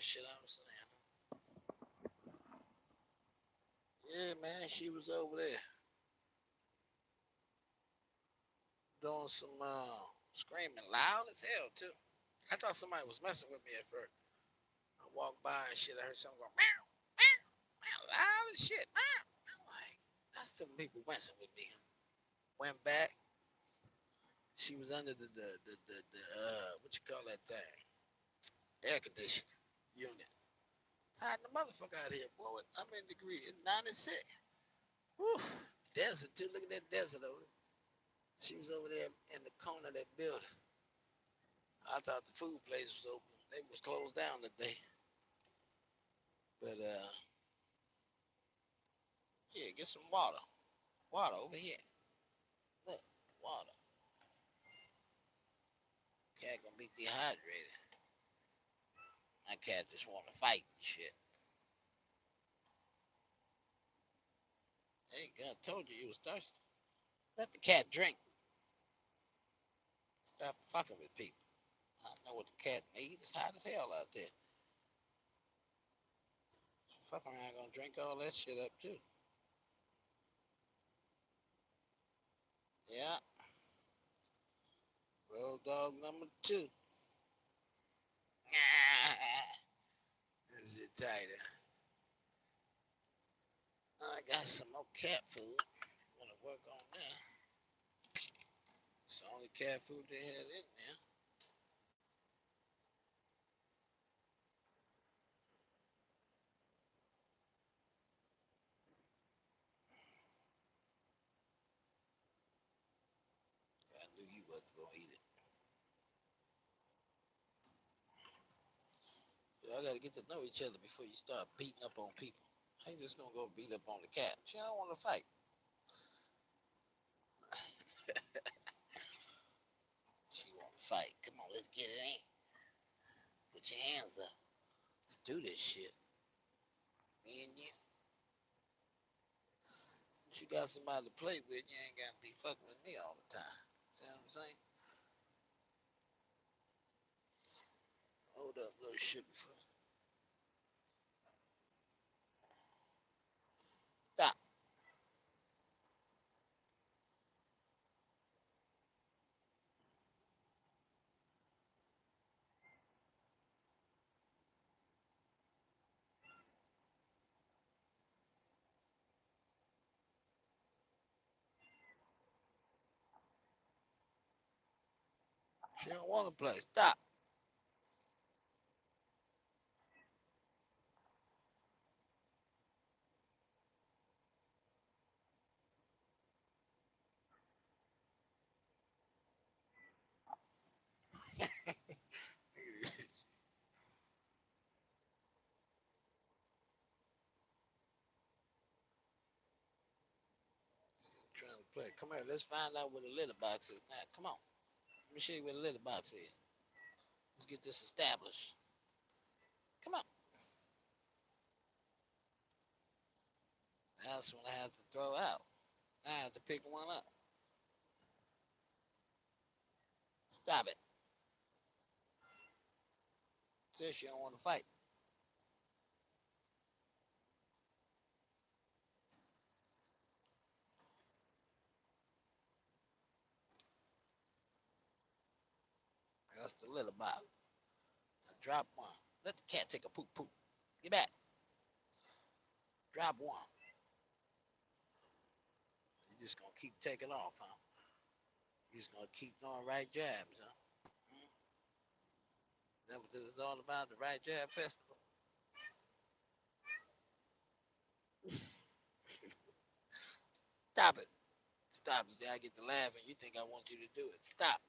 shit I was saying. Yeah, man, she was over there doing some screaming loud as hell too. I thought somebody was messing with me at first. I walked by and shit. I heard something go meow, meow, meow, loud as shit. Meow. I'm like, that's the people messing with me. Went back. She was under the what you call that thing? Air conditioning unit. Hot the motherfucker out here, boy. I'm in degree in 96. Whew. Desert too. Look at that desert over there. She was over there in the corner of that building. I thought the food place was open. They was closed down today. But yeah, get some water. Water over here. Look, water. Cat gonna be dehydrated. My cat just wanna fight and shit. Hey, God told you was thirsty. Let the cat drink. Stop fucking with people. I know what the cat needs. It's hot as hell out there. Fuck around gonna drink all that shit up too. Yeah. Road dog number two. Is it tighter? I got some more cat food. I'm gonna work on that. It's the only cat food they had in there. I knew you wasn't gonna eat it. So I gotta get to know each other before you start beating up on people. I ain't just gonna go beat up on the cat. She don't want to fight. She want to fight. Come on, let's get it in. Put your hands up. Let's do this shit. Me and you. You got somebody to play with. You ain't gotta be fucking with me all the time. See what I'm saying? Hold up, little sugar foot. Stop. She don't want to play. Stop. Trying to play. Come here. Let's find out where the litter box is now. Come on. Let me show you where the litter box is. Let's get this established. Come on. That's what I have to throw out. I have to pick one up. Stop it. Says she don't want to fight. That's the litter box. I drop one. Let the cat take a poop poop. Get back. Drop one. You just gonna keep taking off, huh? You just gonna keep throwing right jabs, huh? Hmm? Is that what this is all about? The right jab festival? Stop it. Stop it. I get to laughing. You think I want you to do it. Stop.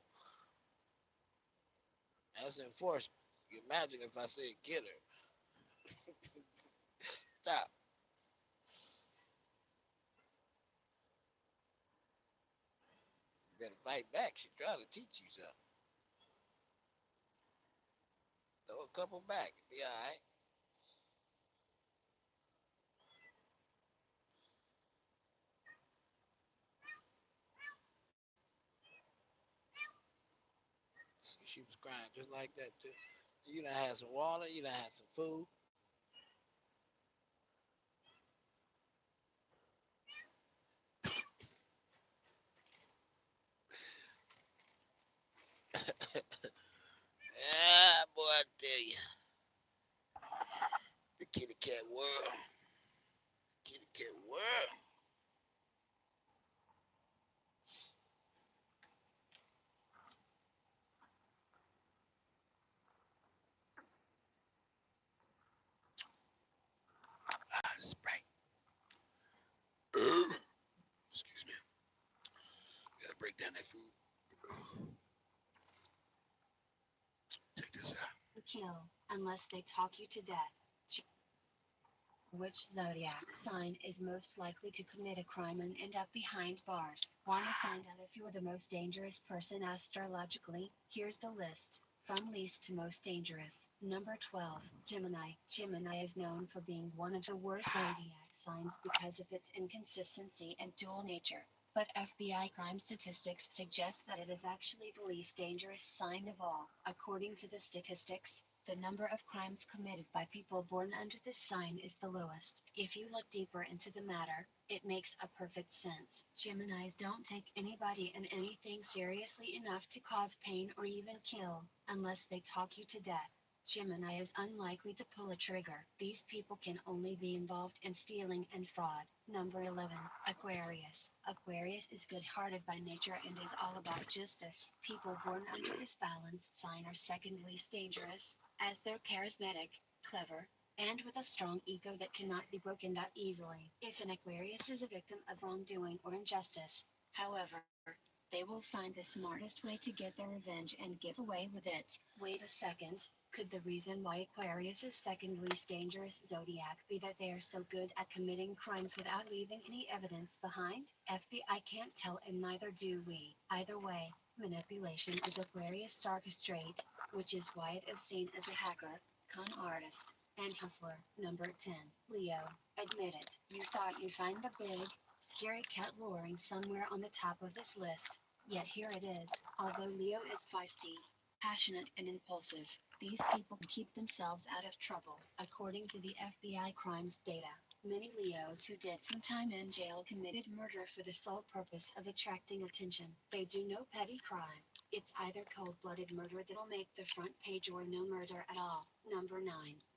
That's enforcement. You imagine if I said get her. Stop. You better fight back. She trying to teach you something. Throw a couple back. Be all right. See, she was crying just like that too. You You done had some water. You done had some food. Yeah, boy, I tell you, the kitty cat world, kitty cat world. Ah, Sprite. Excuse me. Gotta break down that food. Check this out. Kill, unless they talk you to death. Which zodiac sign is most likely to commit a crime and end up behind bars? Want to find out if you're the most dangerous person astrologically? Here's the list. From least to most dangerous. Number 12, Gemini. Gemini is known for being one of the worst zodiac signs because of its inconsistency and dual nature. But FBI crime statistics suggest that it is actually the least dangerous sign of all. According to the statistics, the number of crimes committed by people born under this sign is the lowest. If you look deeper into the matter, it makes a perfect sense. Geminis don't take anybody and anything seriously enough to cause pain or even kill, unless they talk you to death. Gemini is unlikely to pull a trigger. These people can only be involved in stealing and fraud. Number 11, Aquarius. Aquarius is good-hearted by nature and is all about justice. People born under this balanced sign are second least dangerous, as they're charismatic, clever, and with a strong ego that cannot be broken that easily. If an Aquarius is a victim of wrongdoing or injustice, however, they will find the smartest way to get their revenge and get away with it. Wait a second. Could the reason why Aquarius is second least dangerous zodiac be that they are so good at committing crimes without leaving any evidence behind? FBI can't tell and neither do we. Either way, manipulation is Aquarius' darkest trait, which is why it is seen as a hacker, con artist, and hustler. Number 10. Leo. Admit it. You thought you'd find the big, scary cat roaring somewhere on the top of this list. Yet here it is. Although Leo is feisty, passionate, and impulsive, these people keep themselves out of trouble. According to the FBI crimes data, many Leos who did some time in jail committed murder for the sole purpose of attracting attention. They do no petty crime. It's either cold-blooded murder that'll make the front page or no murder at all. Number 9.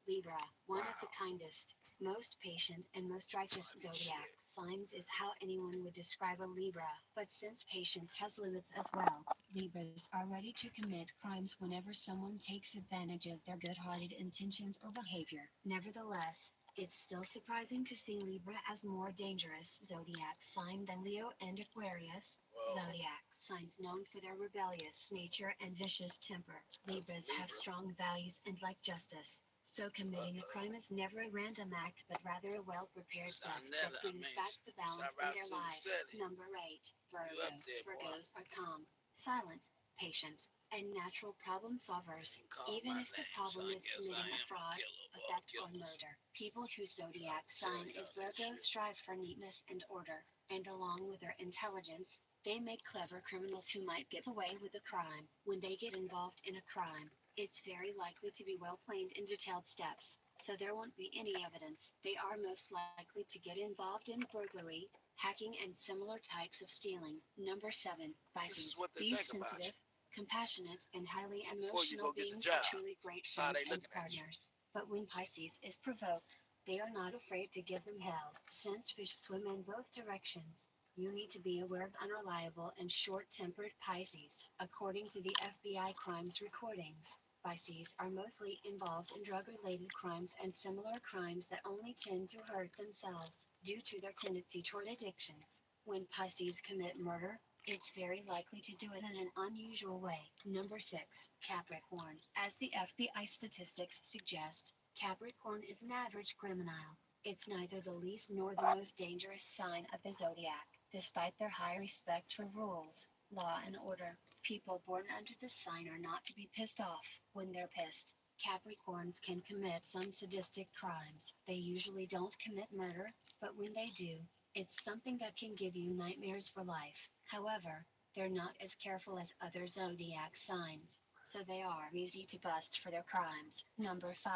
Libra. One of the kindest, most patient, and most righteous zodiac signs is how anyone would describe a Libra. But since patience has limits as well, Libras are ready to commit crimes whenever someone takes advantage of their good-hearted intentions or behavior. Nevertheless, it's still surprising to see Libra as more dangerous zodiac sign than Leo and Aquarius. Whoa. Zodiac signs known for their rebellious nature and vicious temper. Libras have strong values and like justice. So committing a crime is never a random act but rather a well-prepared step that brings back the balance in their lives. Number 8. Virgo. Virgos are calm, silent, patient, and natural problem solvers. Even if the problem is committing a fraud, a theft, or murder. People whose zodiac sign is Virgo strive for neatness and order, and along with their intelligence, they make clever criminals who might get away with a crime. When they get involved in a crime, it's very likely to be well planned in detailed steps, so there won't be any evidence. They are most likely to get involved in burglary, hacking, and similar types of stealing. Number 7. Pisces. These sensitive, compassionate, and highly emotional beings are truly great friends and partners. But when Pisces is provoked, they are not afraid to give them hell. Since fish swim in both directions, you need to be aware of unreliable and short-tempered Pisces. According to the FBI crimes recordings, Pisces are mostly involved in drug-related crimes and similar crimes that only tend to hurt themselves due to their tendency toward addictions. When Pisces commit murder, it's very likely to do it in an unusual way. Number 6. Capricorn. As the FBI statistics suggest, Capricorn is an average criminal. It's neither the least nor the most dangerous sign of the zodiac. Despite their high respect for rules, law and order, people born under this sign are not to be pissed off. When they're pissed, Capricorns can commit some sadistic crimes. They usually don't commit murder, but when they do, it's something that can give you nightmares for life. However, they're not as careful as other zodiac signs. so they are easy to bust for their crimes. Number 5.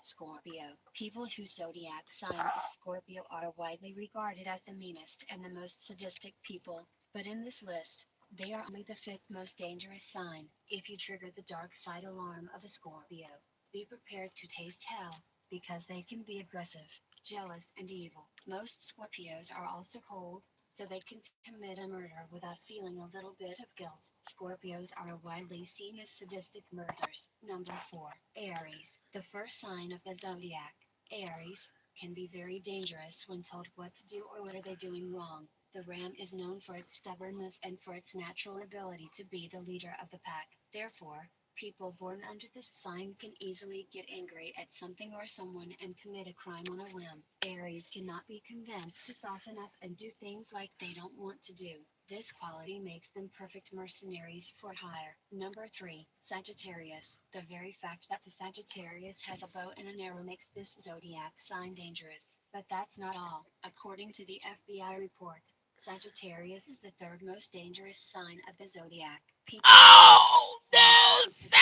Scorpio. People whose zodiac sign is Scorpio are widely regarded as the meanest and the most sadistic people, but in this list, they are only the fifth most dangerous sign. If you trigger the dark side alarm of a Scorpio, be prepared to taste hell, because they can be aggressive, jealous, and evil. Most Scorpios are also cold, so they can commit a murder without feeling a little bit of guilt. Scorpios are widely seen as sadistic murderers. Number 4. Aries. The first sign of the zodiac, Aries, can be very dangerous when told what to do or what are they doing wrong. The ram is known for its stubbornness and for its natural ability to be the leader of the pack. Therefore, people born under this sign can easily get angry at something or someone and commit a crime on a whim. Aries cannot be convinced to soften up and do things like they don't want to do. This quality makes them perfect mercenaries for hire. Number 3. Sagittarius. The very fact that the Sagittarius has a bow and an arrow makes this zodiac sign dangerous. But that's not all. According to the FBI report, Sagittarius is the third most dangerous sign of the zodiac. People Oh no, say!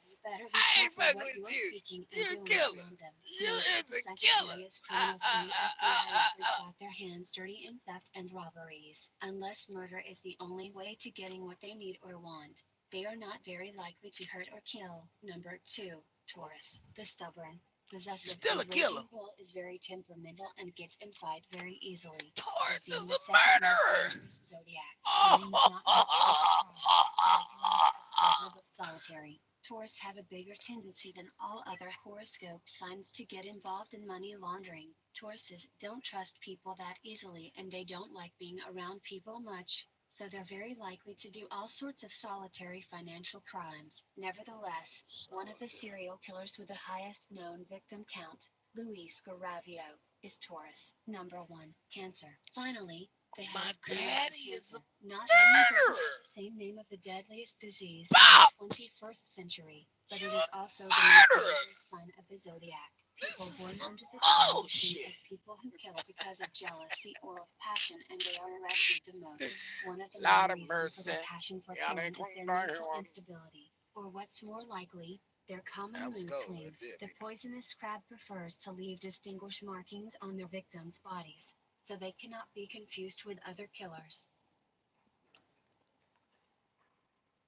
you better be I ain't careful fucking what you with are you. speaking You and a doing killer. around them. You Most is of the a killer. Sagittarius criminals in the FBI got their hands dirty in theft and robberies. Unless murder is the only way to getting what they need or want, they are not very likely to hurt or kill. Number 2. Taurus. The stubborn, You possessive, still a and killer. raging bull is very temperamental and gets in fight very easily. Taurus Being is the a second most murderer. dangerous zodiac, many not make this pride, as clever but solitary. Taurus have a bigger tendency than all other horoscope signs to get involved in money laundering. Tauruses don't trust people that easily and they don't like being around people much, so they're very likely to do all sorts of solitary financial crimes. Nevertheless, one of the serial killers with the highest known victim count, Luis Garavito, is Taurus. Number 1. Cancer. Finally, the My head of daddy is a cancer. Not only does it have murderer. the same name of the deadliest disease Bob, of the 21st century, but you it a is also the most murderer. dangerous sign of the zodiac. This People is born some under this sign are seen bullshit. as people who kill because of jealousy or of passion, and they are arrested the most. One of the Lord main of reasons for mercy. their passion for Yeah, they killing is their couldn't die mental here. instability, or what's more likely, their common That was mood cold. swings. That's it. The poisonous crab prefers to leave distinguished markings on their victims' bodies, so they cannot be confused with other killers.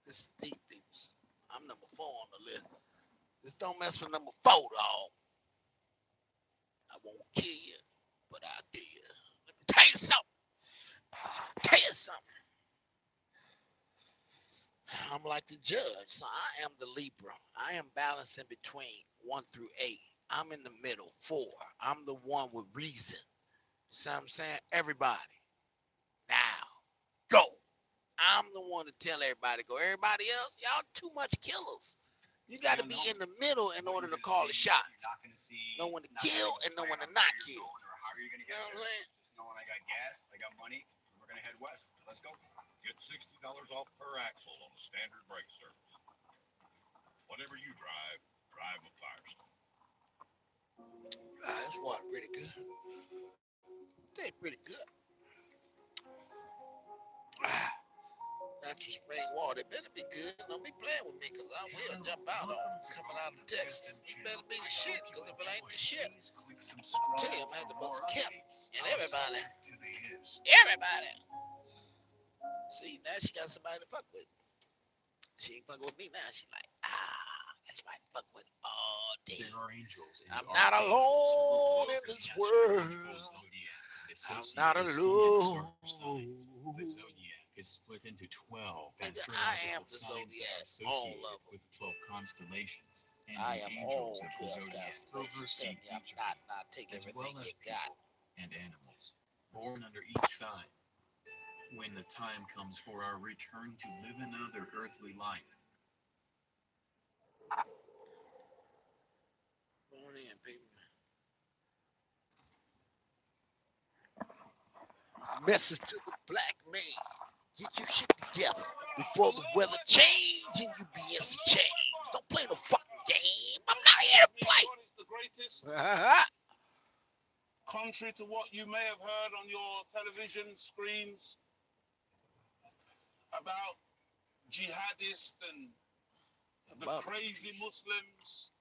This is deep, people. I'm number 4 on the list. Just don't mess with number 4, dog. I won't kill you, but I'll kill you. Let me tell you something. Tell you something. I'm like the judge, so I am the Libra. I am balancing between 1 through 8. I'm in the middle, 4. I'm the one with reason. See what I'm saying? Everybody, now, go. I'm the one to tell everybody to go. Everybody else, y'all too much killers. You got to be in the middle in order to call the shot. Know when to kill and know when to not kill. You know what I'm saying? Just knowing I got gas, I got money, and we're gonna head west. Let's go. Get $60 off per axle on the standard brake service. Whatever you drive, drive with Firestone. This water pretty good. They pretty good. Natural spring water. It better be good. Don't be playing with me because I will jump out on coming out of Texas. It better be the shit because if it ain't the shit, tell you I'm gonna have to bust cap and everybody. Everybody. See, now she got somebody to fuck with. She ain't fucking with me now. She like, that's right, fuck with all day. I'm not alone in this world. I'm not alone. The zodiac is split into 12 Nigga, I am astrological the signs that zodiac, are all associated of them. with 12 constellations and I the am angels all of the 12 zodiac constellations. Tell oversee me I'm each not take as everything well as you got. people and animals born under each sign. When the time comes for our return to live another earthly life, Born in, people. Message to the black man. Get your shit together before the weather change and you be in some change. Don't play no fucking game. I'm not here to play. What is the greatest? Contrary to what you may have heard on your television screens about jihadists and the Bubba. crazy Muslims,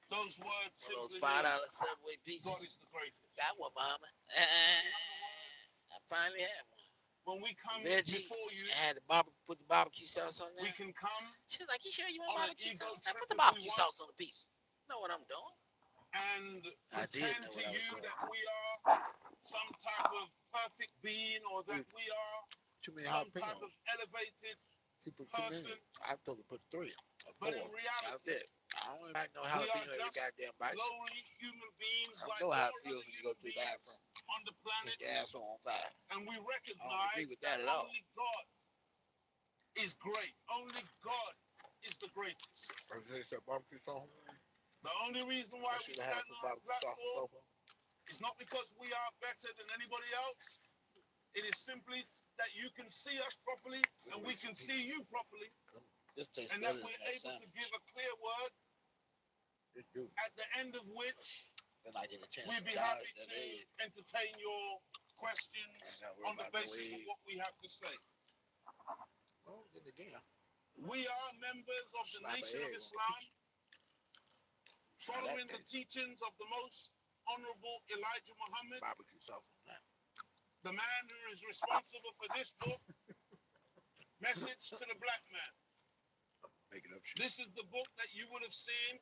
those words One of those simply $5 mean Subway pieces. God is the greatest. Got one, mama. I finally had one. When we come Veggie. before you, I had put the barbecue sauce on we there. can come She was like, "You sure you want on an barbecue ego sauce? I trip put the if we barbecue want sauce on the piece. You know what I'm doing? and I did pretend know to what I was you doing. that we are some type of perfect being or that we are Too many some type jalapenos. of elevated He put too many. person. I told her put 3 or 4. But in That's reality, it. I don't like no we are jalapeno every just goddamn bite. lowly human beings I like know all how it other feels when you go human to the beings bathroom. on the planet, Get your asshole on fire. and we I don't agree recognize with that that at all. only God is great. Only God is the greatest. Barbecue sauce. The only reason why we stand on a platform is not because we are better than anybody else. It is simply that you can see us properly and we can see you properly, This tastes and that better we're than that able to sandwich. give a clear word It do. at the end of which Then I get a chance we'd to be dodge happy that to egg. entertain your questions And on the basis of what we have to say. Oh, then again. We are members of the Slap a Nation of egg on the Islam, Now following that the teachings of the most honorable Elijah Muhammad, barbecue sauce on that. the man who is responsible for this book, Message to the Black Man. Making up shit. This is the book that you would have seen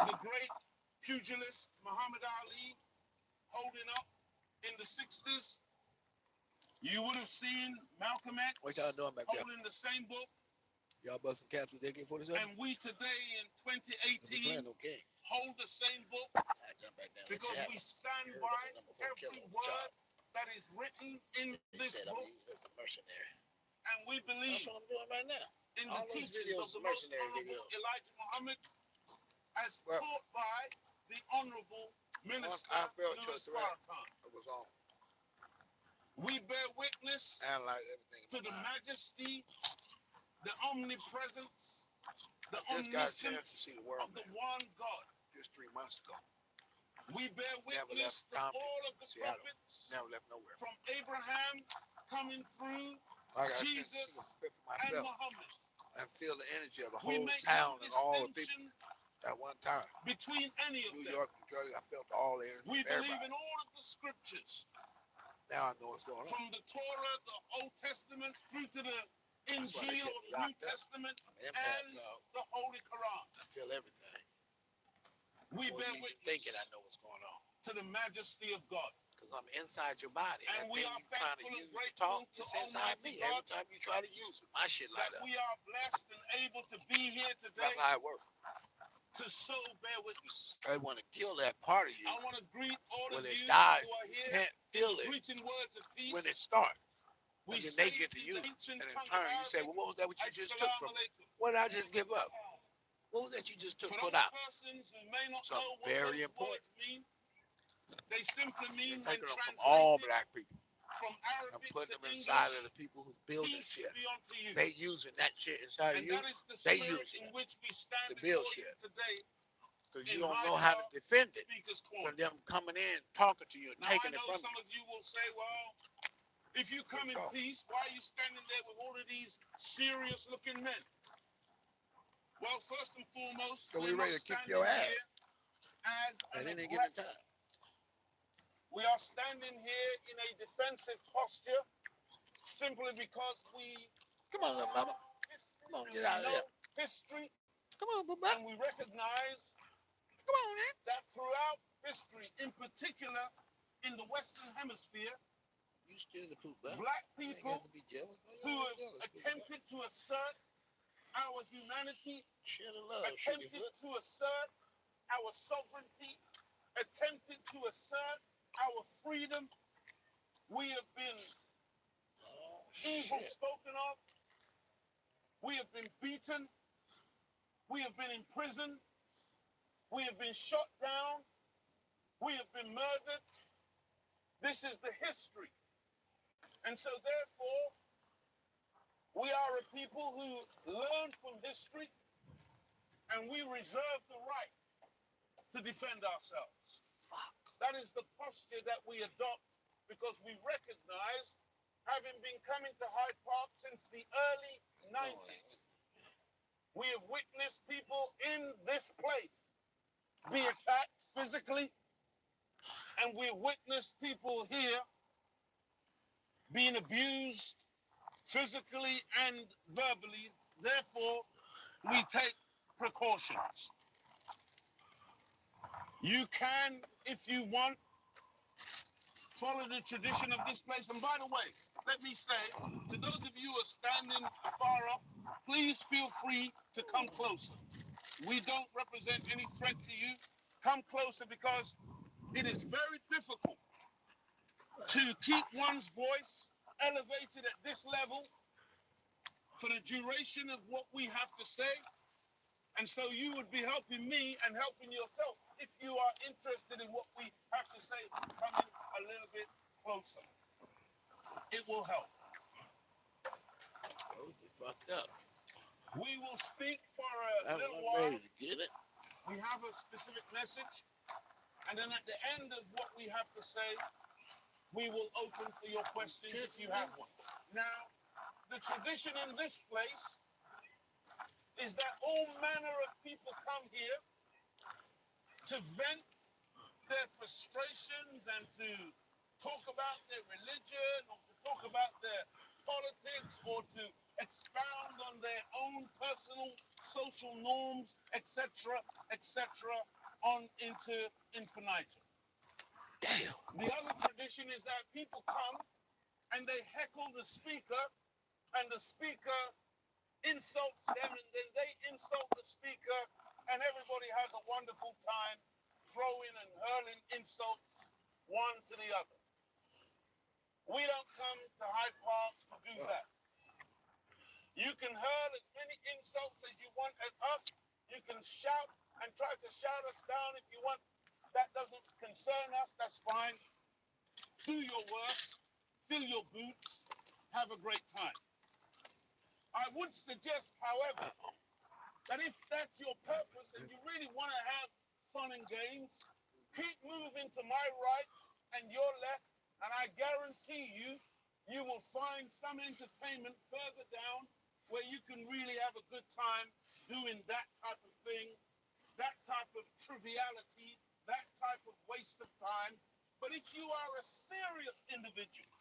the great pugilist Muhammad Ali holding up in the 60s. You would have seen Malcolm X What y'all doing back there? holding the same book. Y'all busting caps with AK-47? And we today in We 2018 playing no game. hold the same book I jump back down. because we stand You heard by that number 4 every killer on the word job. that is written in He this said I'm book, using as a mercenary. and we believe That's what I'm doing right now. in the All those teachings videos of the are most mercenary honorable videos. Elijah Muhammad as Well, taught by the honorable Minister I felt Louis just right. Farrakhan. It was on. We bear witness I like everything. to the majesty, the omnipresence, the I just got a chance to omniscience see the world, of the man. one God. Just 3 months ago. We bear Never witness left to Compton, all of the Seattle. prophets Never left nowhere. from Abraham coming through I got a chance to see Jesus the fit for and myself Muhammad. and feel the energy of the We whole make town no and all the people distinction at one time. between any of New them. York, New Jersey, I felt all the energy We of believe everybody. in all of the scriptures, Now I know what's going on. from the Torah, the Old Testament, through to the That's why they Injil kept or me the New locked up. Testament, I'm an empath, and dog. the Holy Quran. I feel everything. We Before bear you even thinking, I witness know what's going on. to the majesty of God. Because I'm inside your body. And That we thing are you trying to thankful and use to grateful talk, to it's inside Almighty me. God Every time you try to use it, my shit light that up. we are blessed and able to be here today That's how it works. to so bear witness. They want to kill that part of you I want to greet all when of it you dies. who are You here can't feel in it greeting words of peace. when it starts. We And then say they get to in you. the ancient And in tongue turn, of you say, Arabic, well, what was that what you just took Assalamu from me? alaikum. What did I just give up? What was that you just took For put those out? persons who may not Something know what very those important. words mean, they simply mean They're when taking them from all translated black people from and Arabic putting to them inside English, of the people who build that peace shit. be unto you. They using that shit inside of And you that is the they spirit use it in which we stand to build before you shit. today because in you don't know how to Hyde defend it Speaker's from Corner. them coming in, talking to you and Now, I taking it know from some you. of you will say, well, if you come in What's up? peace, why are you standing there with all of these serious looking men? Well, first and foremost, So we we're not ready to kick standing your ass. here as And an then they get in aggressor. time. We are standing here in a defensive posture simply because we Come on, little mama. Come on, get out of know there. history Come on, boo boo. and we recognize Come on, man. that throughout history, in particular in the Western Hemisphere, You still the poop, bud. black You ain't people got to be jealous. Man. who You ain't have jealous, boo boo. attempted to assert our humanity, Share the love, attempted sugar foot. to assert our sovereignty, attempted to assert our freedom. We have been Oh, evil shit. spoken of. We have been beaten. We have been imprisoned. We have been shot down. We have been murdered. This is the history. And so therefore, we are a people who learn from history and we reserve the right to defend ourselves. Fuck. That is the posture that we adopt because we recognize, having been coming to Hyde Park since the early 90s, We have witnessed people in this place be attacked physically, and we've witnessed people here being abused physically and verbally. Therefore, we take precautions. You can, if you want, follow the tradition of this place. And by the way, let me say, to those of you who are standing afar off, please feel free to come closer. We don't represent any threat to you. Come closer, because it is very difficult to keep one's voice elevated at this level for the duration of what we have to say. And so you would be helping me and helping yourself if you are interested in what we have to say, coming a little bit closer. It will help. Oh, you fucked up. We will speak for a I little wasn't while. ready to get it. We have a specific message. And then at the end of what we have to say, we will open for your questions if you have one. Now, the tradition in this place is that all manner of people come here to vent their frustrations and to talk about their religion or to talk about their politics or to expound on their own personal social norms, etc., etc., on into infinitum. Damn. The other tradition is that people come and they heckle the speaker, and the speaker insults them, and then they insult the speaker, and everybody has a wonderful time throwing and hurling insults one to the other. We don't come to Hyde Park to do that. You can hurl as many insults as you want at us. You can shout and try to shout us down if you want. That doesn't concern us. That's fine. Do your worst. Fill your boots. Have a great time. I would suggest, however, that if that's your purpose and you really want to have fun and games, keep moving to my right and your left, and I guarantee you, you will find some entertainment further down where you can really have a good time doing that type of thing, that type of triviality, that type of waste of time. But if you are a serious individual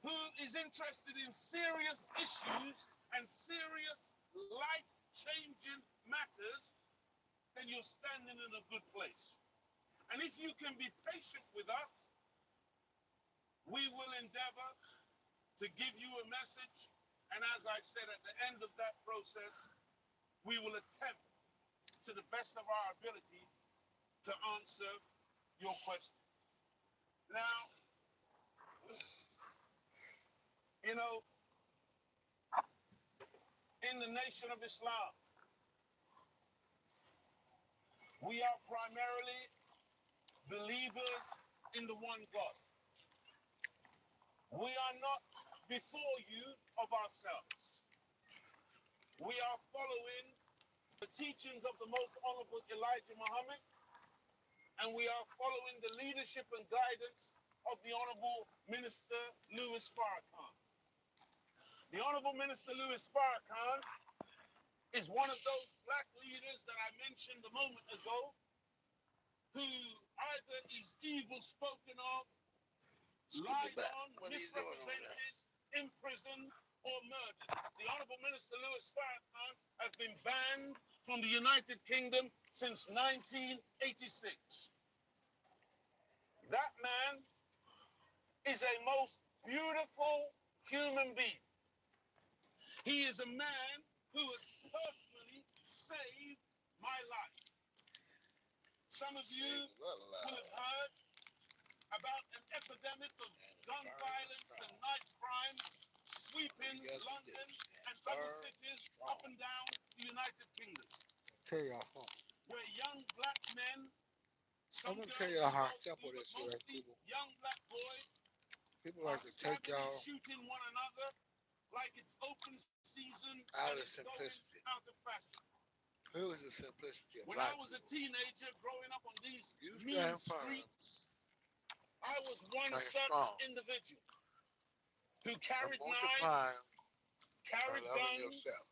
who is interested in serious issues and serious life-changing matters, then you're standing in a good place. And if you can be patient with us, we will endeavor to give you a message. And as I said, at the end of that process, we will attempt to the best of our ability to answer your questions. Now, you know, in the Nation of Islam, we are primarily believers in the one God. We are not before you of ourselves. We are following the teachings of the Most Honorable Elijah Muhammad, and we are following the leadership and guidance of the Honorable Minister Louis Farrakhan. The Honorable Minister Louis Farrakhan is one of those black leaders that I mentioned a moment ago, who either is evil spoken of, lied on, misrepresented, imprisoned, or murdered. The Honorable Minister Louis Farrakhan has been banned from the United Kingdom since 1986. That man is a most beautiful human being. He is a man who has personally saved my life. Some of you will have heard about an epidemic of gun violence and knife crime sweeping London and other cities up and down the United Kingdom. Tell y'all something. Where young black men, some I'm gonna girls, tell y'all how mostly, simple but this is, mostly people. young black boys People are like to take stabbing and y'all shooting one another like it's open season out and of it's going simplicity. out of fashion. Who is the simplicity of When black I was a people? teenager growing up on these You mean stand firm. streets, I was one Stay such strong. individual who Don't carried want to find knives, carried by loving guns, yourself.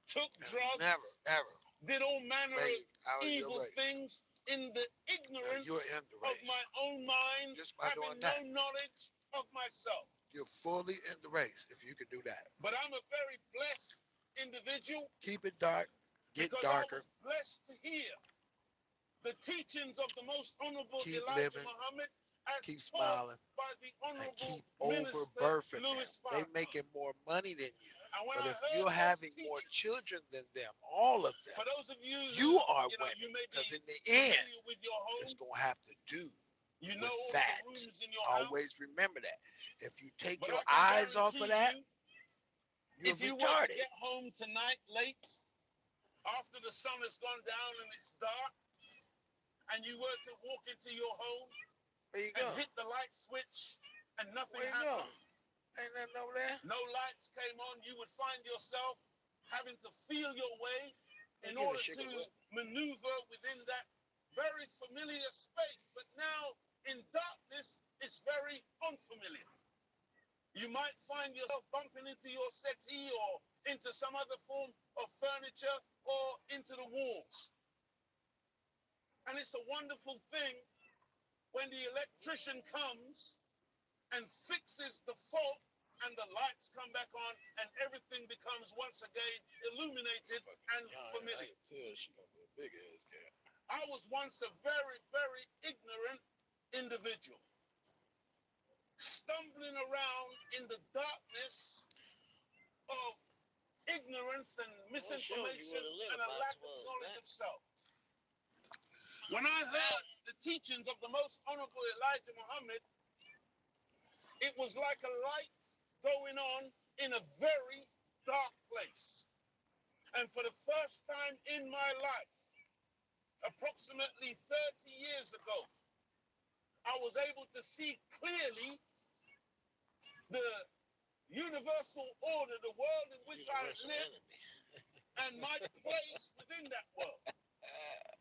took And drugs, never, ever did all manner made of it out of your evil race. things in the Now, ignorance you're in the of race. my own mind, Just by having doing no that, knowledge of myself. you're fully in the race if you can do that. But I'm a very blessed individual Keep it dark, get because I darker, was blessed to hear the teachings of the most honorable keep Elijah living, Muhammad as keep taught smiling, by the and honorable keep over minister birthing them. Louis They Farrakhan. making more money than you. And when But I if heard you're those having more teachings, children than them, all of them, for those of you you who, are you winning. may Because be in the end, familiar with your it's home, going to have to do you know with all of that. the rooms in your Always house. remember that. If you take But your I can eyes off of guarantee that, you, you're if you were to retarded. get home tonight late, after the sun has gone down and it's dark, and you were to walk into your home Where you and go? hit the light switch and nothing Where you go? happened, Ain't nothing over there. no lights came on, you would find yourself having to feel your way They in give a order sugar to foot. maneuver within that very familiar space. But now in darkness, it's very unfamiliar. You might find yourself bumping into your settee or into some other form of furniture or into the walls. And it's a wonderful thing when the electrician comes and fixes the fault and the lights come back on and everything becomes once again illuminated and familiar. I was once a very, very ignorant individual, stumbling around in the darkness of ignorance and misinformation and a lack of knowledge of self. When I heard the teachings of the most honorable Elijah Muhammad, it was like a light going on in a very dark place. And for the first time in my life, approximately 30 years ago, I was able to see clearly the universal order, the world in which I live, and my place within that world.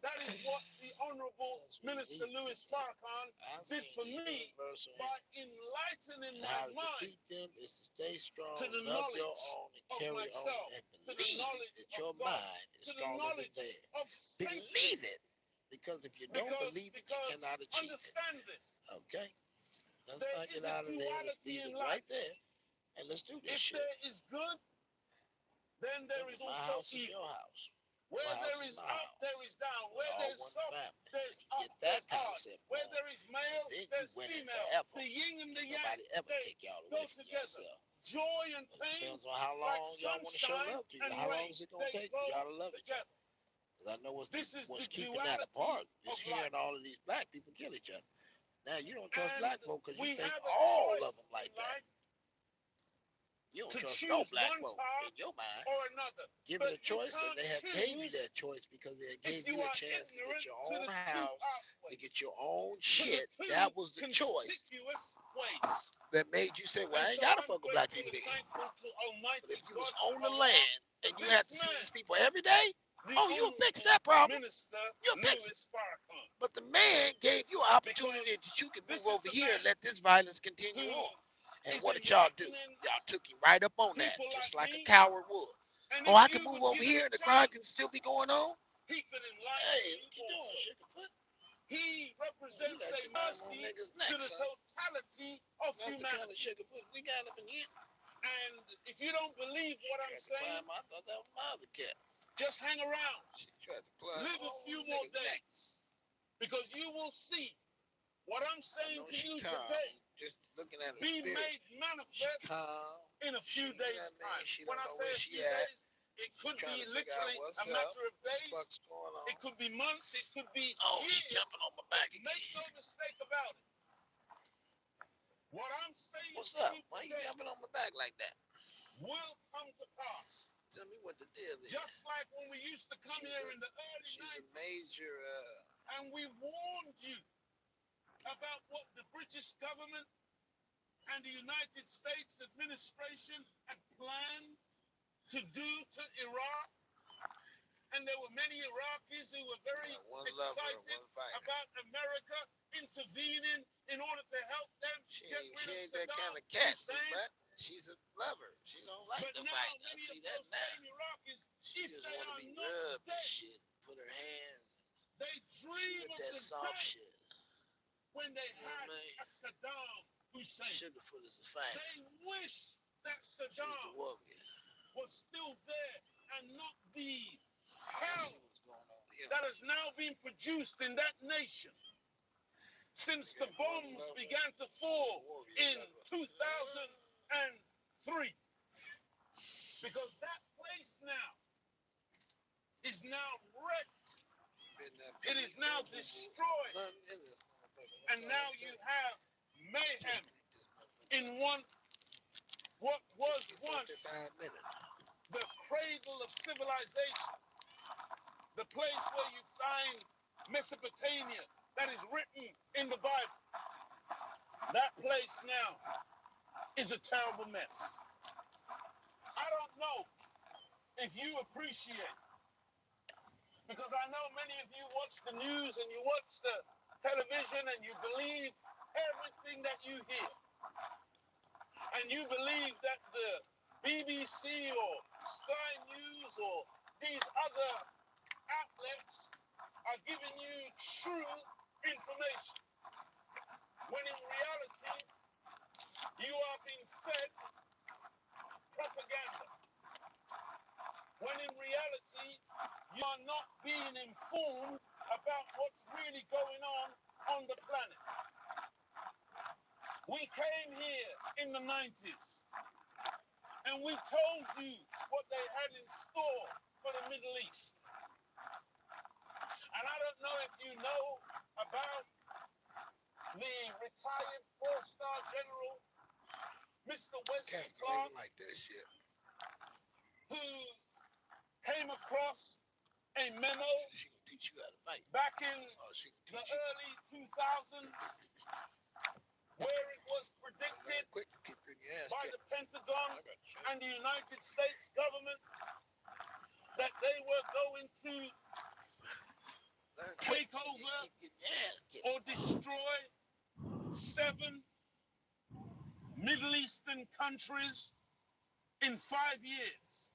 That is what the Honorable Minister Louis Farrakhan did for me by enlightening my mind to the knowledge of myself, to the knowledge of God, to the knowledge of Satan. Believe it. Because if you don't believe it, you cannot achieve it. Understand this. Okay? Let's There knock is it a out of there. Let's duality leave in it life. right there. And let's do this If shit. there is good, then there is My also house is evil. your house. Where Your there house is is my up, house. there is down. Where All there's one soft, family. there's Get up, that there's hard. concept Where wrong. there is male, Then you there's winning female. forever. The yin and the yang, Nobody ever they take y'all go away from together. yourself. Joy and pain, Depends on how long like y'all want to show sunshine love to you. and How long rain, is it gonna they take for go y'all to love each other? together. Because I know This is what's the keeping that duality apart is of hearing life. all of these black people kill each other. Now you don't trust And black folk because you we think have a all of choice them like in that. life You don't to trust choose no black one folk path in your mind. or another. Given But a choice, and can't they have gave you choose that choice because they if gave you you a are chance to ignorant get your to own the two house, to pathways, get your own to the shit. two That was the choice conspicuous ways. that made you say, "Well, And I ain't so gotta I'm fuck with black grateful people and then." thankful to But Almighty if you was God, on the Allah, land for and you had to this see man, these people every day, the oh, you'll fix Honorable that problem. Minister You'll fix it. Louis Farrakhan. But the man gave you an opportunity Because that you can this move is over the here man and let this violence continue who on. And is what did y'all do? enlightening Y'all took him right up on that, people just like like a me. coward would. And Oh, if I can you move would over give him here a and the crime can chance, still be going on. he could enlighten Hey, you what you doing, also. sugar foot? He You represents got a your name on mercy niggas' to neck, the son. totality of That's the kind of humanity. sugar foot we got up in here. And if you don't believe what I'm Tried to saying, climb. I thought that was my other cat. just hang around. She tried to climb. Live a few more days. Because you will see what I'm I saying know to she you calm. today Just looking at her be spirit. made She manifest calm. in a few days' time. She When don't I know say where a she few at. days, it could Trying be to figure out literally what's a up. matter of What the days. fuck's going on? It could be months. It could be Oh, she years. jumping on my back again. Make no mistake about it. What I'm saying What's to up? you Why you today jumping on my back like that? will come to pass. Tell me what the deal is. Just like when we used to come She's here a- in the early She's a 90s major. and we warned you about what the British government and the United States administration had planned to do to Iraq. And there were many Iraqis who were very one lover, excited one fighter. about America intervening in order to help them She get ain't, rid she of ain't that Saddam kind of cat, Hussein. Matt. She's a lover. She don't like But to now fight. I many see of that those now. same Iraqis, She if just they want to are be not rubbed and dead, shit. Put her hands they dream with of that the soft day shit. when they You know what had I mean? a Saddam Hussein. Sugarfoot is a fighter. They wish that She's the Saddam warrior. was still there and not the I hell see what's going on here. that has now been produced in that nation since the bombs began to fall in 2003. Because that place now is now wrecked. It is now destroyed. And now you have mayhem in what was once the cradle of civilization, the place where you find Mesopotamia that is written in the Bible. That place now is a terrible mess. I don't know if you appreciate, because I know many of you watch the news and you watch the television and you believe everything that you hear. And you believe that the BBC or Sky News or these other outlets are giving you true information. When in reality, you are being fed propaganda. When in reality, you are not being informed about what's really going on the planet. We came here in the 90s and we told you what they had in store for the Middle East. And I don't know if you know about the retired four-star general, Mr. Wesley Clark, like that shit. who came across a memo She gonna teach you how to fight. back in Oh, she the gonna teach you. early 2000s where it was predicted Quick, keep getting your ass by kicked. the Pentagon and the United States government that they were going to take over Keep getting your ass kicked. or destroy 7 Middle Eastern countries in 5 years.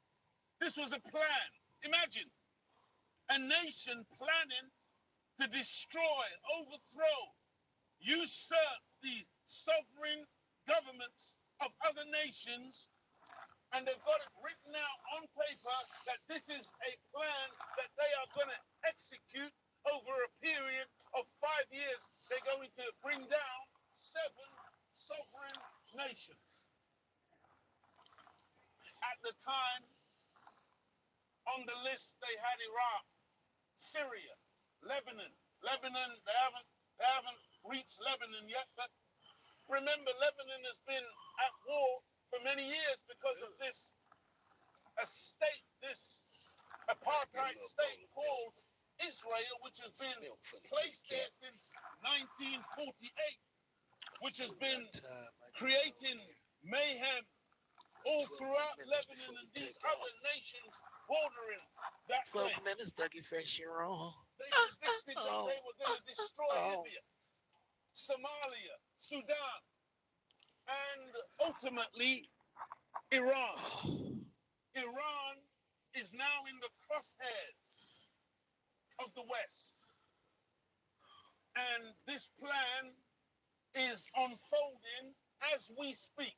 This was a plan. Imagine a nation planning to destroy, overthrow, usurp the sovereign governments of other nations, and they've got it written out on paper that this is a plan that they are going to execute over a period of 5 years. They're going to bring down 7 sovereign nations. At the time, on the list, they had Iraq, Syria, Lebanon. Lebanon, they haven't reached Lebanon yet, but remember, Lebanon has been at war for many years because of this apartheid state called Israel, which has been placed there since 1948, which has been creating mayhem all throughout Lebanon and these other nations bordering that 12 place. minutes, Dougie Fresh, you're on. They predicted that they were going to destroy Libya, Somalia, Sudan, and ultimately Iran. Iran is now in the crosshairs of the West. And this plan is unfolding as we speak.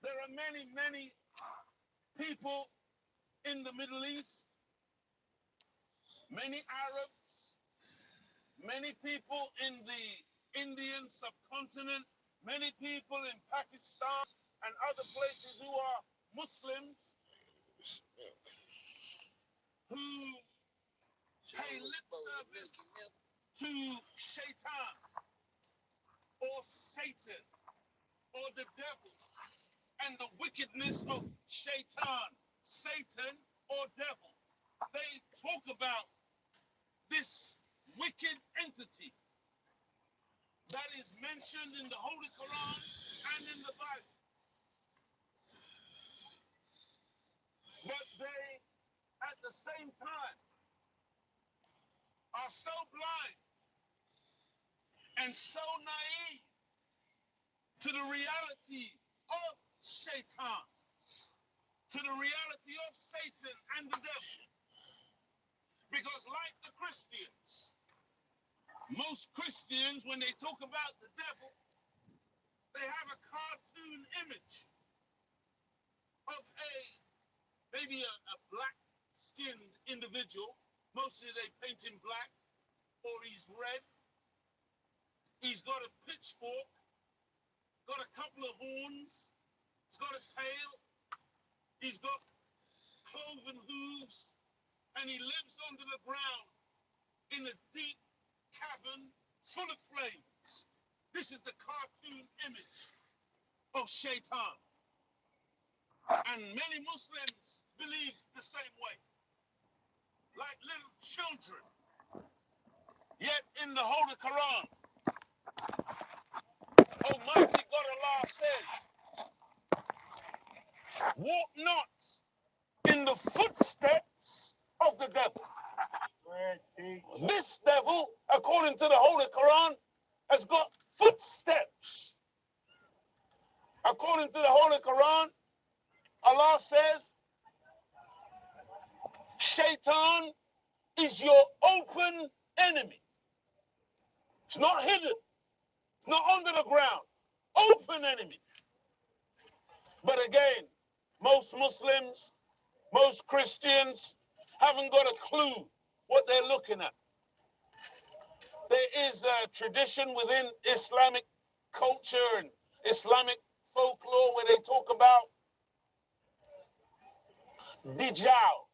There are many, many people in the Middle East, many Arabs, many people in the Indian subcontinent, many people in Pakistan and other places who are Muslims who pay lip service to Shaitan or Satan or the devil and the wickedness of Shaitan, Satan or devil. They talk about this wicked entity that is mentioned in the Holy Quran and in the Bible. But they, at the same time, are so blind and so naive to the reality of Shaitan, to the reality of Satan and the devil. Because like the Christians, most Christians, when they talk about the devil, they have a cartoon image of maybe a black-skinned individual. Mostly they paint him black, or he's red. He's got a pitchfork, got a couple of horns, he's got a tail, he's got cloven hooves, and he lives under the ground in a deep cavern full of flames. This is the cartoon image of Shaitan. And many Muslims believe the same way, like little children. Yet in the Holy Quran, Almighty God Allah says, walk not in the footsteps of the devil. This devil, according to the Holy Quran, has got footsteps. According to the Holy Quran, Allah says, Shaitan is your open enemy. It's not hidden. It's not under the ground. Open enemy. But again, most Muslims, most Christians haven't got a clue what they're looking at. There is a tradition within Islamic culture and Islamic folklore where they talk about Dajjal.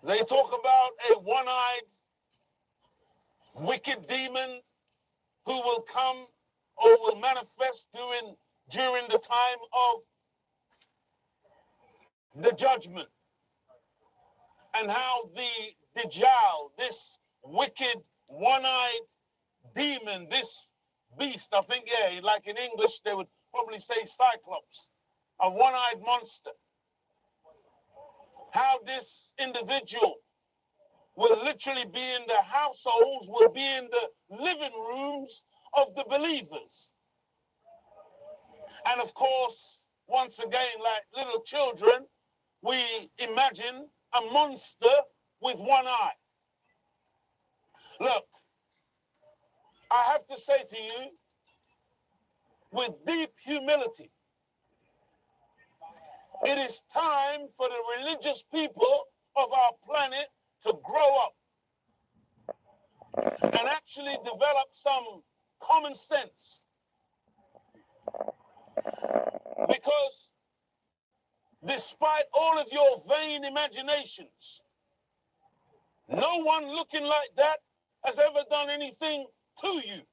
They talk about a one-eyed wicked demon who will come or will manifest during the time of the judgment. And how the Dajjal, this wicked one-eyed demon, this beast, I think, yeah, like in English, they would probably say Cyclops, a one-eyed monster. How this individual will literally be in the households, will be in the living rooms of the believers. And of course, once again, like little children, we imagine a monster with one eye. Look, I have to say to you, with deep humility, it is time for the religious people of our planet to grow up and actually develop some common sense. Because despite all of your vain imaginations, no one looking like that has ever done anything to you.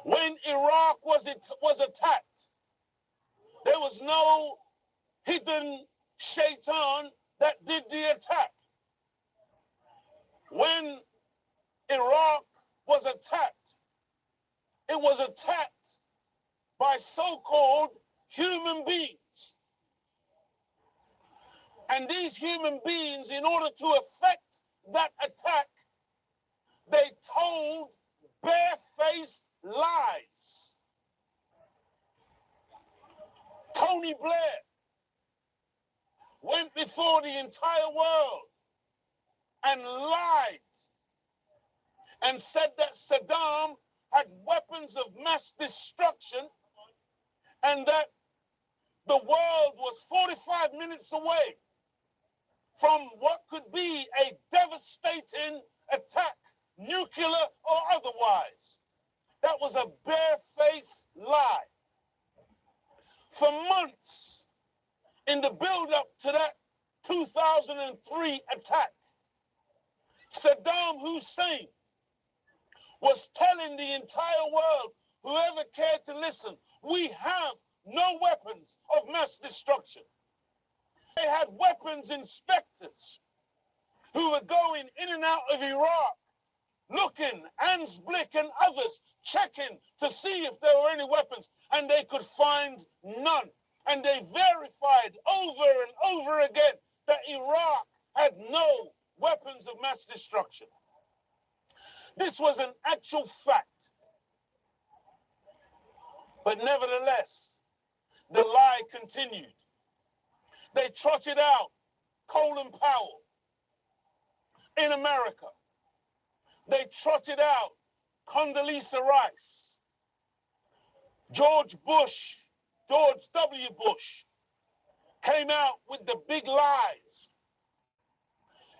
When Iraq was attacked, there was no hidden Shaitan that did the attack. When Iraq was attacked, it was attacked by so-called human beings. And these human beings, in order to effect that attack, they told barefaced lies. Tony Blair went before the entire world and lied and said that Saddam had weapons of mass destruction and that the world was 45 minutes away from what could be a devastating attack, nuclear or otherwise. That was a barefaced lie. For months, in the build-up to that 2003 attack, Saddam Hussein was telling the entire world, whoever cared to listen, we have no weapons of mass destruction. They had weapons inspectors who were going in and out of Iraq, looking, Hans Blick and others, checking to see if there were any weapons, and they could find none. And they verified over and over again that Iraq had no weapons of mass destruction. This was an actual fact. But nevertheless, the lie continued. They trotted out Colin Powell in America. They trotted out Condoleezza Rice, George W. Bush came out with the big lies.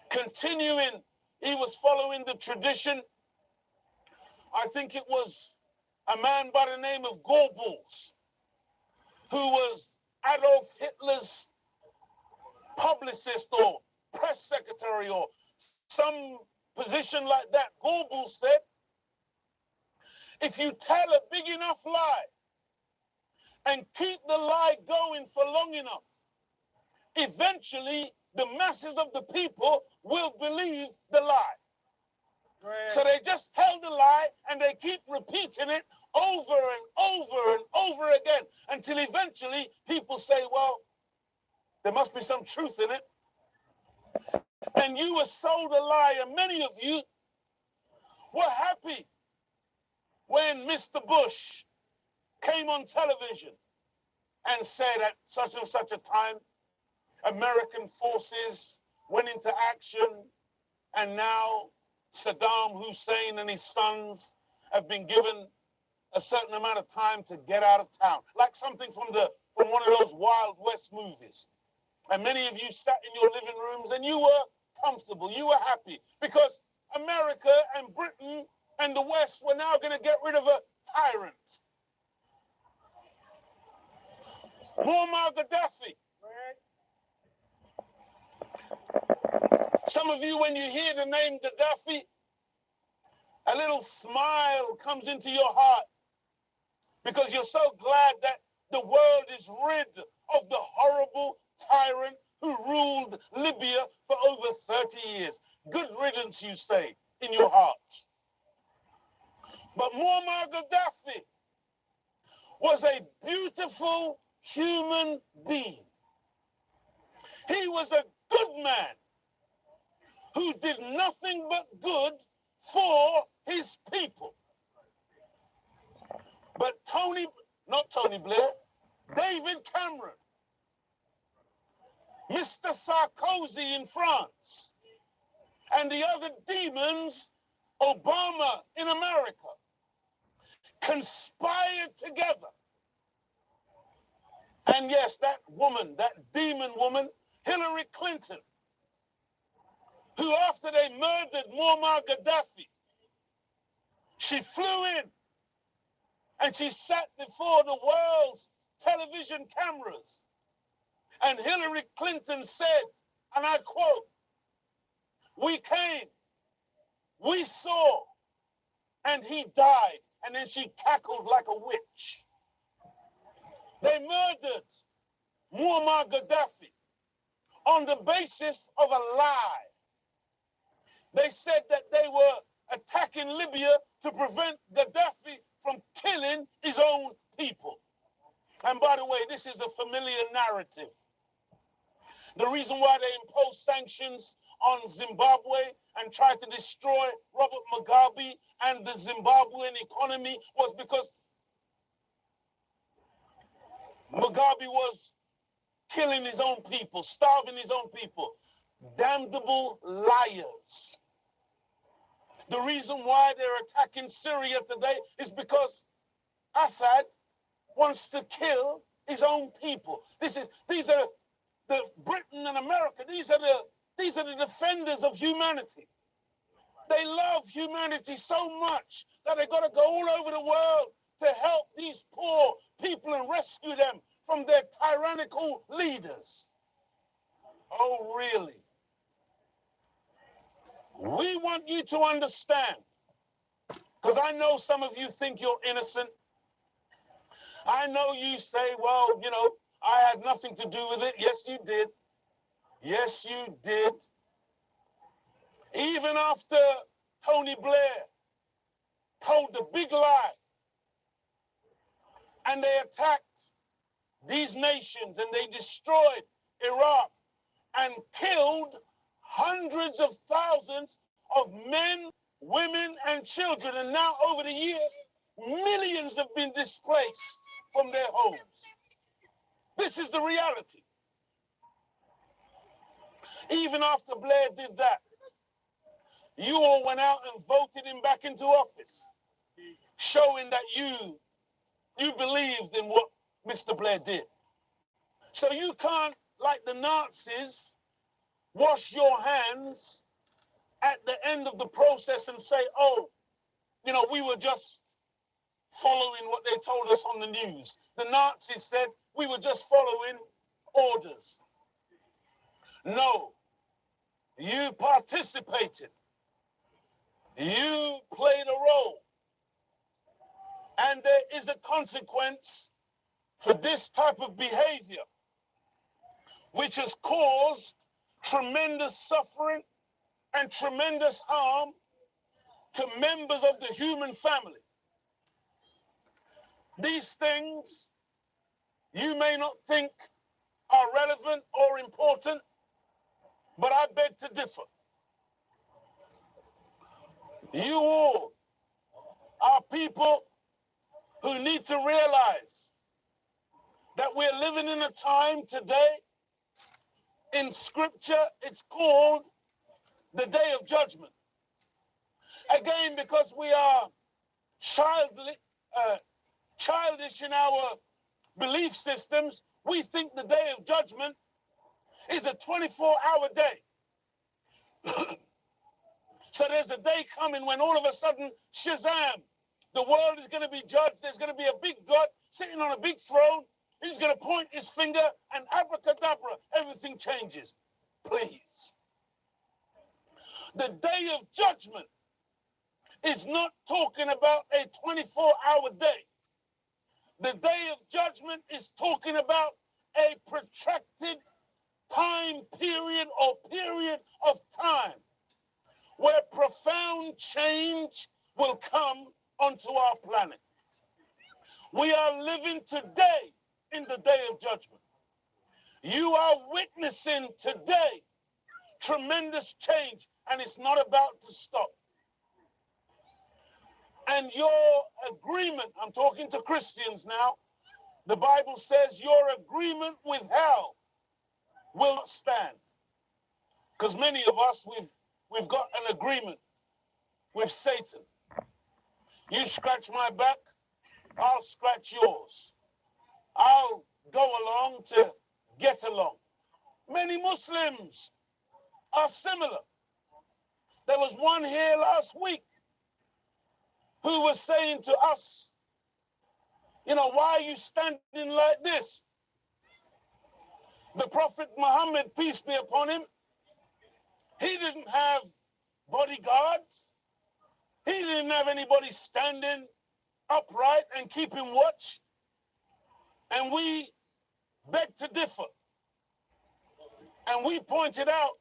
Continuing, he was following the tradition. I think it was a man by the name of Goebbels, who was Adolf Hitler's publicist or press secretary or some position like that. Goebbels said, if you tell a big enough lie and keep the lie going for long enough, eventually the masses of the people will believe the lie. Right. So they just tell the lie and they keep repeating it over and over and over again until eventually people say, well, there must be some truth in it. And you were sold a lie, and many of you were happy when Mr. Bush came on television and said at such and such a time, American forces went into action, and now Saddam Hussein and his sons have been given a certain amount of time to get out of town, like something from one of those Wild West movies. And many of you sat in your living rooms and you were comfortable, you were happy, because America and Britain and the West were now going to get rid of a tyrant. Muammar Gaddafi. Some of you, when you hear the name Gaddafi, a little smile comes into your heart because you're so glad that the world is rid of the horrible tyrant who ruled Libya for over 30 years. Good riddance, you say, in your heart. But Muammar Gaddafi was a beautiful human being. He was a good man who did nothing but good for his people. But not Tony Blair, David Cameron, Mr. Sarkozy in France, and the other demons, Obama in America, conspired together. And yes, that woman, that demon woman, Hillary Clinton, who after they murdered Muammar Gaddafi, she flew in and she sat before the world's television cameras. And Hillary Clinton said, and I quote, "We came, we saw, and he died." And then she cackled like a witch. They murdered Muammar Gaddafi on the basis of a lie. They said that they were attacking Libya to prevent Gaddafi from killing his own people. And by the way, this is a familiar narrative. The reason why they imposed sanctions on Zimbabwe and tried to destroy Robert Mugabe and the Zimbabwean economy was because Mugabe was killing his own people, starving his own people. Damnable liars. The reason why they're attacking Syria today is because Assad wants to kill his own people. These are the Britain and America. These are the defenders of humanity. They love humanity so much that they got to go all over the world to help these poor people and rescue them from their tyrannical leaders. Oh, really? We want you to understand, because I know some of you think you're innocent. I know you say, well, I had nothing to do with it. Yes, you did. Yes, you did. Even after Tony Blair told the big lie and they attacked these nations and they destroyed Iraq and killed hundreds of thousands of men, women, and children. And now over the years, millions have been displaced from their homes. This is the reality. Even after Blair did that, you all went out and voted him back into office, showing that you believed in what Mr. Blair did. So you can't, like the Nazis, wash your hands at the end of the process and say, oh, you know, we were just following what they told us on the news. The Nazis said we were just following orders. No, you participated. You played a role. And there is a consequence for this type of behavior, which has caused tremendous suffering and tremendous harm to members of the human family. These things you may not think are relevant or important, but I beg to differ. You all are people who need to realize that we're living in a time today, in scripture, it's called the day of judgment. Again, because we are childish in our belief systems, we think the day of judgment is a 24-hour day. So there's a day coming when all of a sudden, Shazam, the world is going to be judged. There's going to be a big God sitting on a big throne. He's going to point his finger and abracadabra, everything changes. Please. The day of judgment is not talking about a 24-hour day. The day of judgment is talking about a protracted time period or period of time where profound change will come onto our planet. We are living today in the day of judgment. You are witnessing today tremendous change, and it's not about to stop. And your agreement, I'm talking to Christians now, the Bible says your agreement with hell will not stand. Because many of us, we've got an agreement with Satan. You scratch my back, I'll scratch yours. I'll go along to get along. Many Muslims are similar. There was one here last week who was saying to us, you know, why are you standing like this? The Prophet Muhammad, peace be upon him, he didn't have bodyguards. He didn't have anybody standing upright and keeping watch. And we beg to differ. And we pointed out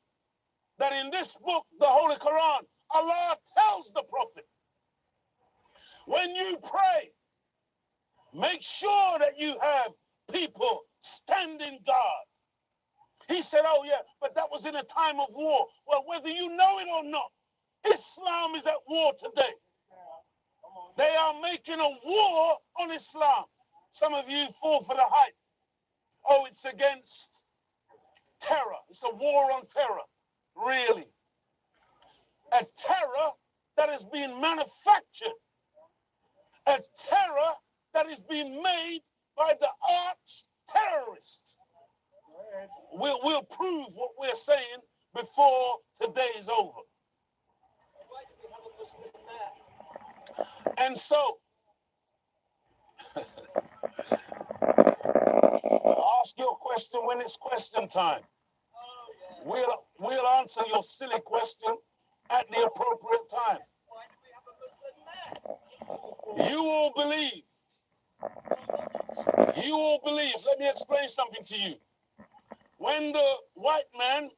that in this book, the Holy Quran, Allah tells the Prophet, when you pray, make sure that you have people standing guard. He said, oh yeah, but that was in a time of war. Well, whether you know it or not, Islam is at war today. They are making a war on Islam. Some of you fall for the hype. Oh, it's against terror. It's a war on terror. Really. A terror that is being manufactured. A terror that is being made by the arch terrorist. We'll prove what we're saying before today is over. And so, ask your question when it's question time. We'll answer your silly question at the appropriate time. You all believe. You all believe. Let me explain something to you. When the white man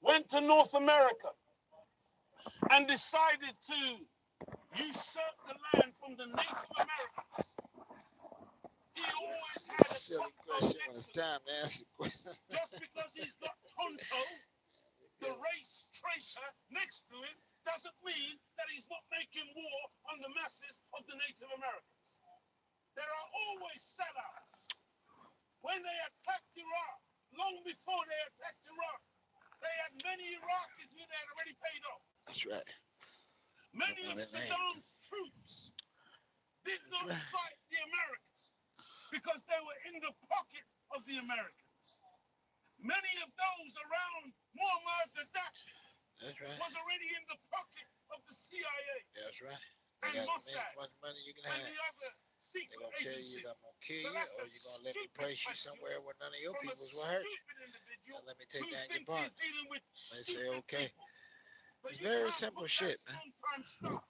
went to North America and decided to usurp the land from the Native Americans, he always had a Silly top question coat when next it's to him. time to answer question. Just because he's got Tonto, the race tracer, next to him, doesn't mean that he's not making war on the masses of the Native Americans. There are always sellouts. When they attacked Iraq, long before they attacked Iraq, they had many Iraqis who they had already paid off. That's right. Many Know of their names. Saddam's troops did not Right. fight the Americans because they were in the pocket of the Americans. Many of those around Muammar Gaddafi That's right. was already in the pocket of the CIA That's right. and They got as Mossad much money you can and have. the other They're secret gonna tell you agencies. I'm gonna kill So you, that's or a you're gonna let me stupid place you question somewhere where none of your from a peoples will hurt you. stupid individual And let me who take down your thinks punch. he's dealing with They say stupid okay. people. But It's you very can't simple put shit, that man. sometime stuff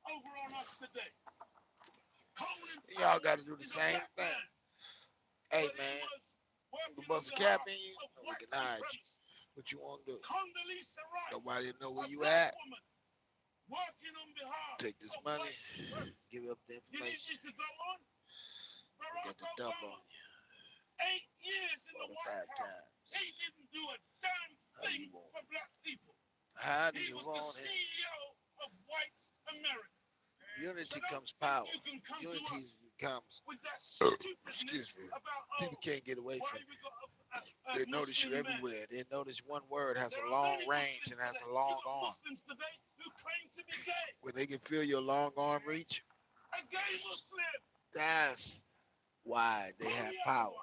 over on us today. Colin Y'all Powell gotta do the is a same black thing. man, Hey but he man, was working you on bust a behalf cap in you, of and we white can hide you. supremacy. What you wanna do? Condoleezza Rice, Nobody know a where you black at. woman, working on behalf Take this of money, white supremacy. give up the You need information. me to go on? We Barack got the dump Obama, on you 8 years in the 45 White House, times. he didn't do a damn How you thing want? for black people. How do He you was the want it? CEO of white America. So Unity don't comes think power. you can come to Unity us comes. with that Excuse stupidness me. about, People can't get away why from it. we got a They notice you Muslim man. everywhere. They notice one word has There a are long many range Muslims and has today. a You long got arm. Muslims today who claim to be gay. When they can feel your long arm reach, A gay Muslim. that's why they have power.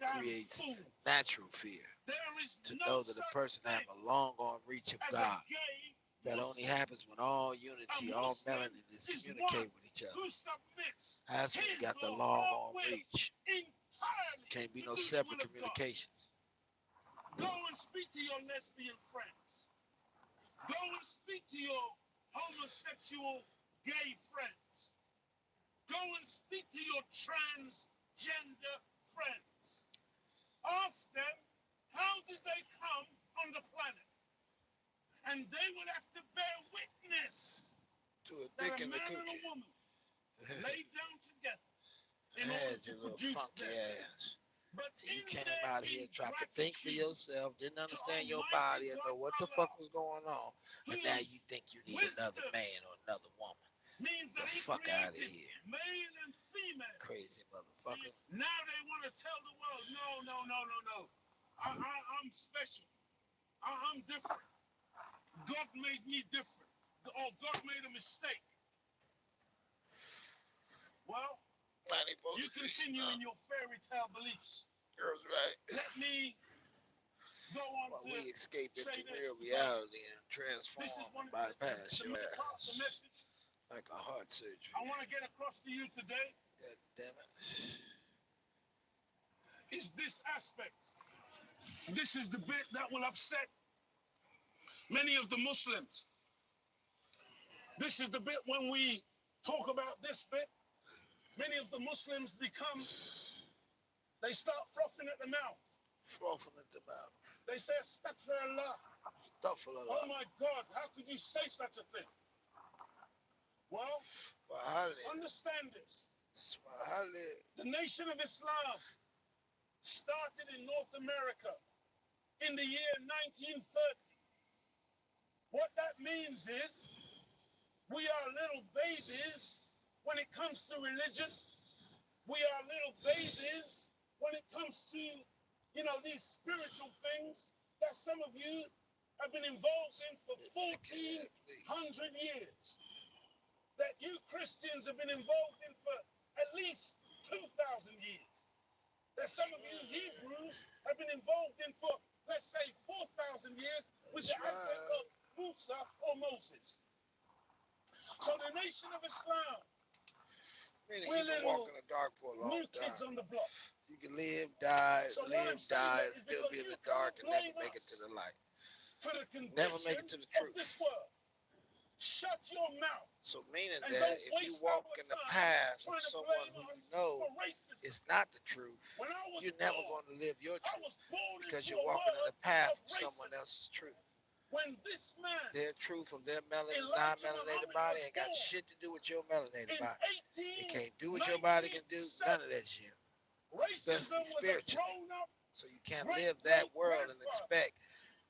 Damn Creates fool. natural fear There is to no know that a such person thing have a long arm reach of as a God. gay That only Muslim happens when all unity, all Muslim melanin is is communicating with each other. who submits That's when you his got the or long her arm will reach. entirely Can't be to no do the separate will of God. communications. Go and speak to your lesbian friends. Go and speak to your homosexual gay friends. Go and speak to your transgender friends. Ask them, how did they come on the planet? And they will have to bear witness To a that dick a in the man and a coochie. woman laid down together in Had order to your little produce funky them. ass. But You in came their out here trying to think for ingratitude yourself, didn't understand your Almighty body and God know what the Allah, fuck was going on. And now you think you need another wisdom man or another woman. means The that he fuck out of created here. male and female. Crazy motherfucker. Now they want to tell the world, no. I'm special. I'm different. God made me different. Or God made a mistake. Well, Mighty folks. you continue in your fairy tale beliefs. Girls, right. Let me go on While to we escape say into this, real because reality and this is transform one and of bypass the your part of the ass message like a heart surgery. I want to get across to you today God damn it. is this aspect. This is the bit that will upset many of the Muslims. This is the bit when we talk about this bit, many of the Muslims they start frothing at the mouth. Frothing at the mouth. They say, Astaghfirullah. Stuffing a Oh lot. my God, how could you say such a thing? Well, understand this. The Nation of Islam started in North America in the year 1930. What that means is we are little babies when it comes to religion. We are little babies when it comes to, these spiritual things that some of you have been involved in for 1,400 years. That you Christians have been involved in for at least 2,000 years. That some of you Hebrews have been involved in for, let's say, 4,000 years with the advent of Musa or Moses. So the Nation of Islam, Meaning we're you can little walk in the dark for a long new kids time. on the block. You can live, die, So what I'm live, saying die, that and is still because be in you the dark and cannot never blame make it to us the light. for the Never condition make it to the of truth. this world. Shut your mouth. So meaning And that don't if you waste walk our in the time path of trying to someone blame who you us know for racism. is not the truth, When I was you're never born, going to live your I truth was born because into you're a walking in world the path of of someone racism. else's truth. When this man Their truth of their melanin, Elijah non-melanated Muhammad body was ain't got born shit to do with your melanated in body. It can't do what your body can do, 1897, none of that shit. racism was a spiritually. grown-up So you can't great, live that great world and grandfather. expect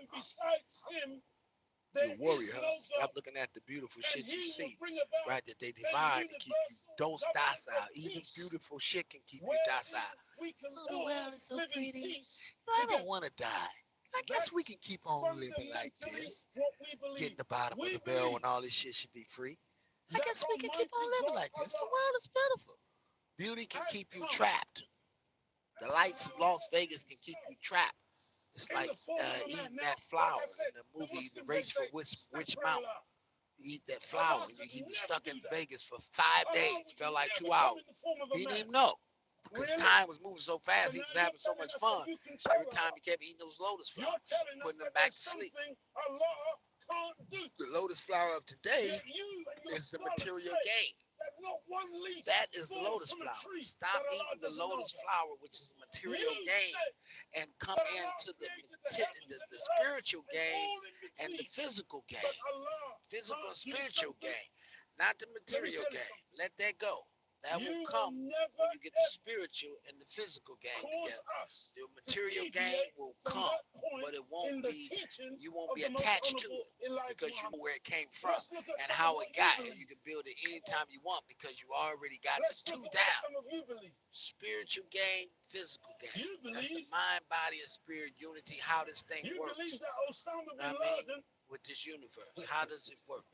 and besides him, You're there a warrior, is huh? no Stop God. looking at the beautiful And shit you he will see, bring about right? That they a divide to keep you universal government docile. of Even peace, beautiful shit can keep you wherein docile. we can Oh, the all world is so live in pretty. peace I together. don't want to die. I guess we can That's keep on living like fundamentally this. what we Get believe. the bottom of We the barrel believe and all this shit should be free. I that guess we can keep Almighty on living God like this. The Allah world is pitiful. Beauty can has keep you come trapped. The lights of Las Vegas can keep you trapped. It's in like the form of a man. eating Now, that like flower I said, in the the movie The Muslims, they Race for say, Rich astaghfirullah. Mountain. You eat that flower Allah and could you be never stuck do in that. Vegas for 5 Allah days. would Felt like never 2 come hours. in the form of He a didn't man. even know because Really? time was moving so So fast. He now was you're having so telling much us fun. that you control Every time Allah. he kept eating those lotus flowers, You're telling us putting them that back there's to sleep. something Allah can't do. The lotus flower of today Yet you and your is the scholars material say gain. that not one leaf That is the falls lotus from a flower. tree Stop that Allah eating the doesn't know lotus about. flower, which is material You gain, say and come that Allah into the, created the heavens and the the earth spiritual and gain all in and the between. physical gain. But Allah Physical can't and do spiritual something. gain, not the Let me material tell you gain. something. Let that go. That You will will come never when you get the ever spiritual and the physical gain cause together. us The to material gain deviate will from come, that point but it in won't the be. teachings You won't of be the most attached to honorable it Elijah because you know Muhammad. where it came from Let's look at and some how of it what you got, and believe. you can build it anytime you want because you already got Let's the two look at what down. some of you believe. Spiritual gain, physical gain. You That's the believe mind, body, and spirit unity. How this thing you works. believe that Osama bin I mean, Laden. with this universe, how does it work?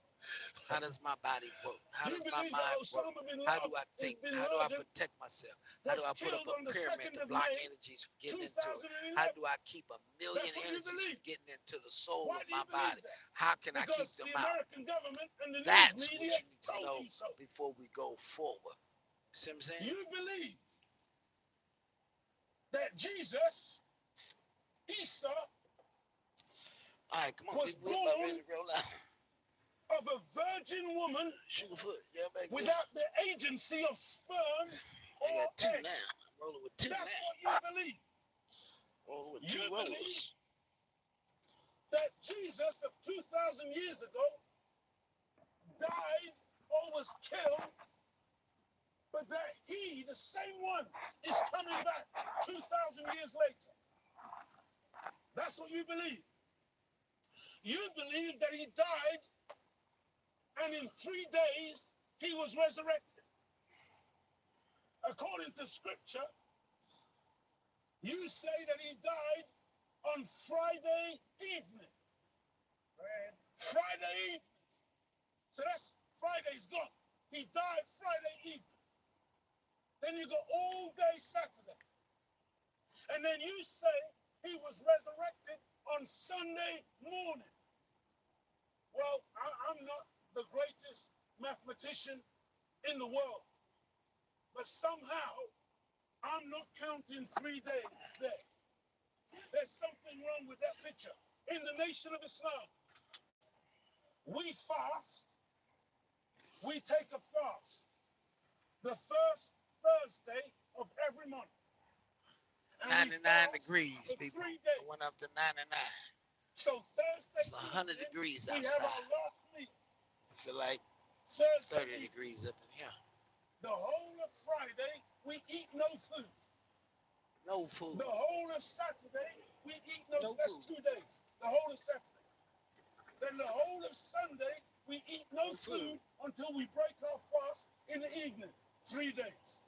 How does my body work? How You does my believe that mind work? Osama bin How do I Laden, think? bin How do I Laden protect myself? How do was I put up killed a on the pyramid 2nd to of block May, energies from getting into it? How 2011. do I keep a million That's what you energies from believe. getting into the soul Why of do you my believe body? that? How can I keep Because them the out? American government and the news That's what media you need to told know you so. before we go forward. See what I'm saying? You believe that Jesus, Isa, All right, come on. was We're about ready born to roll out. of a virgin woman Sugarfoot, yeah, back there. without the agency of sperm I or got two egg. now. I'm rolling with two That's now. what you believe. Rolling with You two believe rollers. that Jesus of 2,000 years ago died or was killed, but that he, the same one, is coming back 2,000 years later. That's what you believe. You believe that he died and in 3 days he was resurrected. According to scripture, you say that he died on Friday evening. Friday evening. So that's Friday's gone. He died Friday evening. Then you got all day Saturday. And then you say he was resurrected on Sunday morning. Well, I'm not the greatest mathematician in the world. But somehow, I'm not counting 3 days there. There's something wrong with that picture. In the Nation of Islam, we fast. We take a fast. The first Thursday of every month. And 99 degrees, for people. 3 It days. went up to 99. So Thursday It's 100 evening, degrees we have outside. our last meal. I feel like Thursday 30 evening, degrees up in here. the whole of Friday, we eat no food. No food. The whole of Saturday, we eat no No food. That's food. 2 days. The whole of Saturday. Then the whole of Sunday, we eat no No food. food until we break our fast in the evening. 3 days.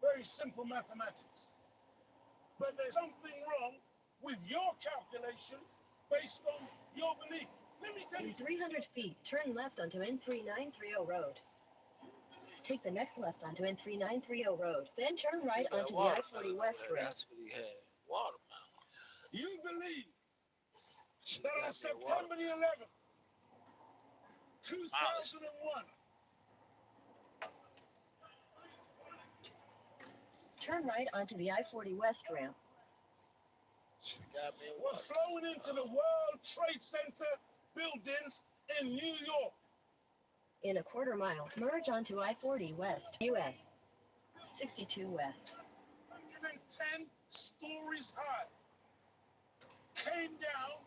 Very simple mathematics. But there's something wrong with your calculations based on your belief. Let me tell In you 300 feet, turn left onto N3930 Road. Take the next left onto N3930 Road. Then turn right He got onto the watermelon I-40 over West there. Ramp. That's what he had. Watermelon. You believe Should've that on got me a September the 11th, 2001, Turn right onto the I-40 West Ramp. Should've got me a were watermelon. flown into the World Trade Center buildings in New York. In a quarter mile, merge onto I-40 West, US 62 West. 110 stories high, came down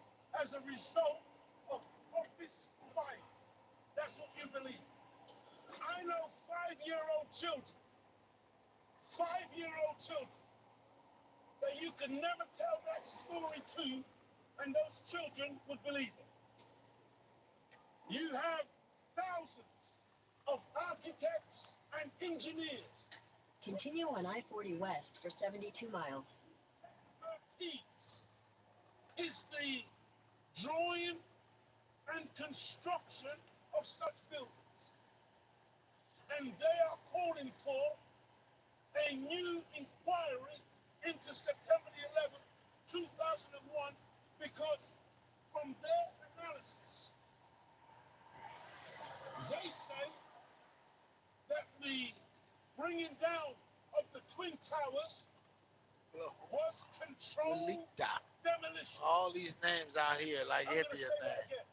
as a result of office fires. That's what you believe. I know 5-year-old children, 5-year-old children, that you could never tell that story to, and those children would believe it. You have thousands of architects and engineers, Continue on I-40 West for 72 miles. expertise is the drawing and construction of such buildings. And they are calling for a new inquiry into September the 11th, 2001, because from their analysis, they say that the bringing down of the Twin Towers was controlled demolition. All these names out here like I'm going to Indian say that names. again.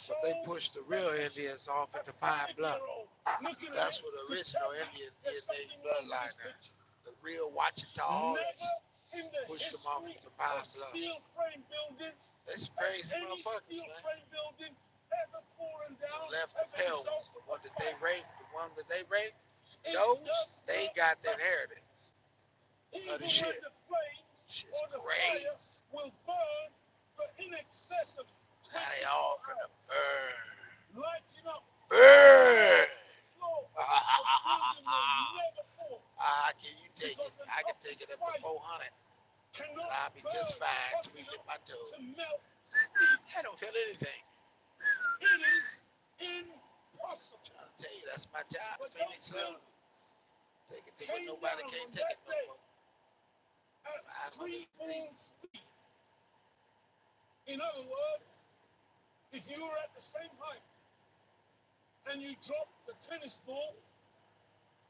But Controlled they push the real demolition. Indians off A into Pine Bluff. 5-year-old looking at That's it where the could original tell you Indian there's DNA something wrong with bloodline this now. picture. The real Wachita, all that Never shit. in the Pushed them off history into Pine of Bluff. steel frame buildings That's has crazy any motherfuckers, steel man. frame building ever fallen The down left as a Pale result ones, the of one that they fire. raped, the one that they raped, It those, does they not got the matter. inheritance Even of the when shit. the flames Shit's or the fire crazy. will burn for in excess of Now they 24 all finna hours, burn. lighting up Burn! the floor of building will never fall Can you take it? because an I can take office it up to fire 400. cannot And I'll be just burn fine hot tweaking enough my toes. to melt steel. I don't feel anything. It is impossible. I'm trying to tell you, that's my job. But Phoenix those Sun. buildings Take it to where came nobody down can't on take that it no day more. at 500 free fall speed. In other words, if you were at the same height and you dropped the tennis ball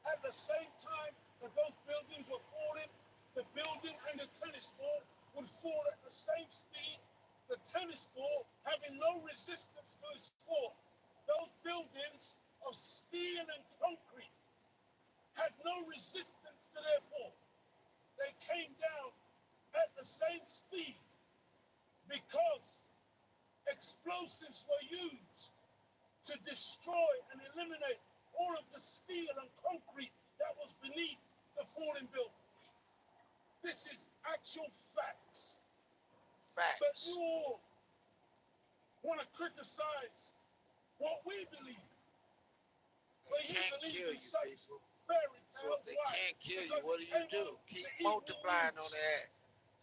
at the same time that those buildings were falling, the building and the tennis ball would fall at the same speed. The tennis ball having no resistance to its fall. Those buildings of steel and concrete had no resistance to their fall. They came down at the same speed because explosives were used to destroy and eliminate all of the steel and concrete that was beneath the falling building. This is actual facts. But Facts. you all want to criticize what we believe. But They you can't believe kill in you, such people. fairy So tales. if they Why? can't kill you, Because what do it you came do? out Keep the evil multiplying on news. that.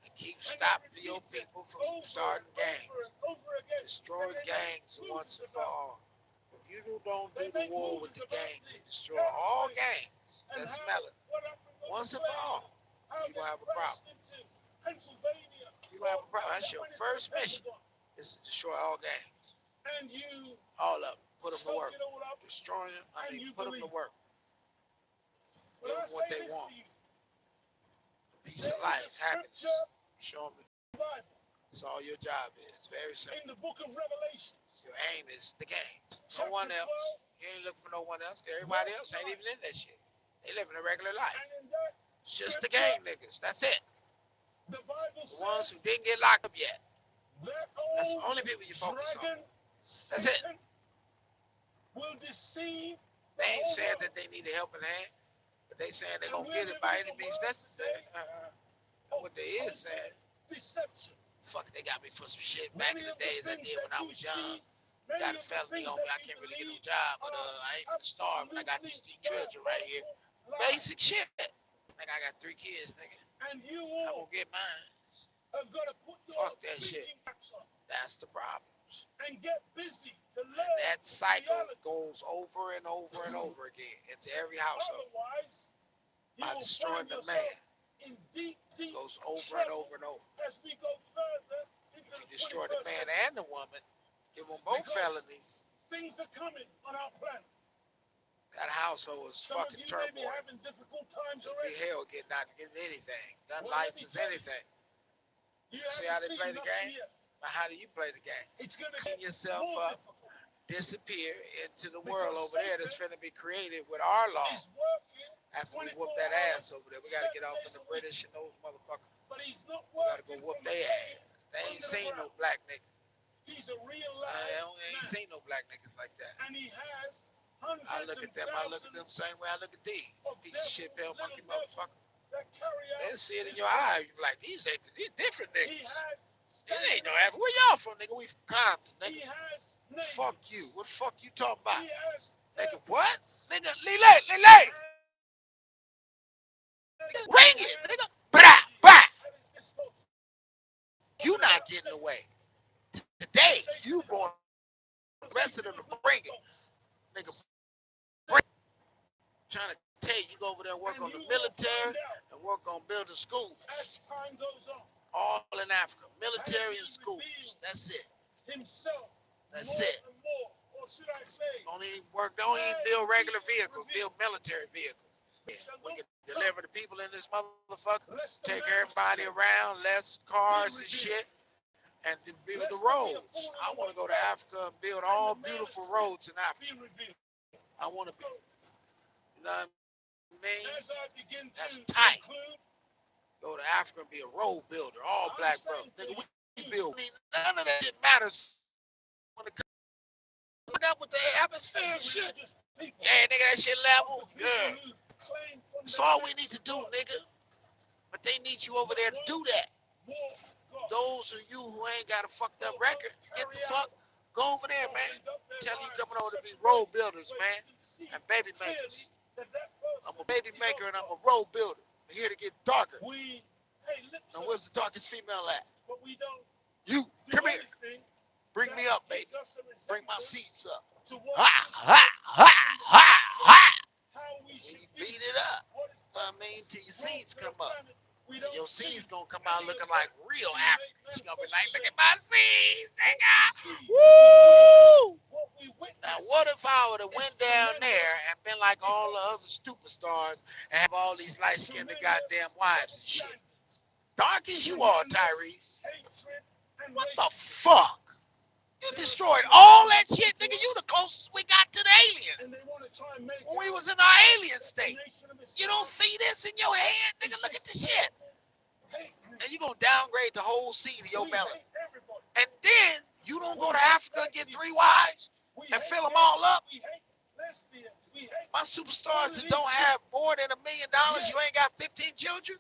And keep And stopping they your repeat it people from over starting and gangs. over and over again. Destroy They make gangs movies once and for about all. If you don't They do the make war with movies the about gangs, the you destroy all terror gangs. and Let's how smell it. what happened with Once the and for plane, all. how You they gonna have a crashed problem. into Pennsylvania. You gonna have a problem. that That's your went into first the mission, Pentagon. is to destroy all gangs. And you All of them. Put them to soak work. it all up. Destroy them. And you Put them to believe. work. But Give I them what say they this want. to you. Peace There of life, is a happiness. scripture Show them in the Bible, that's all your job is. Very simple. in the book of Revelations, Your aim is the gangs. No chapter one 12, else. You ain't looking for no one else. Everybody verse else ain't 9. even in that shit. They living a regular life. And in that It's just the scripture, gang niggas. That's it. the Bible The ones who says didn't get locked up yet. that That's the old only people you focus on. dragon, That's it. Satan, will deceive the They ain't whole saying world. that they need a helping hand, but they saying they're And gonna we're get it living by in any a means world necessary. today And what they of is total saying, deception. fuck, they got me for some shit back in Many the of the days I things did when that I we was young. see, many Got a of the felony things on me. that I we can't really get no believe job, but are I ain't finna starve, and I got these three children right here. diabolical lies. Basic shit. Nigga, I got 3 kids, nigga. And you I'm all gonna get mine. have got to put your Fuck that thinking shit. caps on That's the problem. and get busy to And learn that cycle reality. goes over and over and over again into every household. Otherwise, you By will destroying find the yourself man. in deep, deep Goes over and trouble over and over. as we go further into If you the destroy the 21st man century. and the woman, give them both Because felonies, things are coming on our planet. that household is Some of fucking you may be turmoil. having difficult times It'll be already. hell getting anything. Not Well, let me license tell you, anything. You See how haven't they play seen the nothing game? yet. But how do you play the game? It's going to Clean get yourself more up, difficult disappear into the because world over there that's Satan finna be created with our law. is working After we 24 whoop that ass hours, over there, we gotta 7 get off days in the a week. British and those motherfuckers. But he's not We gotta go working whoop from a their cave ass. They ain't under the seen no ground. black niggas. He's a real They live ain't man. seen no black niggas like that. And he has I hundreds look and at them, I look at them thousands same way I look at these. of Piece of shit, pale devils, monkey little motherfuckers. devils that carry They out see it in his your plan. eye. You be like, these different He niggas. has This ain't no standards. Africa. Where y'all from, nigga? We from Compton, He nigga. has names. Fuck you. What the fuck you talking about? He has Nigga, airports. what? Nigga, Lele. He has Ring it, nigga. Blah, blah. at his disposal. You not getting away. Today, you going the rest of them to bring it. Nigga, bring it. Trying to tell you, you go over there and work on the military and work on building schools. As time goes on, all in Africa. Military and schools. That's it. himself, That's more it. and more, or should I say, Don't even build regular vehicles, build military vehicles. We can deliver the people in this motherfucker, take everybody around, less cars and shit, and then build the roads. I want to go to Africa and build all beautiful roads in Africa. be revealed. I want to be, you know what I mean? As I begin That's to tight. conclude, Go to Africa and be a road builder, all black brothers. Nigga, we build. None of that shit matters when it comes up with the atmosphere and shit. Yeah, nigga, that shit level. Yeah. That's all we need to do, nigga. But they need you over there to do that. Those of you who ain't got a fucked up record, get the fuck, go over there, man. Tell you coming over to be road builders, man, and baby makers. I'm a baby maker and I'm a road builder. I'm here to get darker. Now, where's the darkest female at? You, come here. Bring me up, baby. Bring my seats up. Ha, ha, ha, ha, ha. And you beat it up. I mean, till your seeds come up. And your seeds gonna come out looking like real Africans. She's gonna be like, look at my seeds, nigga. Woo! Now, what if I would have went down there and been like all the other stupid stars and have all these light-skinned goddamn wives and shit? Dark as you are, Tyrese. What the fuck? You destroyed all that shit, nigga. You the closest we got to the aliens. When we was in our alien state. You don't see this in your head, nigga. Look at the shit. And you gonna downgrade the whole seed of your melon. And then you don't go to Africa and get 3 wives and fill them all up. My superstars that don't have more than $1 million, you ain't got 15 children?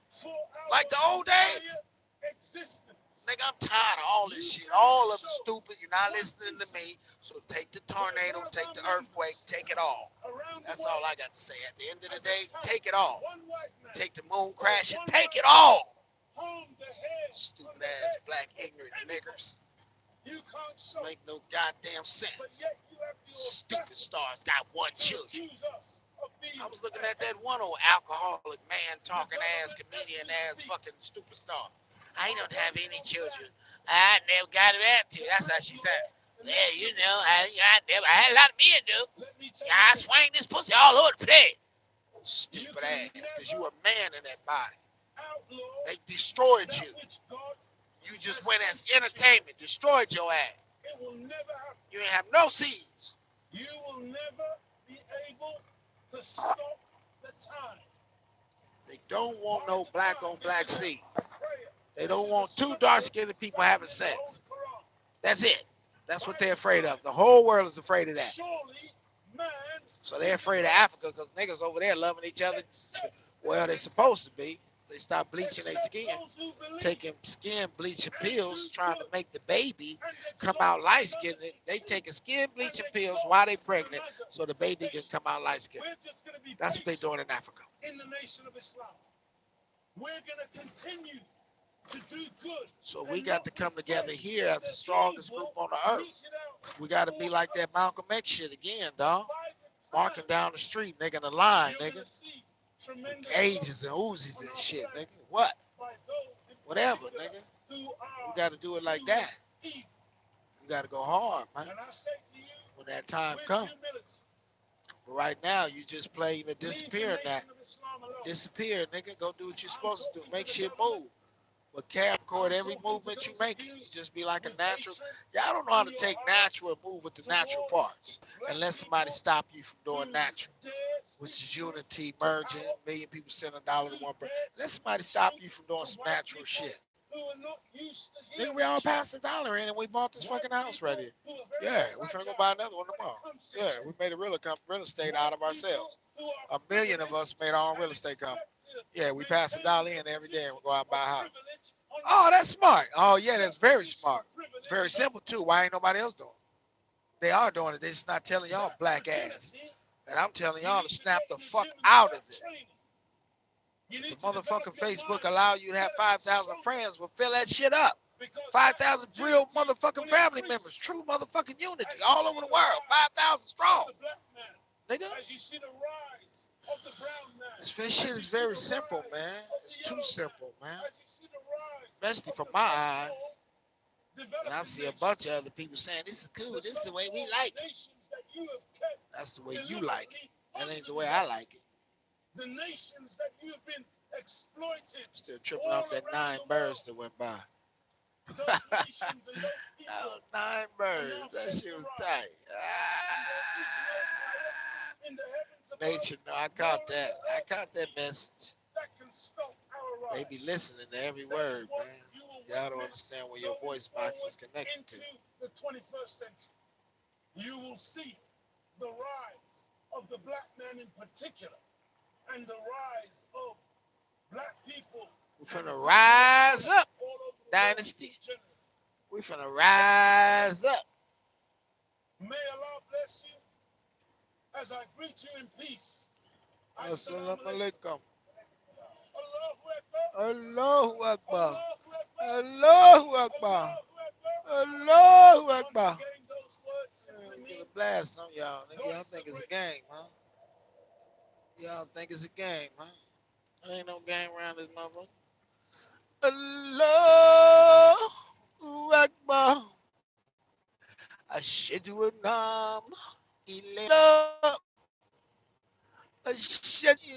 Like the old days? Nigga, I'm tired of all this shit. All of it stupid. You're not listening to me. So take the tornado, take the earthquake, take it all. That's all I got to say. At the end of the day, take it all. Take the moon crashing, take it all. Stupid ass black ignorant niggers. Make no goddamn sense. Stupid stars got 1 children. I was looking at that one old alcoholic man talking ass, comedian ass fucking stupid star. I don't have any children. I never got it at you. That's how she said. Yeah, you know, I had a lot of men do. Yeah, I swing this pussy all over the place. Stupid ass, because you a man in that body. They destroyed you. You just went as entertainment, destroyed your ass. You ain't have no seeds. You will never be able to stop the time. They don't want no black on black seeds. They don't want 2 dark-skinned people having sex. That's it. That's what they're afraid of. The whole world is afraid of that. So they're afraid of Africa because niggas over there loving each other. Well, they're supposed to be. They stop bleaching their skin, taking skin bleaching pills, trying to make the baby come out light-skinned. They taking skin bleaching pills while they pregnant so the baby can come out light-skinned. That's what they're doing in Africa. In the Nation of Islam, we're going to continue to do good. So we got to come together here as the strongest group on the earth. We got to be like that Malcolm X shit again, dog. Marking down the street, making a line, nigga. Ages and Uzis and shit, nigga. What? Whatever, nigga. We got to do it like that. We got to go hard, man. When that time comes. But right now, you just playing the disappearing act. Disappear, nigga. Go do what you're supposed to do. Make shit move. But camcord every movement you make. You just be like a natural. Y'all don't know how to take natural and move with the natural parts. Unless somebody stop you from doing natural. Which is unity, merging, million people send $1 to one person. Let somebody stop you from doing some natural shit. Nigga, we all passed $1 in and we bought this fucking house right here. Yeah, we're finna go buy another one tomorrow. Yeah, we made a real estate out of ourselves. 1 million of us made our own real estate company. Yeah, we pass $1 in every day and we go out and buy a house. Oh, that's smart. Oh, yeah, that's very smart. It's very simple, too. Why ain't nobody else doing it? They are doing it. They're just not telling y'all black ass. And I'm telling y'all to snap the fuck out of it. The motherfucking Facebook allow you to have 5,000 friends. Well, fill that shit up. Because 5,000 real opportunity motherfucking will family increase members. True motherfucking unity as you all see over the the world. rise 5,000 of strong. the black man, Nigga. as you see the rise of the brown man, This as shit you is see very the simple, rise man. of It's the too yellow simple, man, man. as you see the rise Especially of from the my eyes. so-called And I developing see a bunch of nations, other people saying, this is cool. the This is the way we so-called like it. nations that you have kept That's the way you like it. deliberately That ain't the way I underdeveloped, like it. the nations that you've been exploited Still tripping all off that around 9 the birds world. that went by. Those nations and those That people was 9 are now birds. That set shit to was rise. tight. And there is no power in the heavens above, Nature, no, I nor caught in that. the I earth caught that beneath message. that can stop our They rise. be listening to every That is word, what man. you will Y'all don't witness understand where your going voice box forward is connected to. into the 21st century. You will see the rise of the black man in particular, and the rise of black people. We finna rise up, All over the Dynasty. world generally. We finna rise up. May Allah bless you as I greet you in peace. Assalamu Assalamu alaikum. alaikum. Allahu Allahu Akbar. Akbar. Allahu Allahu Akbar. Akbar. Allahu Allahu Akbar. Akbar. Once again, those words simply Get mean a blast on y'all. Nigga, God y'all is the think it's a greatest. game, huh? Y'all think it's a game, huh? There ain't no game around this motherfucker. Allahu Akbar. Ashhadu anna ilallah. Ashhadu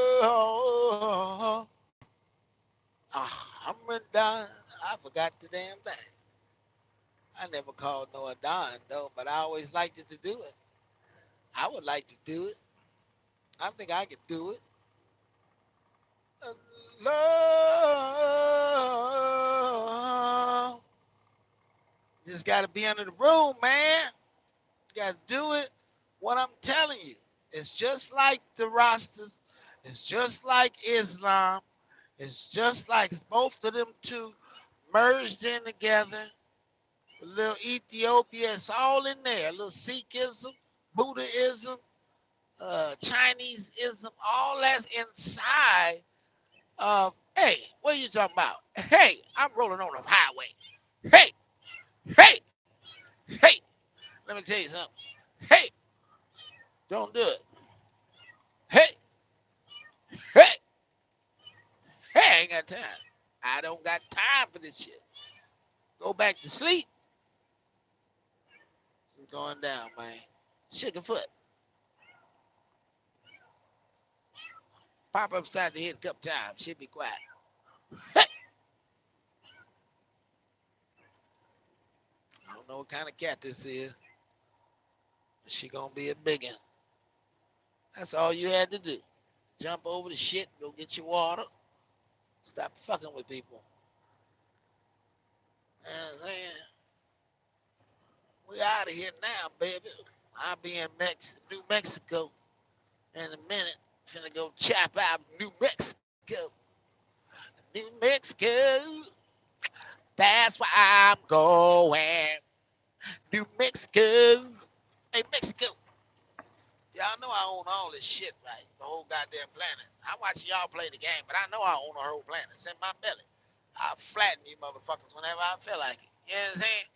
illallah. Ahmadan. I forgot the damn thing. I never called no Adon though, but I always liked it to do it. I would like to do it. I think I could do it. Allah. Just got to be under the room, man. You got to do it. What I'm telling you, it's just like the Rastas. It's just like Islam. It's just like both of them two merged in together. A little Ethiopia, it's all in there. A little Sikhism, Buddhism, Chineseism, all that's inside of, hey, what are you talking about? Hey, I'm rolling on the highway. Hey, hey, hey, let me tell you something. Hey, don't do it. Hey, hey, hey, I ain't got time. I don't got time for this shit. Go back to sleep. It's going down, man. Shake a foot. Pop upside the head a couple times. She'll be quiet. Hey. I don't know what kind of cat this is. But she gonna be a big one. That's all you had to do. Jump over the shit, go get your water. Stop fucking with people. And then we out of here now, baby. I'll be in New Mexico in a minute. Finna go chop out New Mexico. New Mexico. That's where I'm going. New Mexico. Hey, Mexico. Y'all know I own all this shit, right? The whole goddamn planet. I watch y'all play the game, but I know I own the whole planet. It's in my belly. I'll flatten you motherfuckers whenever I feel like it. You know what I'm saying?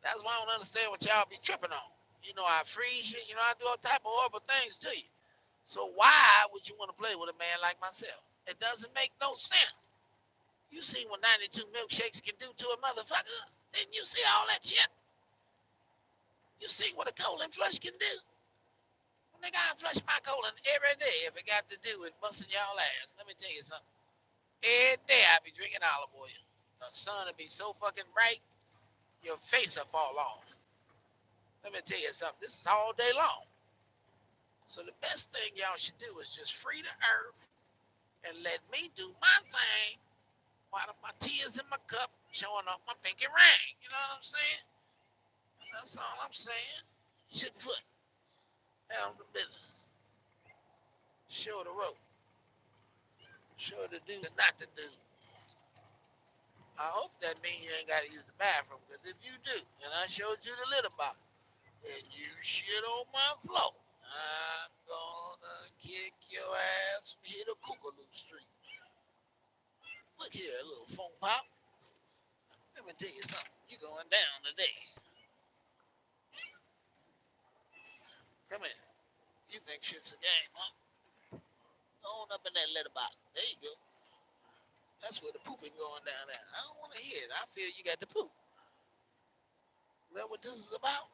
That's why I don't understand what y'all be tripping on. You know, I freeze you. You know, I do all type of horrible things to you. So why would you want to play with a man like myself? It doesn't make no sense. You see what 92 milkshakes can do to a motherfucker? Didn't you see all that shit? You see what a colon flush can do? Nigga, I flush my colon every day if it got to do with busting y'all ass. Let me tell you something. Every day I be drinking olive oil. The sun will be so fucking bright, your face will fall off. Let me tell you something. This is all day long. So the best thing y'all should do is just free the earth and let me do my thing while my tears in my cup showing off my pinky ring. You know what I'm saying? That's all I'm saying. Shook foot. Hell the business. Show the rope. Show the do and not the do. I hope that means you ain't got to use the bathroom, because if you do, and I showed you the litter box, and you shit on my floor, I'm gonna kick your ass from here to Cookaloo Street. Look here, a little phone pop. tell you something. You going down today. Come here. You think shit's a game, huh? On up in that letter box. There you go. That's where the pooping going down at. I don't want to hear it. I feel you got the poop. Is that what this is about?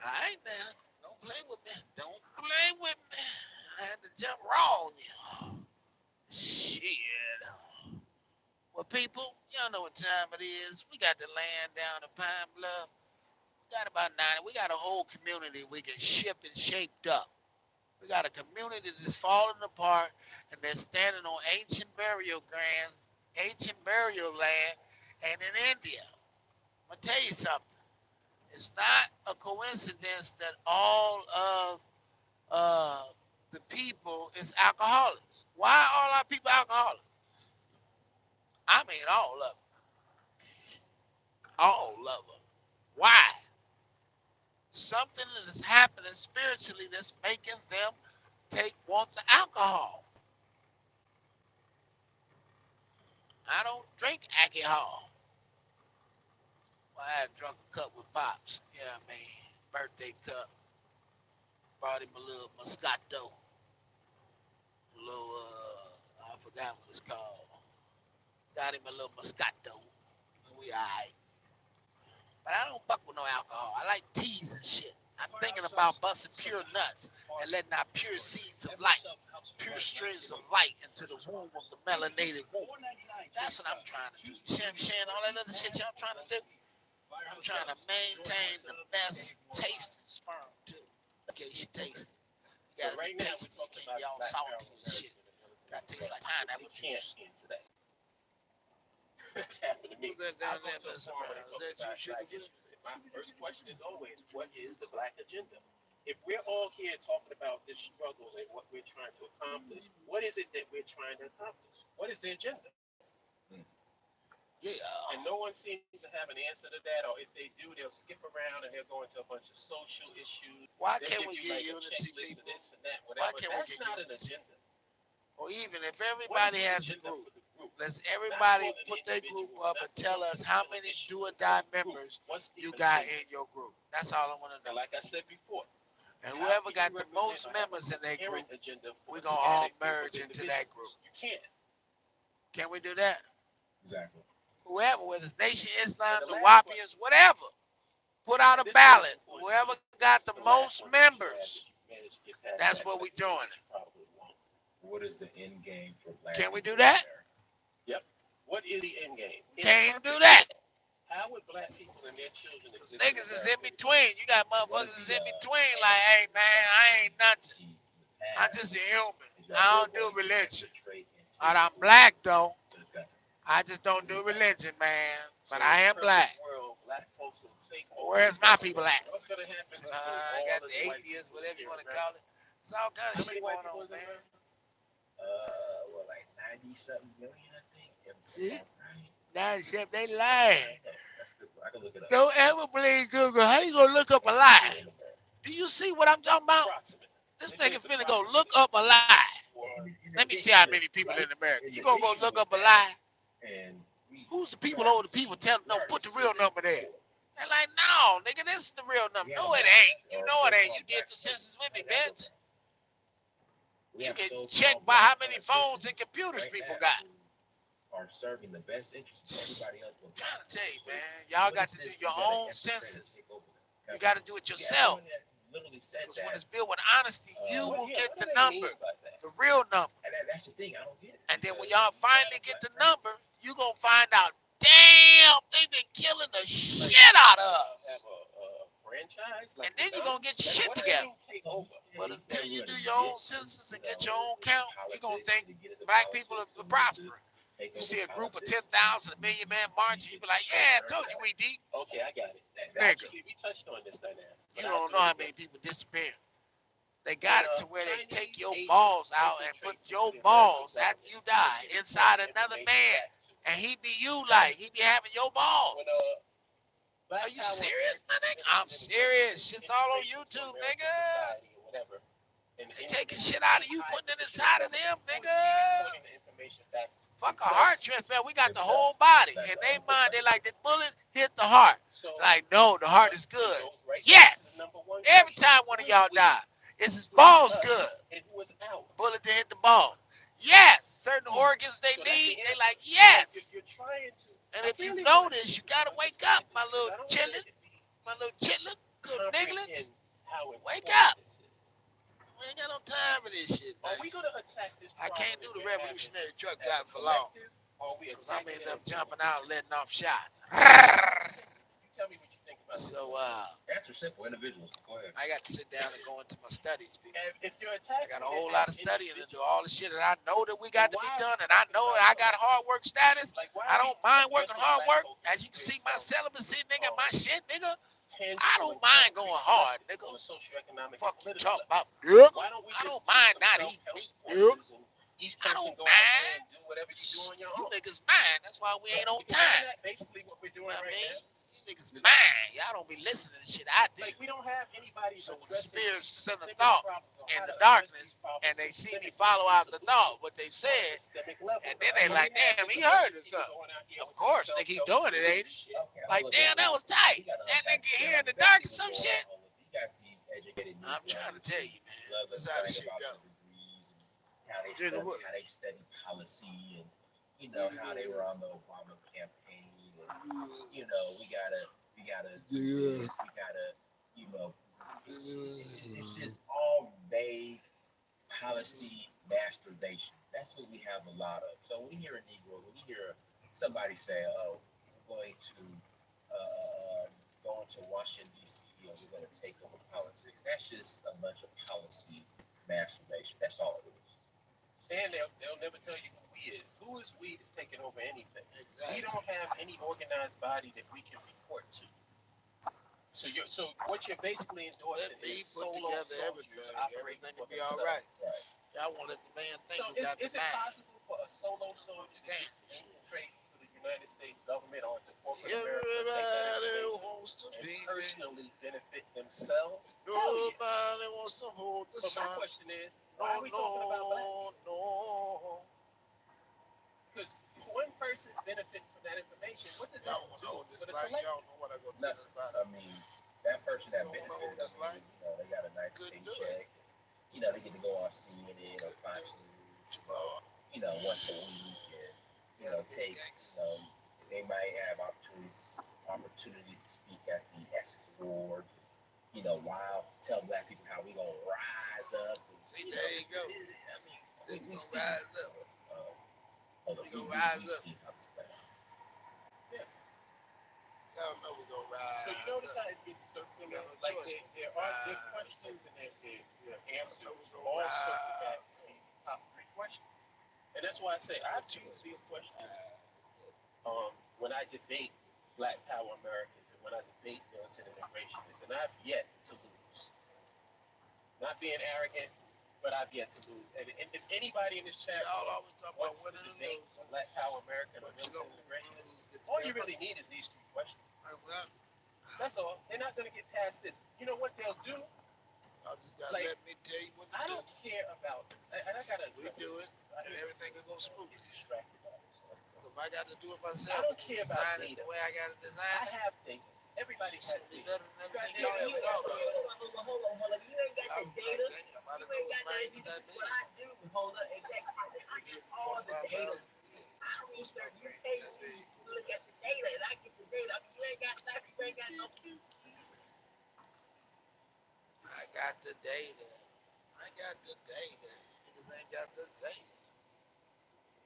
All right now. Don't play with me. Don't play with me. I had to jump raw on you. Shit. Well, people, y'all know what time it is. We got the land down in Pine Bluff. We got about 90. We got a whole community we can ship and shaped up. We got a community that's falling apart, and they're standing on ancient burial grounds, ancient burial land, and in India. I'm gonna tell you something. It's not a coincidence that all of the people is alcoholics. Why are all our people alcoholics? I mean, all of them. All of them. Why? Something that is happening spiritually that's making them want the alcohol. I don't drink alcohol. Well, I had drunk a cup with Pops. Yeah, I mean, birthday cup. Brought him a little Moscato. A little, I forgot what it's called. Got him a little Moscato. And we alright. But I don't fuck with no alcohol. I like teas and shit. I'm thinking about busting pure nuts and letting out pure seeds of light, pure streams of light into the womb of the melanated womb. That's what I'm trying to do. Sharing all that other shit y'all trying to do. I'm trying to maintain the best tasting sperm too. In case you taste it. You gotta be tasty. You can't be all salty and shit. Gotta taste like pineapple juice. It's happened to me. Who's that down there, Mr. Brown? Is that you, Sugar Good? My first question is always, what is the black agenda? If we're all here talking about this struggle and what we're trying to accomplish, what is it that we're trying to accomplish? What is the agenda? Yeah. And no one seems to have an answer to that, or if they do, they'll skip around and they'll go into a bunch of social issues. Why They'll can't give we you get like a unity, checklist people? of this and that, Why whatever. can't we That's get not an unity? agenda. Or even if What is everybody the has a agenda group, for the group? let's Not everybody for an put their group individual, up not and for tell some us how particular many issue, do or but die for the group. members What's the you got agenda? in your group. That's all I want to And know. like I said before, And how whoever can got you the represent most or have a members in their group, coherent agenda for we're a going to all static group of merge into that group. individuals? You can't. Can we do that? Exactly. Whoever, whether it's Nation Islam, And the the last question, Wapians, whatever, put out a this one is ballot. important to Whoever me. got This is the the last most one that you have members, that you managed to get past that's that what we second one doing that it. you probably won't. What is the end game for black Can we do people in that? America? Yep. What is the end game? In Can't do perfect that. world, how would black people and their children exist in Niggas is in America? between. You got What motherfuckers is is the in between. Like, hey man, I ain't nothing. see in the I'm past just a human. is that I we're don't do going to religion. infiltrate and And take I'm over black though. the government? I just don't do religion, man. So But in I a am black. perfect world, black folks will take over Where's the my government. people at? What's going to happen to I all got of the the white atheists, people whatever you here in want to America? call it. It's all kind of How many shit white going people on, is in man. America? Well, like 90-something million, I think. See? Right. Now shit, they lying. That's good. I can look it up. Don't ever believe Google. How you gonna look up a lie? Do you see what I'm talking about? Approximate. This They say nigga it's finna go look up a approximately lie. for Let me see how many people in America. You gonna go look up a lie? and Who's the people over the people telling no, put the real number there? They're like, no, nigga, this is the real number. No, it ain't. You know it ain't. You did the census with me, bitch. You can check by how many phones and computers people got. Are serving the best interest of everybody else. I'm trying to tell you, man. Y'all got to do your own census. You got to do it yourself. Because when it's built with honesty, you will get the number, the real number. That's the thing. I don't get it. And then when y'all finally get the number, you going to find out, damn, they've been killing the shit out of us. Franchise, and then you're going to get your shit together. But until you do your own census and get your own count, you're going to think black people are prospering. You see a group of 10,000, a million man march, you be like, yeah, I told you we deep. Okay, I got it. Nigga. Actually, we touched on this dynamic. You don't know how many people disappear. They got it to where they take your balls out and put your balls after you die inside another man. And he be you like, he be having your balls. Are you serious, my nigga? I'm serious. Shit's all on YouTube, nigga. They taking shit out of you, putting it inside of them, nigga. Fuck a heart transplant. We got the whole body. And they mind, they like the bullet hit the heart. So Like, no, the heart is it good. goes right back to the Yes. number one Every question. time one of Who is y'all we? die, is his Who is balls us good? and who is out? Bullet to hit the ball. Yes. Certain organs they So that's need, the they answer. like, So yes. you're trying to. And I if you really want notice, you people gotta to wake up, understand my this because little I don't want chillin', them to be my little chitlin, little comprehend nigglets. how Wake important up. this is. We ain't got no time for this shit, Are man. we going to attack this I problem can't do that the we're having revolutionary truck as a driving for long. collective, or are we Cause I'm attacking end it up as jumping individuals? out, letting off shots. You tell me what you think about this. So Answer simple. Individuals. Go ahead. I got to sit down and go into my studies, people. And if you're I attacking got a it whole as lot of studying to do. individuals, All the shit that I know that we got to be why done, are we and I talking know about that I got those? hard work status. Like, why I are we don't mind working addressing hard black work. folks As as you can being see my some celibacy, nigga, my shit, nigga. tangible I don't and mind concrete going hard, justice nigga. on a socioeconomic Fuck and you political talking level? about, nigga. Why don't we I just don't do mind some not eating self-help meat, nigga. courses and each I person don't go out there mind. and do whatever you do on your You own? niggas mind. That's why we ain't on Because isn't time. that basically what we're You doing know what I right mean? now? You niggas mind. Y'all don't be listening to shit I do. Like, we don't have anybody So when the addressing spirits these send a systemic thought problems or in how the to address darkness these problems and they see me systemically follow and out the thought, what they solutions on a said, systemic level. and then they What like, we have damn, is he a bunch heard of it people something. going out here Of with some course, nigga, he self-help doing it, guru ain't he? shit. Okay, Like, hold up. damn, that was tight. We gotta That unpack nigga this. here in the Let's dark see or what's some going shit. on, hold up. You got these educated I'm trying to Negroes tell you, man. love This us is how this brag shit about go. their degrees and how they Nigga, study, what? how they study policy, and you know how they were on the Obama campaign, and you know we gotta do this, we gotta, you know, it's just all vague policy masturbation. That's what we have a lot of. So when you hear a Negro, when you hear somebody say, "Oh, we're going to going to Washington D.C. and we're going to take over politics," that's just a bunch of policy masturbation. That's all it is. And they'll never tell you who we is. Who is we that's taking over anything? We Exactly. don't have any organized body that we can report to. So what you're basically Let endorsing me is put solo together soldiers everything. operating Everything for will be all themselves. right. Right. Y'all won't let the man think So he got the is it mind. possible for a solo soldier to Understand? infiltrate into the United States government or into corporate America, take that Everybody information, wants to and be me. personally benefit themselves? Hell yeah. Nobody wants to hold the But my sun. question is, No, why are we talking about black no, people? no. Because one person benefit from that information, what does that Y'all want to do hold this for the light? collective? Y'all know what I go No, tell this about. I mean, that person that You don't want to hold benefited, I this mean, light? you know, they got a nice Couldn't do it. paycheck. You know, they get to go on CNN or Fox News, you know, once a week, and you know, take, you know, they might have opportunities to speak at the Essex Awards. You know, while tell black people how we gonna rise up. And, See, you there know, you go. I mean, We we gonna see. rise up. Hold up, We gonna rise up. see how this plays out. Yeah. Y'all know we gonna rise So you notice up. how it's circular, We got no like choice there but to are there rise questions and there are answers up. We gonna all circle back rise to these top three questions. And that's why I say I choose these questions when I debate Black Power Americans and when I debate militant integrationists, and I've yet to lose. Not being arrogant, but I've yet to lose. And if anybody in this chat Y'all always talk about wants to winning and debate losing. a Black Power American or But you militant don't integrationist, lose, get all you together. really need is these three questions. Well, That's all. They're not going to get past this. You know what they'll do? y'all just gotta Like, let me tell you what to I do. don't care about, and I got to We do it, and everything will go smooth. get distracted by this. So if I got to do it myself, I don't care about design it data. the way I gotta I design it. have data. Everybody It's has gonna be data. better than everything You y'all got ever data. thought of. Hold on. You ain't got Y'all the be data. like, damn, I You don't know ain't what's got mine the was that What big. I do, hold up, exactly. I get all the data. 45,000. I research. You pay me to look at the data, and I get the data. I mean, you ain't got nothing. You ain't got no. I got the data. I got the data. Niggas ain't got the data.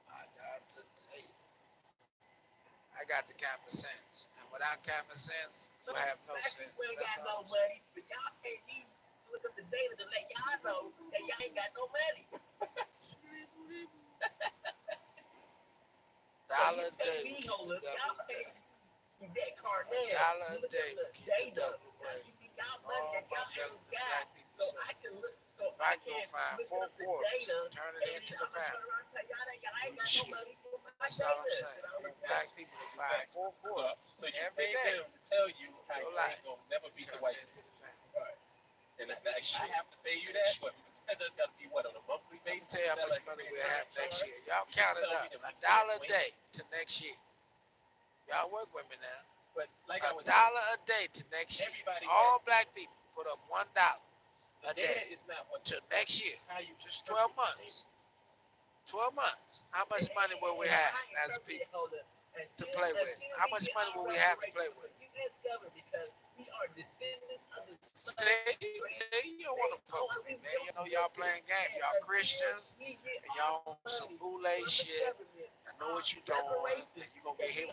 I got the data. I got the common sense. And without common sense, you have no Black sense. people ain't That's got no all I'm money, but y'all pay me to look up the data to let y'all know that y'all ain't got no money. saying. So Dollar you a pay day. me, Keep hold the up. devil Y'all pay away. me that Carnell $1 to a look day up will the keep the data. devil Now, away. see, y'all money All that my y'all fellas, ain't the got, black people so say. I can look, so If I I can go can find look 4 up the quarters, data, turn it and into then the I'm gonna turn family. around and tell y'all I ain't got no Shit. money for my That's all I'm data. saying. And I'm You like, black people to find 4 quarters So you every pay day. them to tell you how Your you life. ain't going to never beat Turn the white it man. into the family. And That big I shit. have to pay you that? But That does got to be what on a monthly Let me basis. tell you how Is that much like money a we'll have recurring next charge? year. Y'all You can count it tell me up. that A we can't dollar a wait. day to next year. Y'all work with me now. But like I A was saying, dollar a day to next year. everybody All has black people put up $1 the a data day is not what's to important. next year. It's how you Just interpret 12 the months. 12 months. How much money will we have as a people to play with? How much money will we have to play with? Because we are descendants of the See, you don't want to fuck with me, man. You know y'all playing games. Y'all Christians, and y'all on some boule shit. I know what you doing, and you gonna get hit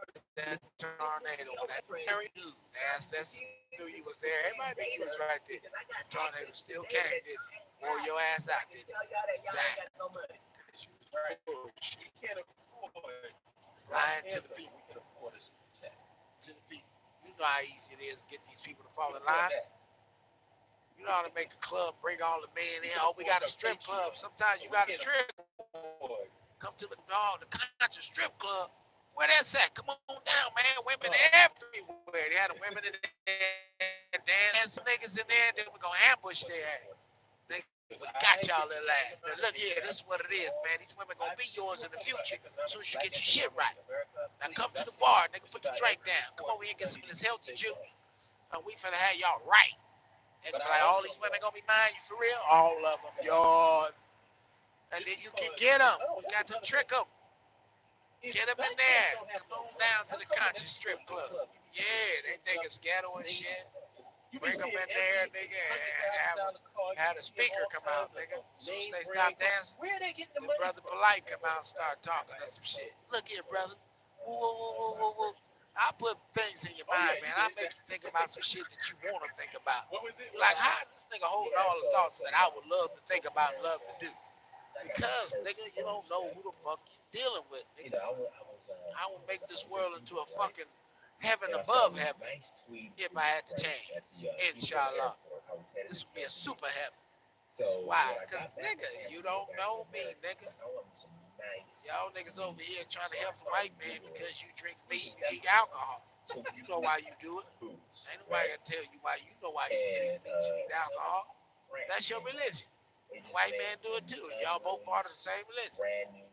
with that tornado. That very new. That's knew you was there. Everybody knew you was right there. The tornado still came, did wore your ass out, did it? Exactly. Because you was bullshit. We can't afford Lying to the anthem. people. We can afford a check. To the people. You know how easy it is to get these people to fall in line. You know how to make a club, bring all the men in. Oh, we got a strip club. Sometimes you got a trick. Come to the country strip club. Where that's at? Come on down, man. Women everywhere. They had the women in there, dance niggas in there. Then we're gonna ambush their ass. We got y'all little ass. Now look here, this is what it is, man. These women gonna be yours in the future. So you should get your shit right. Now come to the bar, nigga. Put the drink down. Come over here and get some of this healthy juice. We finna have y'all right. They gonna be like, all these women gonna be mine. You for real? All of them, yours. And then you can get them. You got to trick them. Get them in there. Come on down to the country strip club. Yeah, they think it's ghetto and shit. Bring them in there, nigga, and have a speaker come out, nigga. So they stop dancing, Where are they getting the then money Brother from? Polite come out and start talking or some shit. Look here, brothers. Woo, woo, woo, woo, woo, woo. I put things in your mind, man. I make you think about some shit that you want to think about. What was it? You're like, how is this nigga holding all the thoughts that I would love to think about and love to do? Because, nigga, you don't know who the fuck you dealing with, nigga. I would make this world into a fucking heaven above heaven if I had to change. Inshallah. This would be a super heaven. Why? Because, nigga, you don't know me, nigga. Y'all niggas over here trying to help the white man because you drink meat and eat alcohol. You know why you do it. Ain't nobody gonna tell you why. You know why you drink meat and eat alcohol. That's your religion. The white man do it too. Y'all both part of the same religion.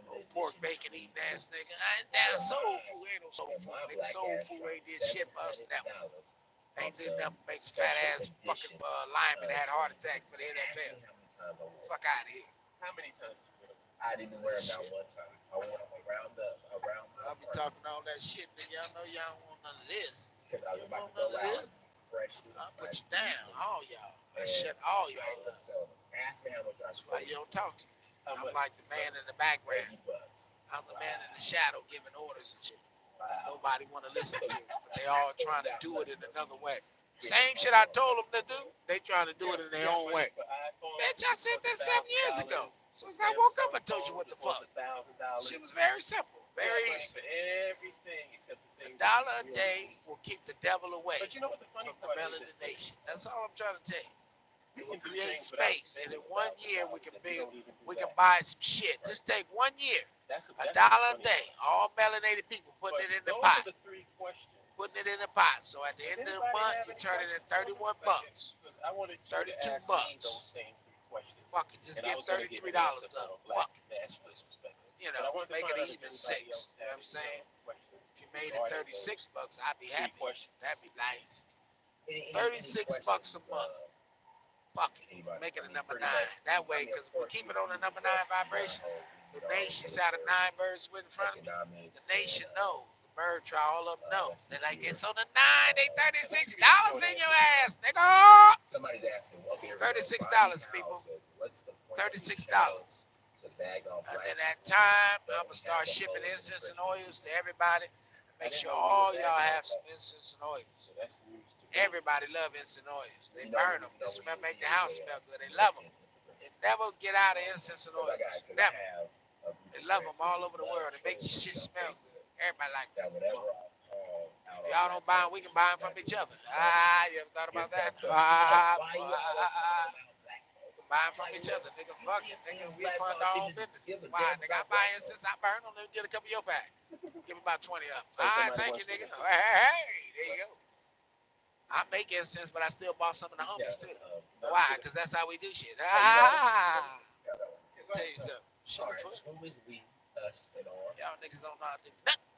Old pork bacon eating ass nigga. That soul food ain't no soul food. Nigga, soul food ain't did shit for us never. Ain't did nothing make fat ass fucking lineman had a heart attack for the NFL. Fuck out of here. How many times? I didn't wear them out one time. I wore them around I'll be talking all that shit, nigga. Y'all know y'all don't want none of this. because I was You about want to go none of out this? and be fresh. I'll put you down, all y'all. I shut all y'all up. So ask me how much I That's why you don't talk to me. How I'm much? like the man in the background. $80. I'm the man in the shadow giving orders and shit. Nobody want to listen to me, but they all trying to do it in another way. Same shit I told them to do, they trying to do it in their own way. Bitch, I said that 7 years ago. As soon as I woke up, I told you what the fuck. Shit was very simple, very easy. For everything except the A things dollar a that you day will keep the devil away But you know what the funny from the part melanin is? nation. That's all I'm trying to tell you. We It will can do create things without space, and in spending 1 year we can $1,000 if we build, don't even do we can that. buy some shit. Just take 1 year, That's a the dollar a funny day, part. all melanated people putting But it in the those pot, are the three questions. putting it in the pot. So at the Does end of the anybody month, have you any turn it in questions? 31 bucks. Because I wanted you to 32 ask me bucks. those same three questions. Fuck it, just And I get was gonna get $33 an answer from up. a black Fuck it, nationalist perspective. you But I know, wanted to make find it out if even anybody 6. else You know what had I'm saying? any questions If you made it regarding 36 those bucks, I'd be three happy. questions. That'd be nice. Any 36 bucks a month. Fuck it. Make it a number 9. That way, because if we keep it on a number 9 vibration, the nation's out of 9 birds with in front of me. The nation knows. The bird try, all of them know. They like, it's on the 9. They $36 in your ass, nigga. Somebody's asking, okay, $36, people. What's the point $36. to bag on And black then that time, I'm going to start shipping incense and oils to everybody. Make sure all y'all have some incense and oils. So that's news to me. Everybody love incense and oils. They burn them. They smell, make the house smell good. They love them. They never get out of incense and oils. Never. They love them all over the world. They make shit smell good. Everybody like them. That whatever If y'all don't buy them, we can buy them from each other. You ever thought about that? We can buy them from each other. Nigga, fuck it. Nigga, we fund our own businesses. Why? Nigga, I buy incense, I burn them, then get a couple of your back. Give me about 20 of them. All right, thank you, nigga. Hey, there you go. I make incense, but I still bought some of the Yeah, homies too. not Why? good. Because that's how we do shit. Oh, you got it? Ah, Yeah, that one. Yeah, go tell ahead. you something. All Sugar right. foot. Who is we, us, and on? Y'all niggas don't know how to do nothing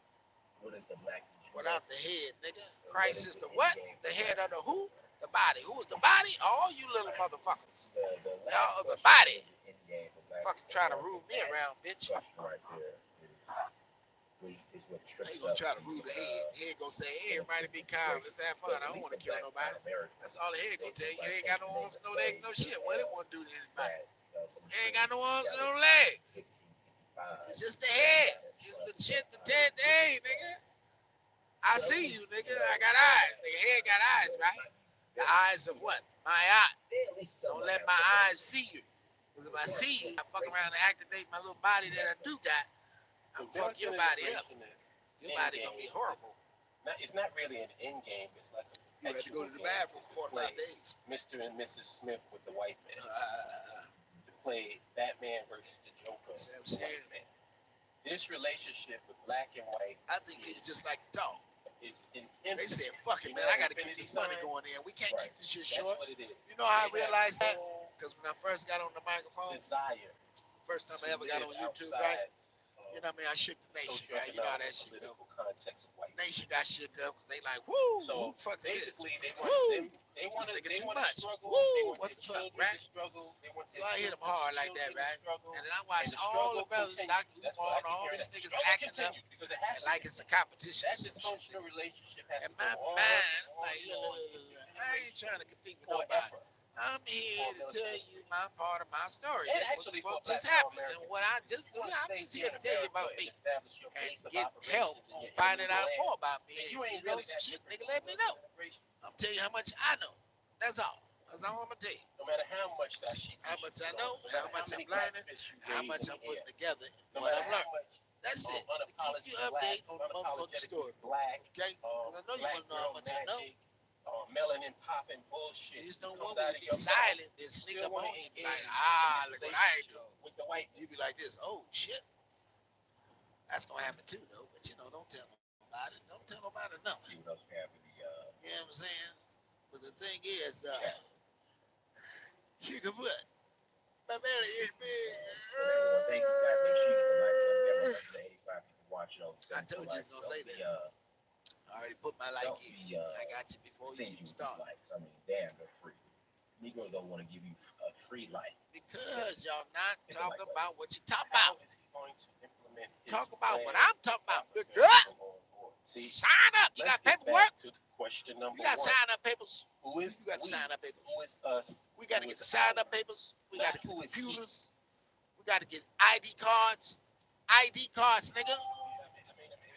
What is the black without the eugenesis? head, nigga. And what Christ is is the the end what? game The for head black of the people? who? The body. Who is the body? All you little Right. motherfuckers. The last Y'all are the question, what body. is the end game for black Fucking people? try to Now, rule me that around, bitch. question right there is what They trips gonna up try to the rule the head. Head gonna say, hey, everybody be calm. situation. Let's have fun. Because I at don't least want to the kill black nobody. non-Americans, That's all the head they gonna tell feel you. It like ain't got no they arms, no legs, made no the shit. What it want to do to anybody? that some It ain't got no arms, that no was legs. 1555. It's just the head. It's the shit, the dead day, nigga. I So at see least, you, nigga. you know, I got eyes. Nigga, head got eyes, right? The eyes of what? My eye. they at least Don't somewhat let have my some eyes see you. Because if I see you, I fuck around and activate my little body that I do got. I'm The fuck your American body up. integration is Your body gonna be endgame. horrible. It's not really an end game. It's like a You have to go to the perpetual game. bathroom It's for to play 45 days. Mr. and Mrs. Smith with the white man. Uh, To play Batman versus the Joker See what I'm with the white saying? man. This relationship with black and white I think people just like to talk. is an They infinite. said, fuck it, You man. know, I gotta get infinity this money sign. going in. We can't Right. keep this shit That's short. what it is. You know how I They have realized that? no Because when I first got on the microphone, desire first time to I ever got live on YouTube, outside right? of You know what I mean? I shook the nation, right? You know how that socioeconomic shit go. political context of white. Nation got shook up because they like, woo, who So the fuck is this? basically, they want Woo, them. They want this to. nigga They too want to much. struggle. Woo, They want what their the fuck, children right? to struggle. They want So their I hit them children's hard like that, children right? to struggle. And then I And watched the all struggle the brothers, continues. Dr. That's Umar what I and keep all hearing. these That niggas struggle acting up continues because it has and to like it's a continue. competition. That or some shit. dysfunctional relationship has In to my go on mind, and on like, and look, on look, into look, look, I ain't trying to compete with nobody. forever. I'm here to tell you my part of my story. And That's what actually, the for fuck Black just Power happened. And Americans, what I just you do, want to I'm stay just here here in to tell you America about and me establish your and base of get help operations in on your finding enemy's out land, more about me. then And you ain't you know really some that shit, different nigga, from let me know. integration. I'm tell you how much I know. That's all. That's all I'm gonna tell you. No matter how much that shit How you much I put know, on, no how matter much how I'm many black learning, fish you how raise much in I'm the putting air, together, no what matter I'm how learning. much That's it. To keep you unapologetically black, update on the motherfucking story, unapologetically black, okay? Because I know you black want to know how girl much I know. magic, melanin popping You bullshit just don't comes want me out to of be your mouth. silent, then You sneak still up want on to you and be engage like, in this look what I relationship do. with the white You man. be like this, oh shit. That's gonna happen too, though. But you know, don't tell nobody. Don't tell nobody nothing. See what else we have in the You know what I'm saying? But the thing is, she can put my belly is big. But everyone, thank you guys. Make sure you get the likes up. We have 185 people watching on the I told you it's gonna say that. I already put my like in. I got you before you things even you start. likes. I mean, damn, they're free. Negroes don't want to give you a free life. Because y'all not Think talking like about what you talk How about. is he going to implement his Talk about what plan I'm talking about. of Nigga. America going forward? See, Sign up. You let's got get paperwork? back to question number You got one. sign up papers? Who is You got we? sign up papers. Who is us? We got to Who get the is sign our? up papers. We Not got to get who the is he. computers. We got to get ID cards. ID cards, nigga.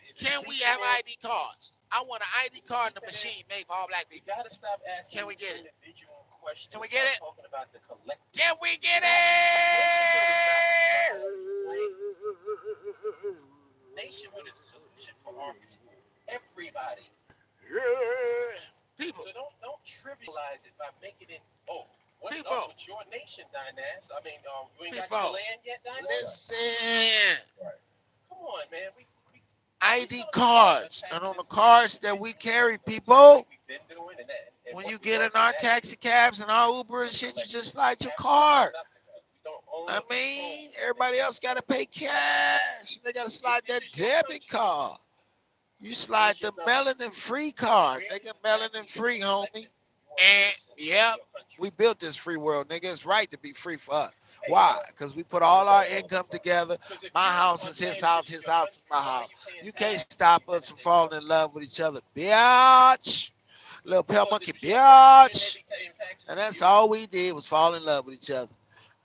Is it Can we have ID cards? I want an ID card in the machine made for all black We people. gotta stop asking Can we get it? individual questions. Can we get it? Talking about the collective. Can we get it? Nationhood is a solution for our people. Everybody. People. So don't trivialize it by making it. Oh, what's People. up with your nation, Dynas? I mean, you ain't got People. your land yet, Dynas? Listen. Right. Come on, man. ID cards. And on the cards that we carry, people, when you get in our taxi cabs and our Uber and shit, you just slide your card. I mean, everybody else got to pay cash. They got to slide that debit card. You slide the melanin free card. Nigga, melanin free, homie. And, yep, we built this free world, nigga. It's right to be free for us. Why? Because we put all our income together. My house is his house is my house. You can't stop us from falling in love with each other, bitch. Little pale monkey, bitch. And that's all we did was fall in love with each other.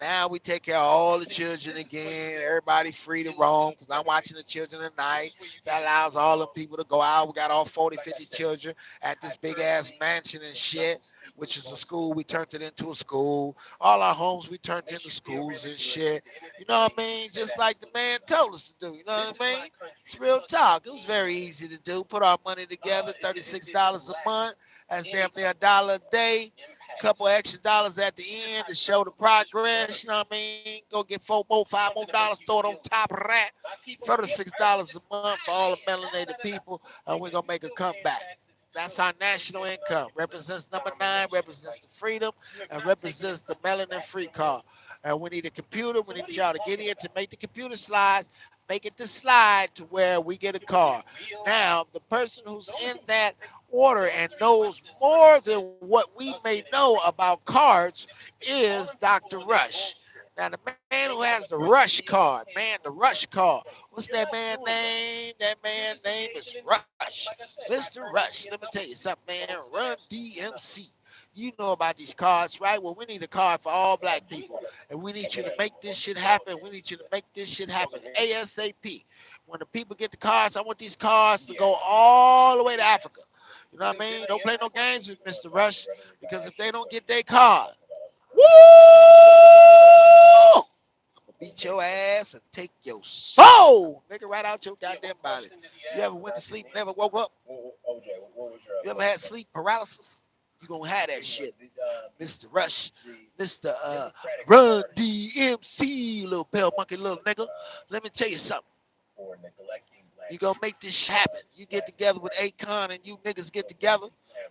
Now we take care of all the children again. Everybody free to roam because I'm watching the children tonight. That allows all the people to go out. We got all 40, 50 children at this big ass mansion and shit, which is a school. We turned it into a school. All our homes we turned into schools and shit. You know what I mean? Just like the man told us to do. You know what I mean? It's real talk. It was very easy to do. Put our money together, $36 a month. That's damn near $1 a day. Couple extra dollars at the end to show the progress. You know what I mean? Go get $5 more, throw it on top of that. $36 a month for all the melanated people, and we're gonna make a comeback. That's our national income. Represents number 9, represents the freedom, and represents the melanin-free car. And we need a computer. We need y'all to get in to make the computer slides, make it to slide to where we get a car. Now, the person who's in that order and knows more than what we may know about cards is Dr. Rush. Now, the man who has the Rush card, man, the Rush card. What's that man's name? That man's name is Rush. Mr. Rush. Let me tell you something, man. Run DMC. You know about these cards, right? Well, we need a card for all black people. And we need you to make this shit happen. We need you to make this shit happen ASAP. When the people get the cards, I want these cards to go all the way to Africa. You know what I mean? Don't play no games with Mr. Rush, because if they don't get their card, woo! Beat your ass and take your soul, nigga, right out your goddamn body. You ever went to sleep, never woke up? OJ, what was your? You ever had sleep paralysis? You gonna have that shit, Mr. Rush, Mr. Run DMC, little pale monkey, little nigga. Let me tell you something. You gonna make this shit happen. You get together with Akon and you niggas get together,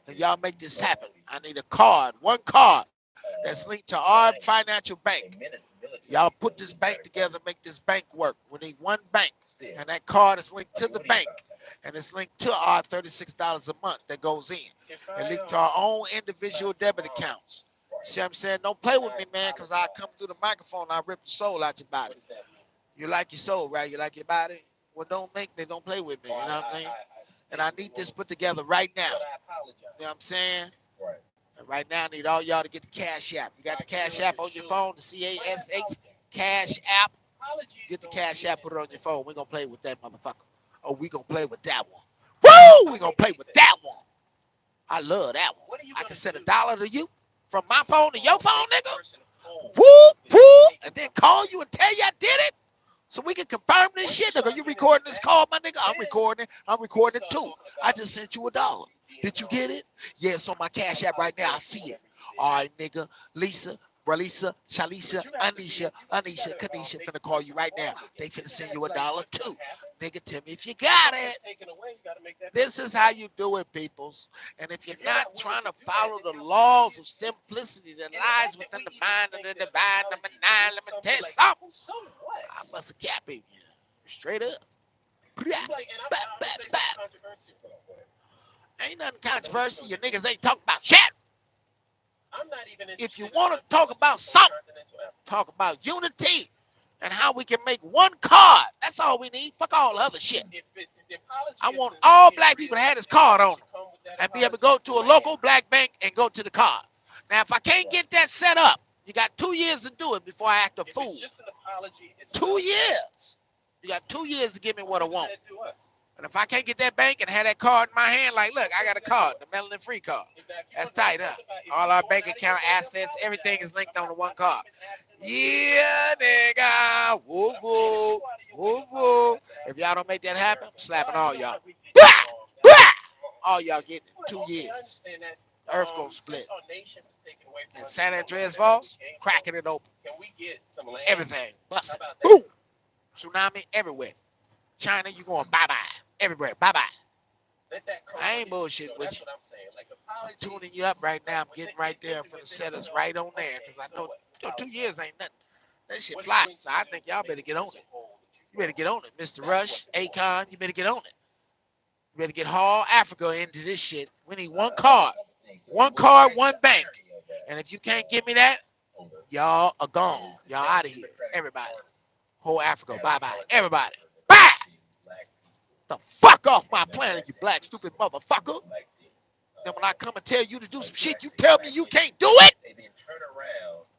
and y'all make this happen. I need a card, one card that's linked to our financial bank. Y'all put this bank together, make this bank work. We need one bank, and that card is linked to the bank, and it's linked to our $36 a month that goes in, and linked to our own individual debit accounts. See what I'm saying? Don't play with me, man, because I come through the microphone and I rip the soul out your body. You like your soul, right? You like your body? Well, don't make me, don't play with me, you know what I'm saying? And I need this put together right now. You know what I'm saying? And right now, I need all y'all to get the Cash App. You got the Cash App on your phone, the CASH Cash App. Get the Cash App, put it on your phone. We're going to play with that motherfucker. Oh, we're going to play with that one. Woo! We're going to play with that one. I love that one. I can send $1 to you from my phone to your phone, nigga. Woo! Woo! And then call you and tell you I did it. So we can confirm this shit. Nigga, you recording this call, my nigga? I'm recording it too. I just sent you $1. Did you get it? Yeah, it's on my Cash App right now. I see it. All right, nigga. Lisa, Bralisa, Shalisha, Anisha, Kanisha finna call you right now. They finna send you $1 too. Nigga, tell me if you got it. This is how you do it, peoples. And if you're not trying to follow the laws of simplicity that lies within the mind of the divine, number 9, let me tell you something. I must have capped you. Straight up. Ain't nothing controversial. You niggas ain't talking about shit. If you want to talk about something, talk about unity and how we can make one card. That's all we need. Fuck all the other shit. I want all black people to have this card on and be able to go to a local black bank and go to the card. Now, if I can't get that set up, you got 2 years to do it before I act a fool. 2 years. You got 2 years to give me what I want. And if I can't get that bank and have that card in my hand, like, look, I got a card, the melanin free card. That's tight, huh? All our bank account assets, everything is linked on the one card. Yeah, nigga. Woo woo. Woo woo. If y'all don't make that happen, I'm slapping all y'all. Bah! Bah! All y'all getting 2 years. The earth gonna split. And San Andreas Falls, cracking it open. Everything. Busting. Boom. Tsunami everywhere. China, you going bye-bye. Everywhere, bye-bye. I ain't bullshit with you. I'm tuning you up right now. I'm getting right there for the set us right on there. Because I know 2 years ain't nothing. That shit fly. So I think y'all better get on it. You better get on it. Mr. Rush, Akon, you better get on it. You better get Hall Africa into this shit. We need one card. One card, one bank. And if you can't give me that, y'all are gone. Y'all out of here. Everybody. Whole Africa, bye-bye. Everybody. Bye! The fuck off my planet, you black stupid motherfucker. Then when I come and tell you to do some shit, you tell me you can't do it?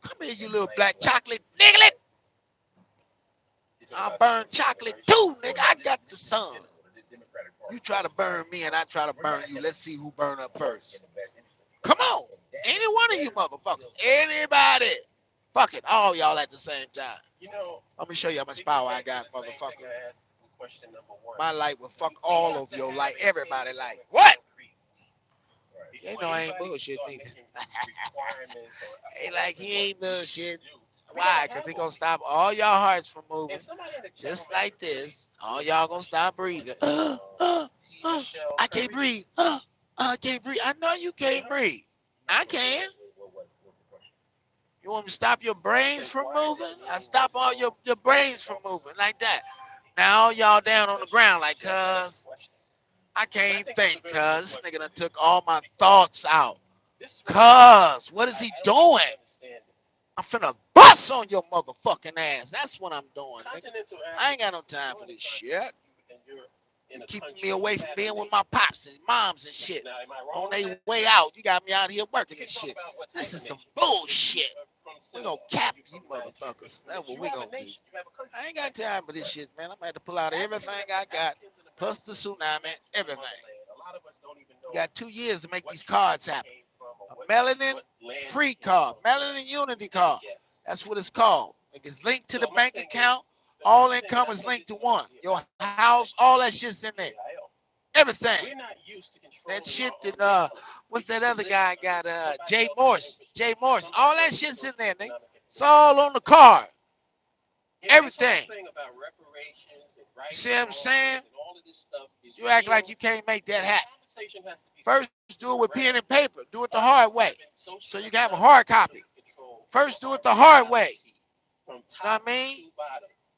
Come here, you little black chocolate nigga. I burn chocolate too, nigga. I got the sun. You try to burn me and I try to burn you. Let's see who burn up first. Come on. Any one of you motherfuckers. Anybody. Fuck it. All y'all at the same time. Let me show you how much power I got, motherfucker. My light will fuck all of your light. Everybody light. What? You know I ain't bullshit neither. Ain't like he ain't bullshit. Why? Because he gonna stop all y'all hearts from moving. Just like this. All y'all gonna stop breathing. I can't breathe. I can't breathe. I know you can't breathe. I can. What's the question? You want me to stop your brains from moving? I stop all your brains from moving like that. Now all y'all down on the ground like, cuz, I can't think, cuz. This nigga done took all my thoughts out. Cuz, what is he doing? I'm finna bust on your motherfucking ass. That's what I'm doing, nigga. I ain't got no time for this shit. You keeping me away from being with my pops and moms and shit. On their way out, you got me out here working this shit. This is some bullshit. We gonna cap you motherfuckers. That's what we gonna do. I ain't got time for this shit, man. I'm gonna have to pull out everything I got, plus the tsunami, everything. You got 2 years to make these cards happen. A melanin free card, melanin unity card. That's what it's called. It's linked to the bank account. All income is linked to one. Your house, all that shit's in there. Everything. That shit that what's that other guy got? Jay Morse. Jay Morse. All that shit's in there, nigga. It's all on the card. Everything. You see what I'm saying? You act like you can't make that happen. First, do it with pen and paper. Do it the hard way. So you can have a hard copy. First, do it the hard way. You know what I mean?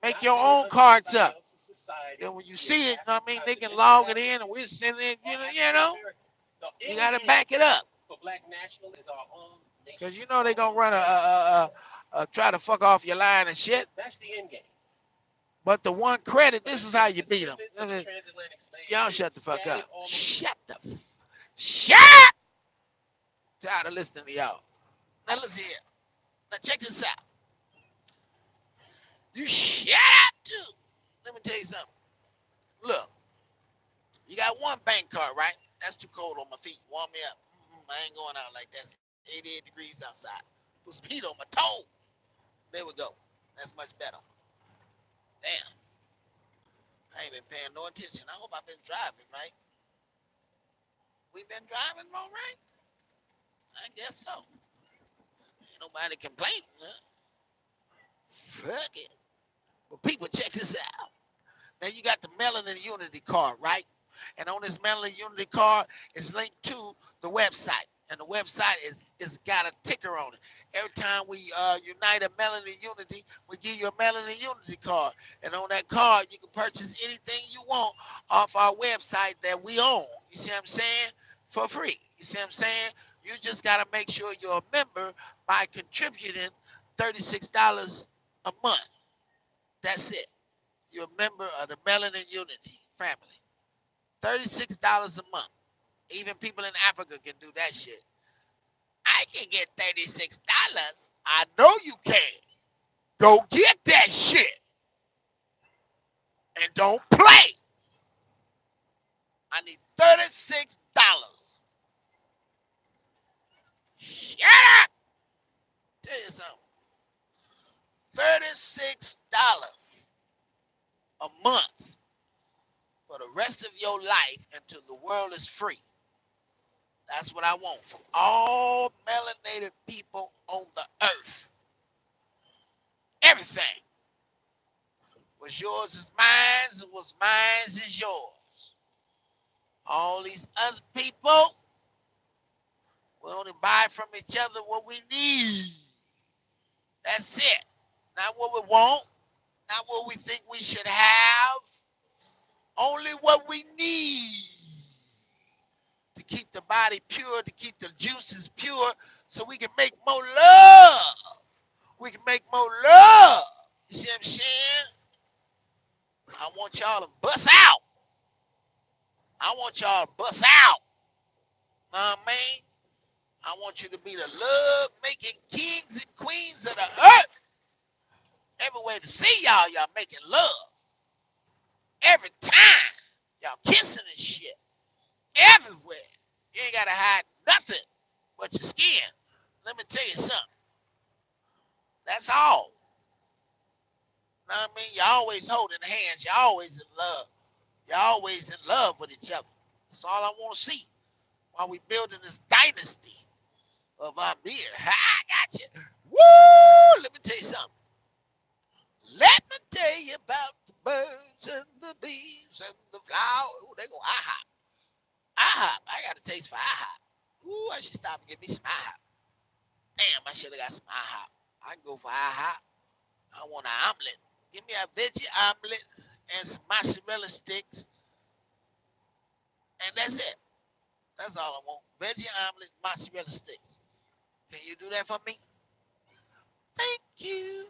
Make your own cards up. Then when you see it, you know what I mean, they can log it in and we'll send it, you know. You gotta back it up. Cause you know they gonna run try to fuck off your line and shit. But the one credit, this is how you beat them. Y'all shut the fuck up. Shut up! Tired of listening to y'all. Now listen here. Now check this out. You shut up too. Let me tell you something. Look, you got one bank card, right? That's too cold on my feet. Warm me up. I ain't going out like that. 88 degrees outside. Put some heat on my toe. There we go. That's much better. Damn. I ain't been paying no attention. I hope I've been driving, right? We been driving all right? I guess so. Ain't nobody complaining, huh? Fuck it. But people, check this out. Now you got the Melanin Unity card, right? And on this Melanin Unity card, it's linked to the website. And the website is got a ticker on it. Every time we unite a Melanin Unity, we give you a Melanin Unity card. And on that card, you can purchase anything you want off our website that we own. You see what I'm saying? For free. You see what I'm saying? You just got to make sure you're a member by contributing $36 a month. That's it. You're a member of the Melanin Unity family. $36 a month. Even people in Africa can do that shit. I can get $36. I know you can. Go get that shit. And don't play. I need $36. Shut up. Tell you something. $36 a month for the rest of your life until the world is free. That's what I want for all melanated people on the earth. Everything. What's yours is mine, and what's mine is yours. All these other people, we only buy from each other what we need. That's it. Not what we want, not what we think we should have. Only what we need to keep the body pure, to keep the juices pure, so we can make more love. We can make more love. You see what I'm saying? I want y'all to bust out. I want y'all to bust out. Know what I mean? I want you to be the love-making kings and queens of the earth. Everywhere to see y'all, y'all making love. Every time. Y'all kissing and shit. Everywhere. You ain't got to hide nothing but your skin. Let me tell you something. That's all. Know what I mean? You're always holding hands. You're always in love. You're always in love with each other. That's all I want to see while we building this dynasty of Amir. I got you. Woo! Let me tell you something. Let me tell you about the birds and the bees and the flowers. Oh, they go IHOP. IHOP. I got a taste for stop and get me some IHOP. Damn, I should have got some IHOP. I can go for IHOP. I want an omelet. Give me a veggie omelet and some mozzarella sticks, and that's it. That's all I want. Veggie omelet, mozzarella sticks. Can you do that for me? Thank you.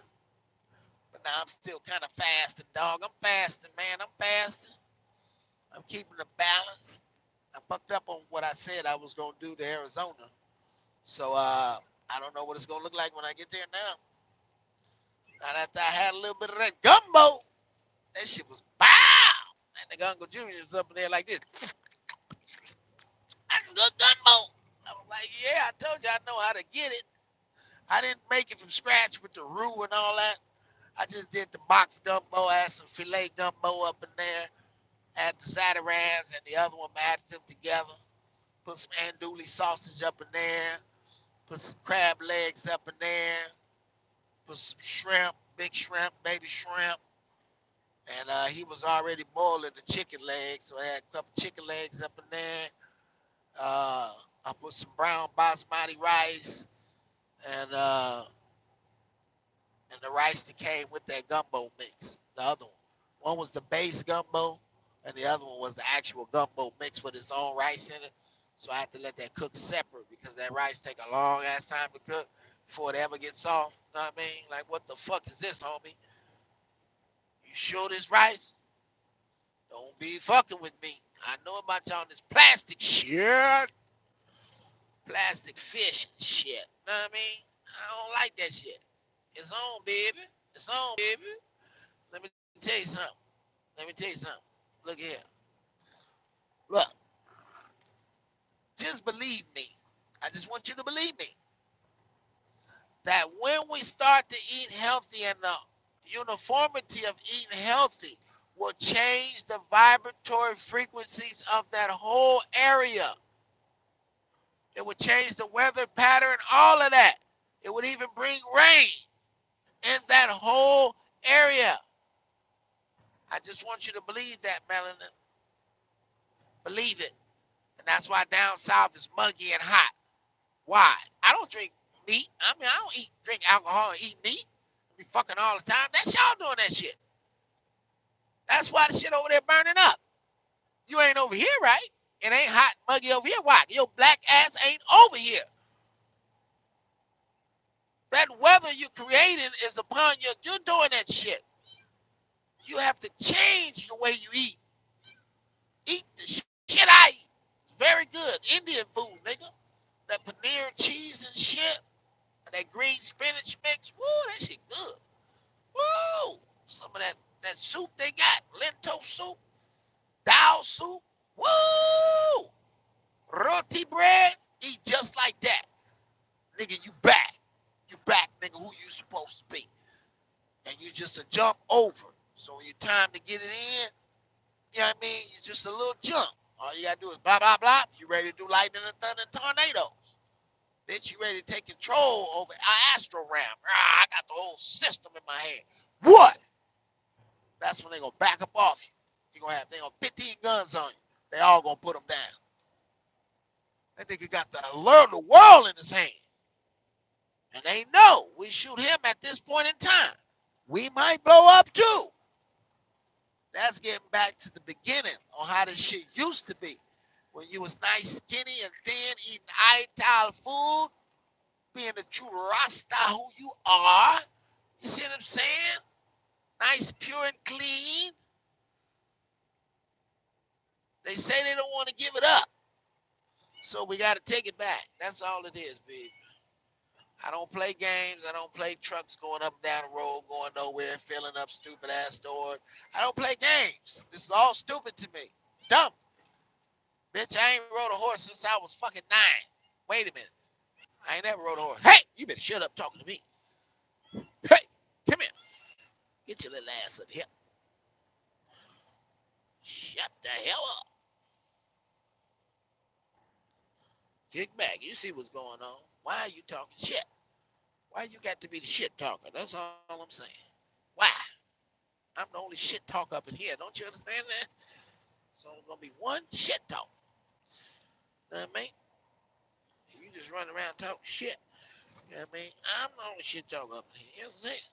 But now I'm still kind of fasting, dog. I'm fasting, man. I'm fasting. I'm keeping the balance. I fucked up on what I said I was gonna do to Arizona. So I don't know what it's gonna look like when I get there now. Not after I had a little bit of that gumbo. That shit was bow. And the Uncle Junior was up in there like this. That's good gumbo. I was like, yeah, I told you I know how to get it. I didn't make it from scratch with the roux and all that. I just did the box gumbo, had some filet gumbo up in there, had the Zatarans and the other one, added them together. Put some andouille sausage up in there, put some crab legs up in there, put some shrimp, big shrimp, baby shrimp. And he was already boiling the chicken legs, so I had a couple chicken legs up in there. I put some brown basmati rice and the rice that came with that gumbo mix. The other one. One was the base gumbo, and the other one was the actual gumbo mix with its own rice in it. So I had to let that cook separate because that rice take a long ass time to cook before it ever gets soft. You know what I mean? Like, what the fuck is this, homie? You sure this rice? Don't be fucking with me. I know about y'all this plastic shit. Plastic fish and shit. You know what I mean? I don't like that shit. It's on, baby. It's on, baby. Let me tell you something. Let me tell you something. Look here. Look. Just believe me. I just want you to believe me. That when we start to eat healthy and the uniformity of eating healthy will change the vibratory frequencies of that whole area. It would change the weather pattern, all of that. It would even bring rain in that whole area. I just want you to believe that, Melanin. Believe it. And that's why down south is muggy and hot. Why? I don't drink meat. I mean, I don't drink alcohol and eat meat. I be fucking all the time. That's y'all doing that shit. That's why the shit over there burning up. You ain't over here, right? It ain't hot and muggy over here. Why? Your black ass ain't over here. That weather you creating is upon you. You're doing that shit. You have to change the way you eat. Eat the shit I eat. It's very good. Indian food, nigga. That paneer cheese and shit. And that green spinach mix. Woo, that shit good. Woo! Some of that soup they got. Lentil soup. Dal soup. Woo! Roti bread. Eat just like that. Nigga, you back. You back, nigga, who you supposed to be. And you just a jump over. So when you time to get it in, you know what I mean? You just a little jump. All you gotta do is blah, blah, blah. You ready to do lightning and thunder and tornadoes. Bitch, you ready to take control over Astro Ram. I got the whole system in my hand. What? That's when they gonna back up off you. They gonna 15 guns on you. They all gonna put them down. That nigga got the world in his hand. And they know we shoot him at this point in time. We might blow up too. That's getting back to the beginning on how this shit used to be. When you was nice, skinny, and thin, eating Ital food, being the true Rasta who you are. You see what I'm saying? Nice, pure, and clean. They say they don't want to give it up. So we got to take it back. That's all it is, baby. I don't play games. I don't play trucks going up and down the road, going nowhere, filling up stupid ass stores. I don't play games. This is all stupid to me. Dumb. Bitch, I ain't rode a horse since I was fucking 9. Wait a minute. I ain't never rode a horse. Hey, you better shut up talking to me. Hey, come here. Get your little ass up here. Shut the hell up. Kick back. You see what's going on. Why are you talking shit? Why you got to be the shit talker? That's all I'm saying. Why? I'm the only shit talker up in here. Don't you understand that? So it's going to be one shit talk. You know what I mean? You just running around talking shit. You know what I mean? I'm the only shit talker up in here. You know what I'm saying?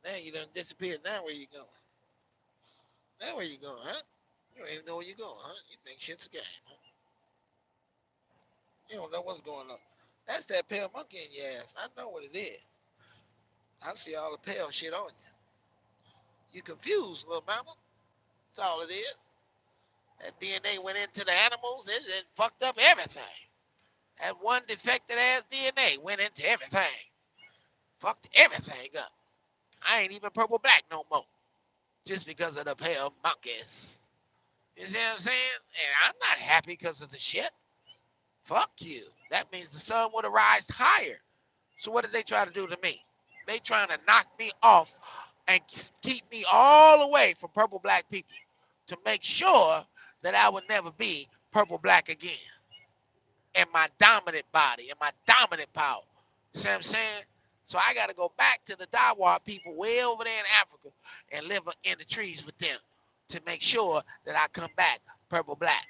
Now you done disappeared. Now where you going? Now where you going, huh? You don't even know where you going, huh? You think shit's a game, huh? You don't know what's going on. That's that pale monkey in your ass. I know what it is. I see all the pale shit on you. You confused, little mama. That's all it is. That DNA went into the animals. It fucked up everything. That one defected ass DNA went into everything. Fucked everything up. I ain't even purple black no more. Just because of the pale monkeys. You see what I'm saying? And I'm not happy because of the shit. Fuck you. That means the sun would have risen higher. So what did they try to do to me? They trying to knock me off and keep me all away from purple black people to make sure that I would never be purple black again in my dominant body, in my dominant power. See what I'm saying? So I got to go back to the Dawa people way over there in Africa and live in the trees with them to make sure that I come back purple black.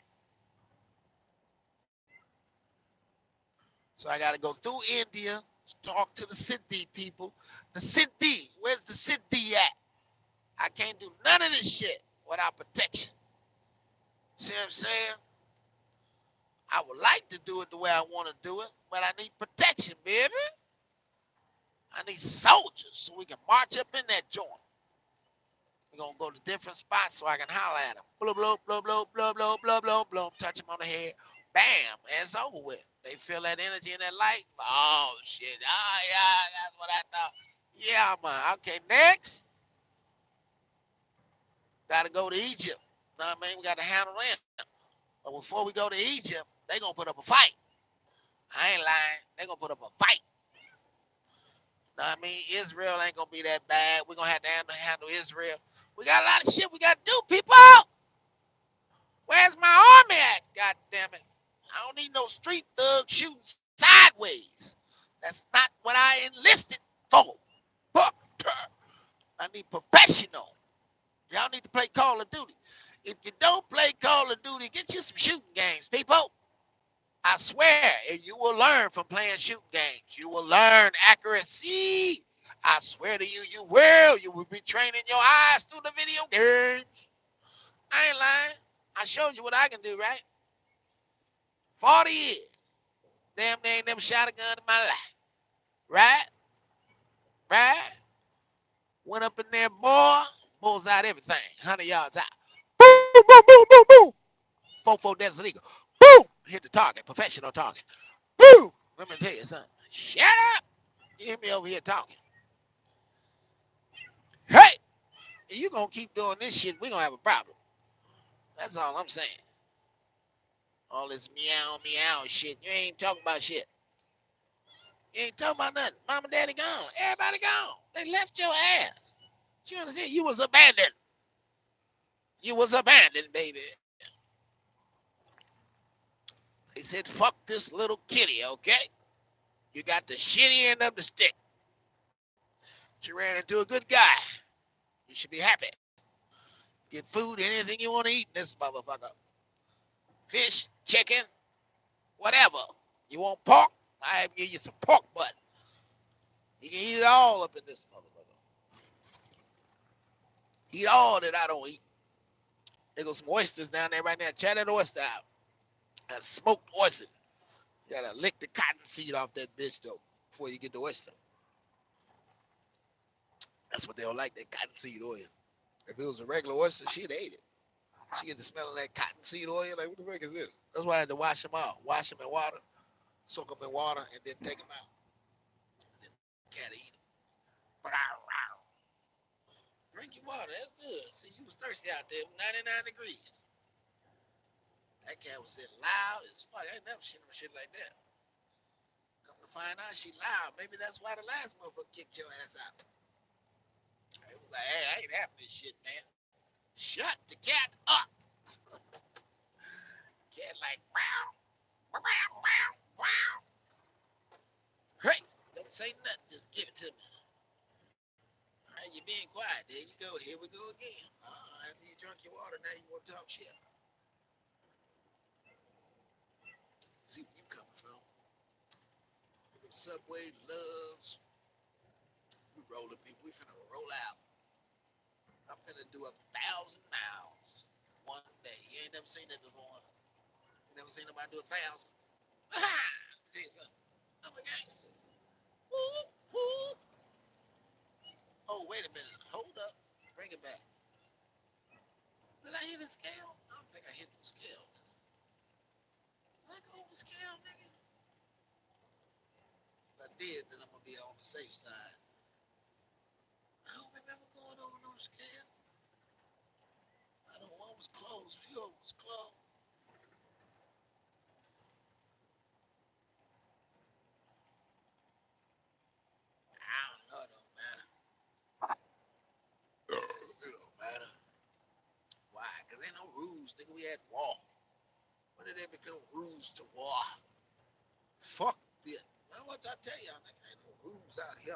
So I got to go through India, talk to the Siddhi people. The Siddhi, where's the Siddhi at? I can't do none of this shit without protection. See what I'm saying? I would like to do it the way I want to do it, but I need protection, baby. I need soldiers so we can march up in that joint. We're going to go to different spots so I can holler at them. Blow, blow, blow, blow, blow, blow, blow, blow, blow. Touch them on the head. Bam. And it's over with. They feel that energy and that light. Oh, shit. Oh, yeah. That's what I thought. Yeah, man. Okay, next. Got to go to Egypt. Know what I mean? We got to handle them. But before we go to Egypt, they going to put up a fight. I ain't lying. They going to put up a fight. Know what I mean? Israel ain't going to be that bad. We're going to have to handle Israel. We got a lot of shit we got to do, people. Where's my army at? God damn it. I don't need no street thug shooting sideways. That's not what I enlisted for. I need professional. Y'all need to play Call of Duty. If you don't play Call of Duty, get you some shooting games, people. I swear, and you will learn from playing shooting games. You will learn accuracy. I swear to you, you will. You will be training your eyes through the video games. I ain't lying. I showed you what I can do, right? 40 years. Damn, they ain't never shot a gun in my life. Right? Right? Went up in there, boy. Bulls out everything. 100 yards out. Boom, boom, boom, boom, boom. 4-4 Desert Eagle. Boom. Hit the target. Professional target. Boom. Let me tell you something. Shut up. You hear me over here talking. Hey, if you going to keep doing this shit, we going to have a problem. That's all I'm saying. All this meow, meow shit. You ain't talking about shit. You ain't talking about nothing. Mama, daddy gone. Everybody gone. They left your ass. You understand? You was abandoned. You was abandoned, baby. They said, fuck this little kitty, okay? You got the shitty end of the stick. You ran into a good guy. You should be happy. Get food, anything you want to eat in this motherfucker. Fish, chicken, whatever. You want pork? I give you some pork butt. You can eat it all up in this motherfucker. Eat all that I don't eat. There goes some oysters down there right now. Chat that oyster out. That smoked oyster. You gotta lick the cotton seed off that bitch though before you get the oyster. That's what they don't like, that cotton seed oil. If it was a regular oyster, she'd ate it. She get the smell of that cotton seed oil. Like, what the fuck is this? That's why I had to wash them out. Wash them in water, soak them in water, and then take them out. And then can't eat them. But drink your water. That's good. See, you was thirsty out there. 99 degrees. That cat was sitting loud as fuck. I ain't never seen no shit like that. Come to find out, she loud. Maybe that's why the last motherfucker kicked your ass out. It was like, hey, I ain't having this shit, man. Shut the cat up. Cat like, wow, wow, wow, wow. Hey, don't say nothing. Just give it to me. All right, you're being quiet. There you go. Here we go again. After you drunk your water, now you want to talk shit. See where you coming from. Subway loves. We rolling people. We finna roll out. I'm finna do 1,000 miles one day. You ain't never seen that before. You never seen nobody do 1,000. Let me tell you something. I'm a gangster. Whoop, whoop. Oh, wait a minute. Hold up. Bring it back. Did I hit the scale? I don't think I hit the scale. Did I go over scale, nigga? If I did, then I'm gonna be on the safe side. I don't remember going over no scale. I don't know one was closed. Fuel was closed. I don't know. It don't matter. It don't matter. Why? Because ain't no rules, nigga. We had war. When did they become rules to war? Fuck this. Well, what I tell y'all, nigga, ain't no rules out here.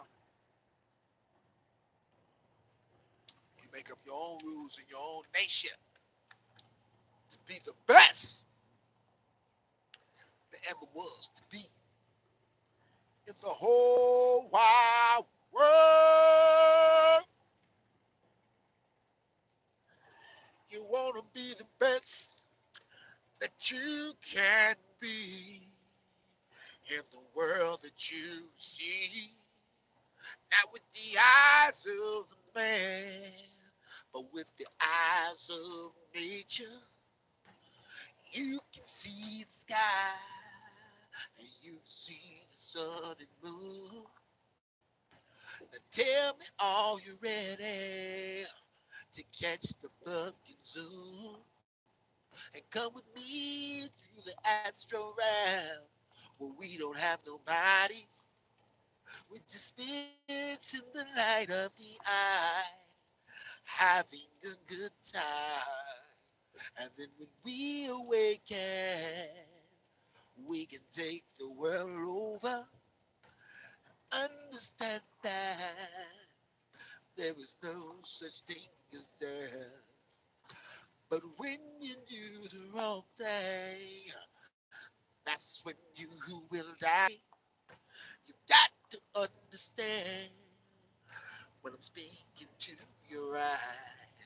You make up your own rules in your own nation to be the best there ever was to be in the whole wide world. You want to be the best that you can be in the world that you see. Not with the eyes of man, but with the eyes of nature. You can see the sky, and you can see the sun and moon. Now tell me, are you ready to catch the bucket zoom? And come with me through the astro realm where we don't have no bodies. We're just spirits in the light of the eye, having a good time. And then when we awaken, we can take the world over. Understand that there is no such thing as death. But when you do the wrong thing, that's when you will die. You got to understand when I'm speaking to your eyes.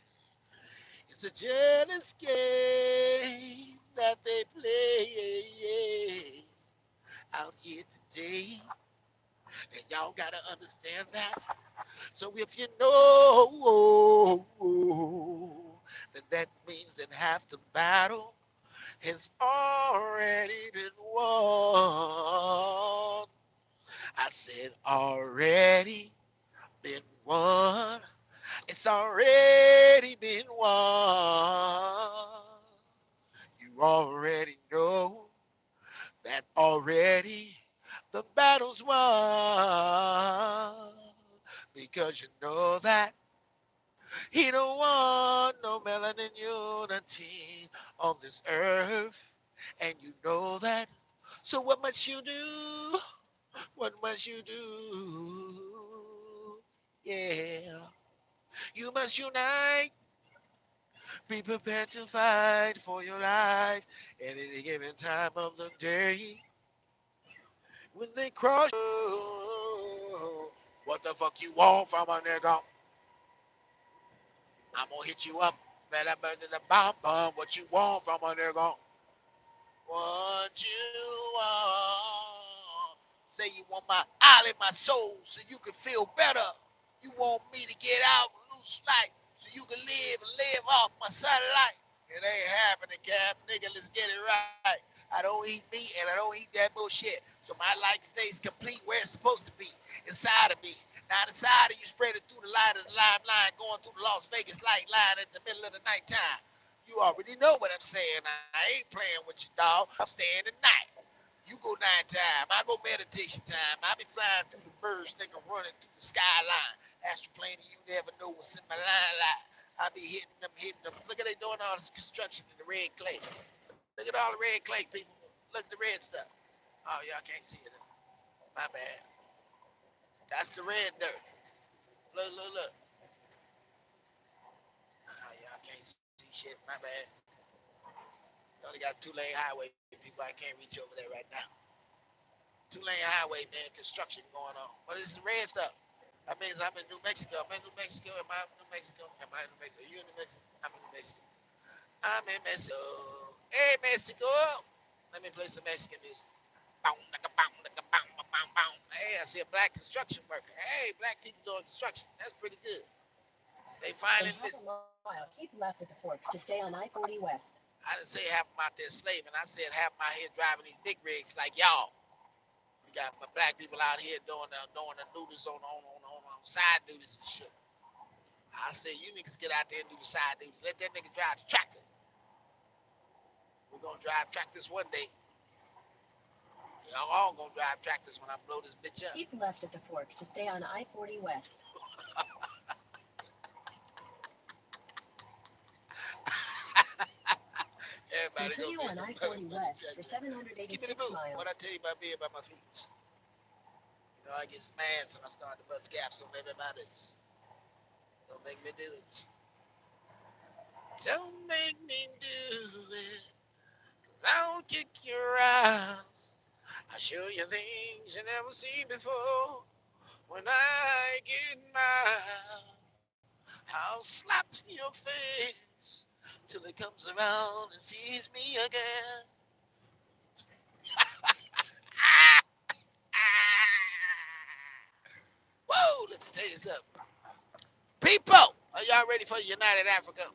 It's a jealous game that they play out here today. And y'all gotta understand that. So if you know, then that means that half the battle has already been won. I said already been won. It's already been won. You already know that already the battle's won. Because you know that he don't want no melanin unity on this earth. And you know that. So what must you do? What must you do? Yeah. You must unite. Be prepared to fight for your life at any given time of the day. When they cross you, what the fuck you want from a nigga? I'm gonna hit you up. Better than the bomb bomb. What you want from a nigga? What you want? Say you want my eye in my soul so you can feel better. You want me to get out and lose life so you can live off my satellite. It ain't happening, Cap. Nigga, let's get it right. I don't eat meat and I don't eat that bullshit. So my life stays complete where it's supposed to be, inside of me. Now inside of you spread it through the light of the lifeline, going through the Las Vegas light line at the middle of the nighttime. You already know what I'm saying. I ain't playing with you, dog. I'm staying the night. You go nighttime. I go meditation time. I be flying through the birds, nigga, running through the skyline. Astroplaning, you never know what's in my line. I be hitting them. Look at they doing all this construction in the red clay. Look at all the red clay, people. Look at the red stuff. Oh, y'all can't see it. My bad. That's the red dirt. Look. Oh, y'all can't see shit. My bad. You only got a 2-lane highway, people. I can't reach over there right now. 2-lane highway, man, construction going on. But it's red stuff. That means I'm in New Mexico. I'm in New Mexico. Am I in New Mexico? Am I in New Mexico? Are you in New Mexico? I'm in New Mexico. I'm in Mexico. Hey, Mexico. Let me play some Mexican music. Hey, I see a black construction worker. Hey, black people doing construction. That's pretty good. They In finding half this. a mile, keep left at the fork to stay on I-40 West. I didn't say half of them out there slaving. I said half of them out here driving these big rigs like y'all. We got my black people out here doing the duties on side duties and shit. I said you niggas get out there and do the side duties. Let that nigga drive the tractor. We're gonna drive tractors one day. Y'all all gonna drive tractors when I blow this bitch up. Keep left at the fork to stay on I-40 West. Everybody Continue gonna on be I-40 West for skippity 786 boo. What I miles. tell you about being by my feet. You know, I get mad when I start to bust caps on everybody's. Don't make me do it. Don't make me do it. 'Cause I'll kick your ass. I'll show you things you never seen before. When I get mad, I'll slap your face till it comes around and sees me again. Ah, ah. Whoa, let me tell you something. People, are y'all ready for United Africa?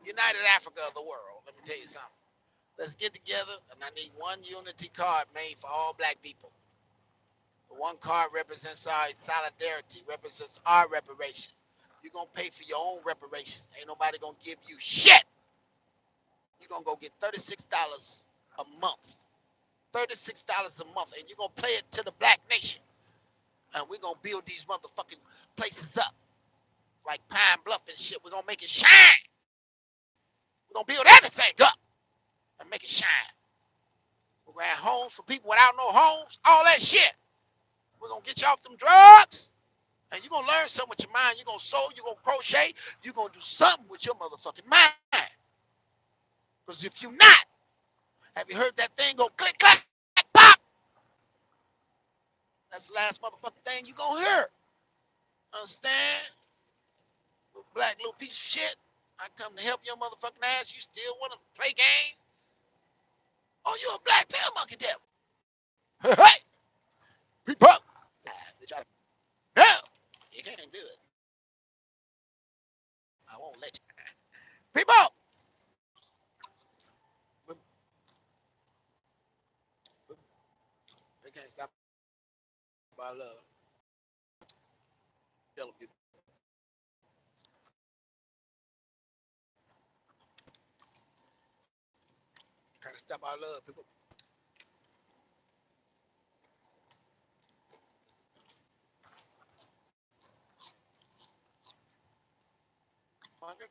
United Africa of the world. Let me tell you something. Let's get together, and I need one unity card made for all black people. The one card represents our solidarity, represents our reparations. You're going to pay for your own reparations. Ain't nobody going to give you shit. You're going to go get $36 a month. $36 a month, and you're going to play it to the black nation. And we're going to build these motherfucking places up like Pine Bluff and shit. We're going to make it shine. We're going to build everything up and make it shine. We're going to have homes for people without no homes, all that shit. We're going to get you off them drugs. And you're going to learn something with your mind. You're going to sew, you're going to crochet, you're going to do something with your motherfucking mind. Because if you're not, have you heard that thing go click, clack, pop? That's the last motherfucking thing you're going to hear. Understand? Little black little piece of shit. I come to help your motherfucking ass. You still want to play games? Oh, you're a black pale monkey devil. Hey, people. No, you can't do it. I won't let you. People. They can't stop our love. Tell people. Can't stop our love, people. Monkey.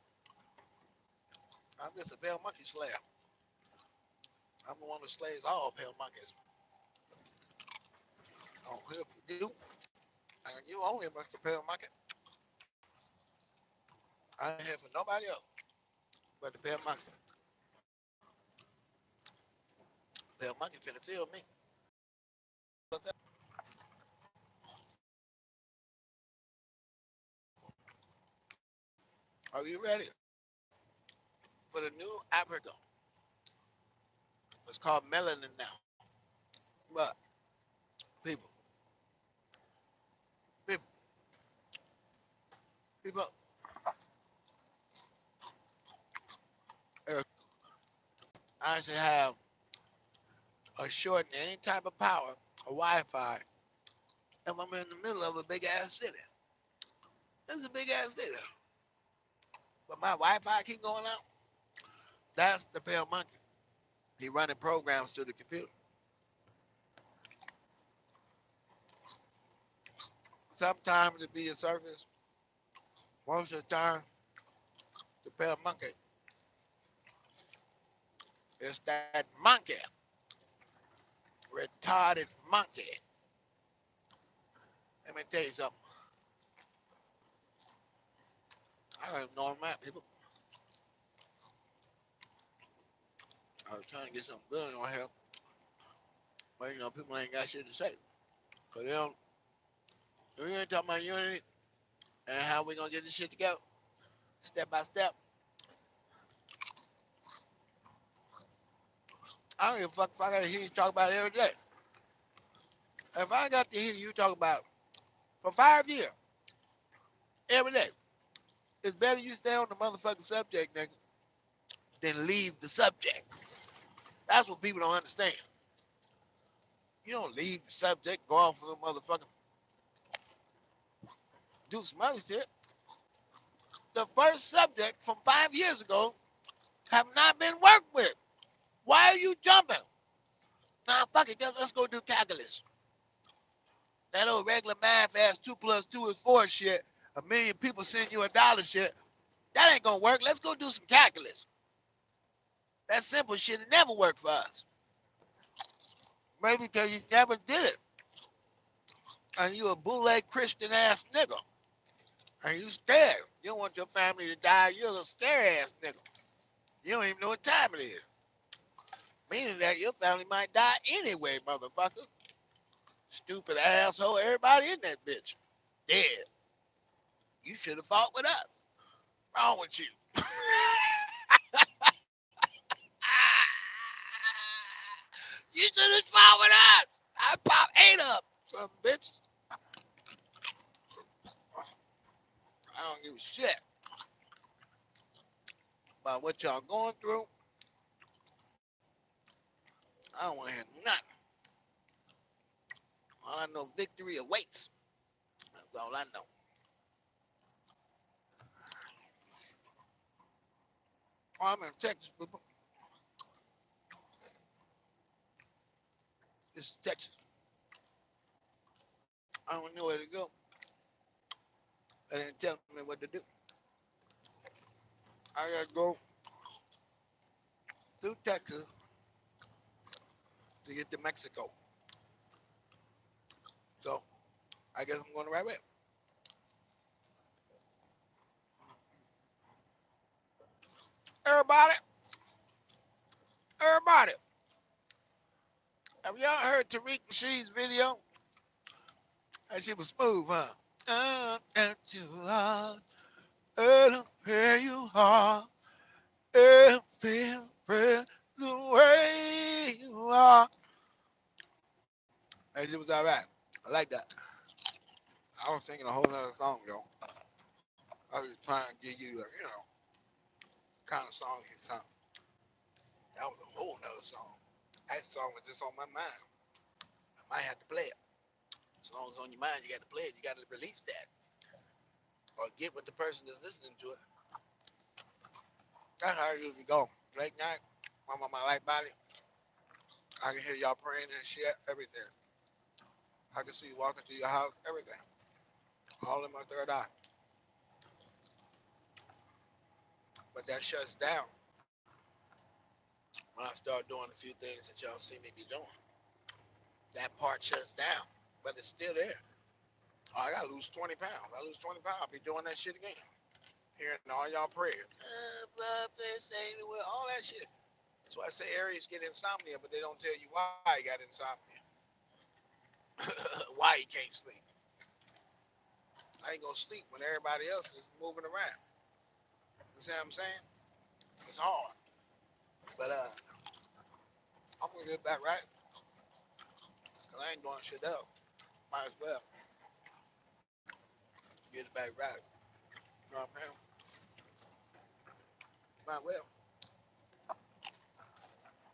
I'm just a pale monkey slayer. I'm the one that slays all pale monkeys. I don't care for you. And you only Mr. Pale Monkey. I ain't here for nobody else but the pale monkey. Pale monkey finna feel me. Are you ready for the new Africa? It's called melanin now. But people, people, people, I should have a short in any type of power, a Wi-Fi, and I'm in the middle of a big ass city. It's a big ass city, but my Wi-Fi keep going out. That's the pale monkey. He running programs through the computer. Sometimes it be a surface. Most of the time, the pale monkey is that monkey, retarded monkey. Let me tell you something. I don't even know him at people. I was trying to get some good on here. But you know, people ain't got shit to say. Cause they don't. We ain't talking about unity and how we gonna get this shit together, step by step. I don't give a fuck if I gotta hear you talk about it every day. If I got to hear you talk about it for 5 years, every day, it's better you stay on the motherfucking subject, nigga, than leave the subject. That's what people don't understand. You don't leave the subject, go off with a motherfucker, do some other shit. The first subject from 5 years ago have not been worked with. Why are you jumping? Nah, fuck it, let's go do calculus. That old regular math ass 2 plus 2 is 4 shit. A million people send you $1 shit. That ain't gonna work. Let's go do some calculus. That simple shit it never worked for us. Maybe because you never did it. And you a bootleg Christian ass nigga. And you scared. You don't want your family to die. You're a little scare ass nigga. You don't even know what time it is. Meaning that your family might die anyway, motherfucker. Stupid asshole. Everybody in that bitch. Dead. You should have fought with us. Wrong with you? You should have fought with us. I pop 8 up, some bitch. I don't give a shit about what y'all going through. I don't want to hear nothing. All I know, victory awaits. That's all I know. Oh, I'm in Texas, people. This is Texas. I don't know where to go. They didn't tell me what to do. I gotta go through Texas to get to Mexico. So I guess I'm going the right way. Everybody, everybody, have y'all heard Tariq Nasheed's video? That shit was smooth, huh? At you are, where you are, and feel the way you are. That shit was all right. I like that. I was singing a whole nother song, though. I was just trying to give you, kind of song you sung. That was a whole nother song. That song was just on my mind. I might have to play it. As long as it's on your mind, you got to play it. You got to release that. Or get with the person that's listening to it. That's how it usually go. Late night, I'm on my light body. I can hear y'all praying and shit, everything. I can see you walking through your house, everything. All in my third eye. But that shuts down when I start doing a few things that y'all see me be doing. That part shuts down. But it's still there. Oh, I gotta lose 20 pounds. I lose 20 pounds, I'll be doing that shit again. Hearing all y'all prayers. All that shit. That's why I say Aries get insomnia, but they don't tell you why he got insomnia. Why he can't sleep. I ain't gonna sleep when everybody else is moving around. You see what I'm saying? It's hard. But I'm gonna get back right. Cause I ain't doing shit else. Might as well get it back right. You know what I'm saying? Might well.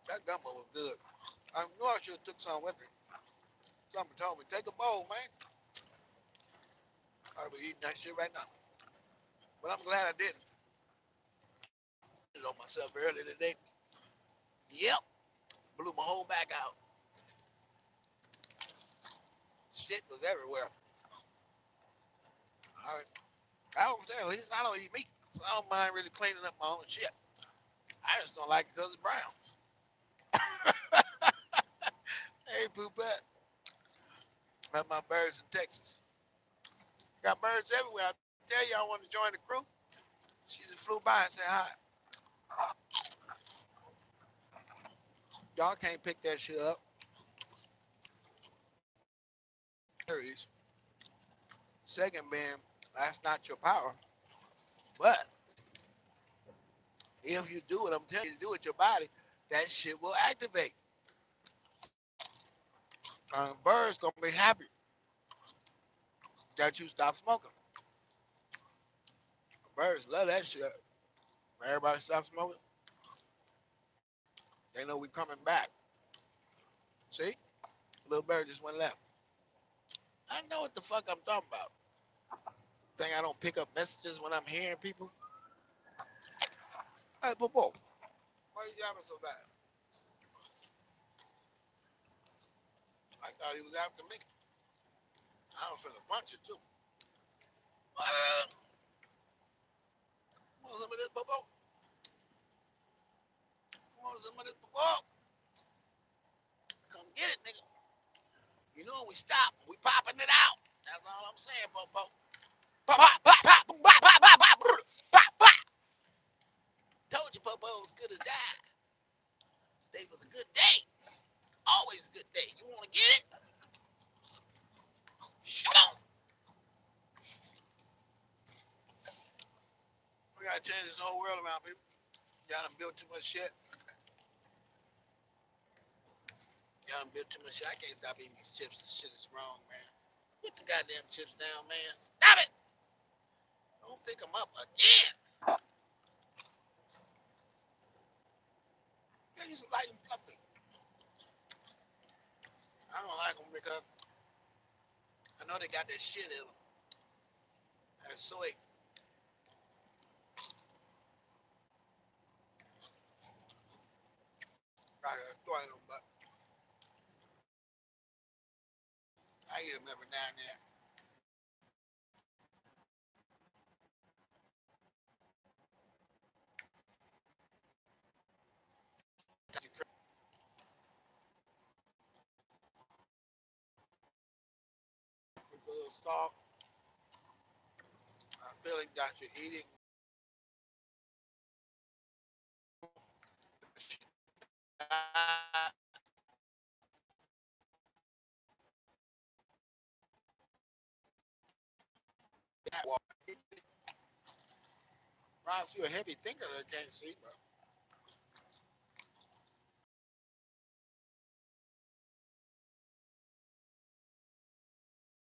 That gumbo was good. I knew I should have took some with me. Somebody told me, take a bowl, man. I'll be eating that shit right now. But I'm glad I didn't. I on myself earlier today. Yep. Blew my whole back out. Shit was everywhere. I don't say, at least I don't eat meat. So I don't mind really cleaning up my own shit. I just don't like it because it's brown. Hey, Poopette. That's my birds in Texas. Got birds everywhere. I tell you I want to join the crew. She just flew by and said hi. Y'all can't pick that shit up. Aries. Second being, that's not your power. But if you do what I'm telling you to do with your body, that shit will activate. Birds gonna be happy that you stop smoking. Birds love that shit. Everybody stop smoking. They know we coming back. See? Little bird just went left. I know what the fuck I'm talking about. Think I don't pick up messages when I'm hearing people? Hey, Popo, why you yapping so bad? I thought he was after me. I was finna punch it too. Want some of this, Popo? Want some of this, Popo? Come get it, nigga. You know when we stop, we popping it out. That's all I'm saying, Popo. Pop, pop, pop, pop, pop, pop, pop, pop, pop, pop. Told you, Popo, it was good as that. Today was a good day. Always a good day. You want to get it? Come on. We gotta change this whole world around, people. Y'all done built too much shit. Y'all done built too much shit. I can't stop eating these chips. This shit is wrong, man. Put the goddamn chips down, man. Stop it. Don't pick them up again. They used to like them fluffy. I don't like them because I know they got that shit in them. That soy. I destroy them, but I eat them every now and then. With a little salt, I'm feeling that you're eating. If you're a heavy thinker, I can't see, but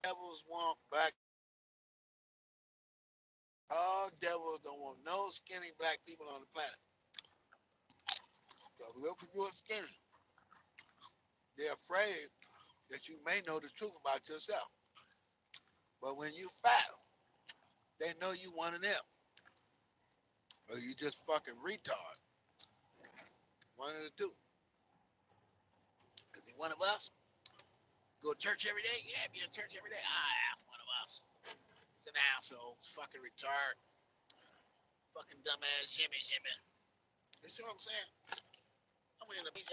devils want black. All devils don't want no skinny black people on the planet. So look for your skinny. They're afraid that you may know the truth about yourself. But when you fat, they know you one of them. Or you just fucking retard. One of the two. Is he one of us? Go to church every day? Yeah, be in church every day. Ah, yeah, one of us. He's an asshole. He's fucking retard. Fucking dumbass Jimmy. You see what I'm saying? I'm in the beach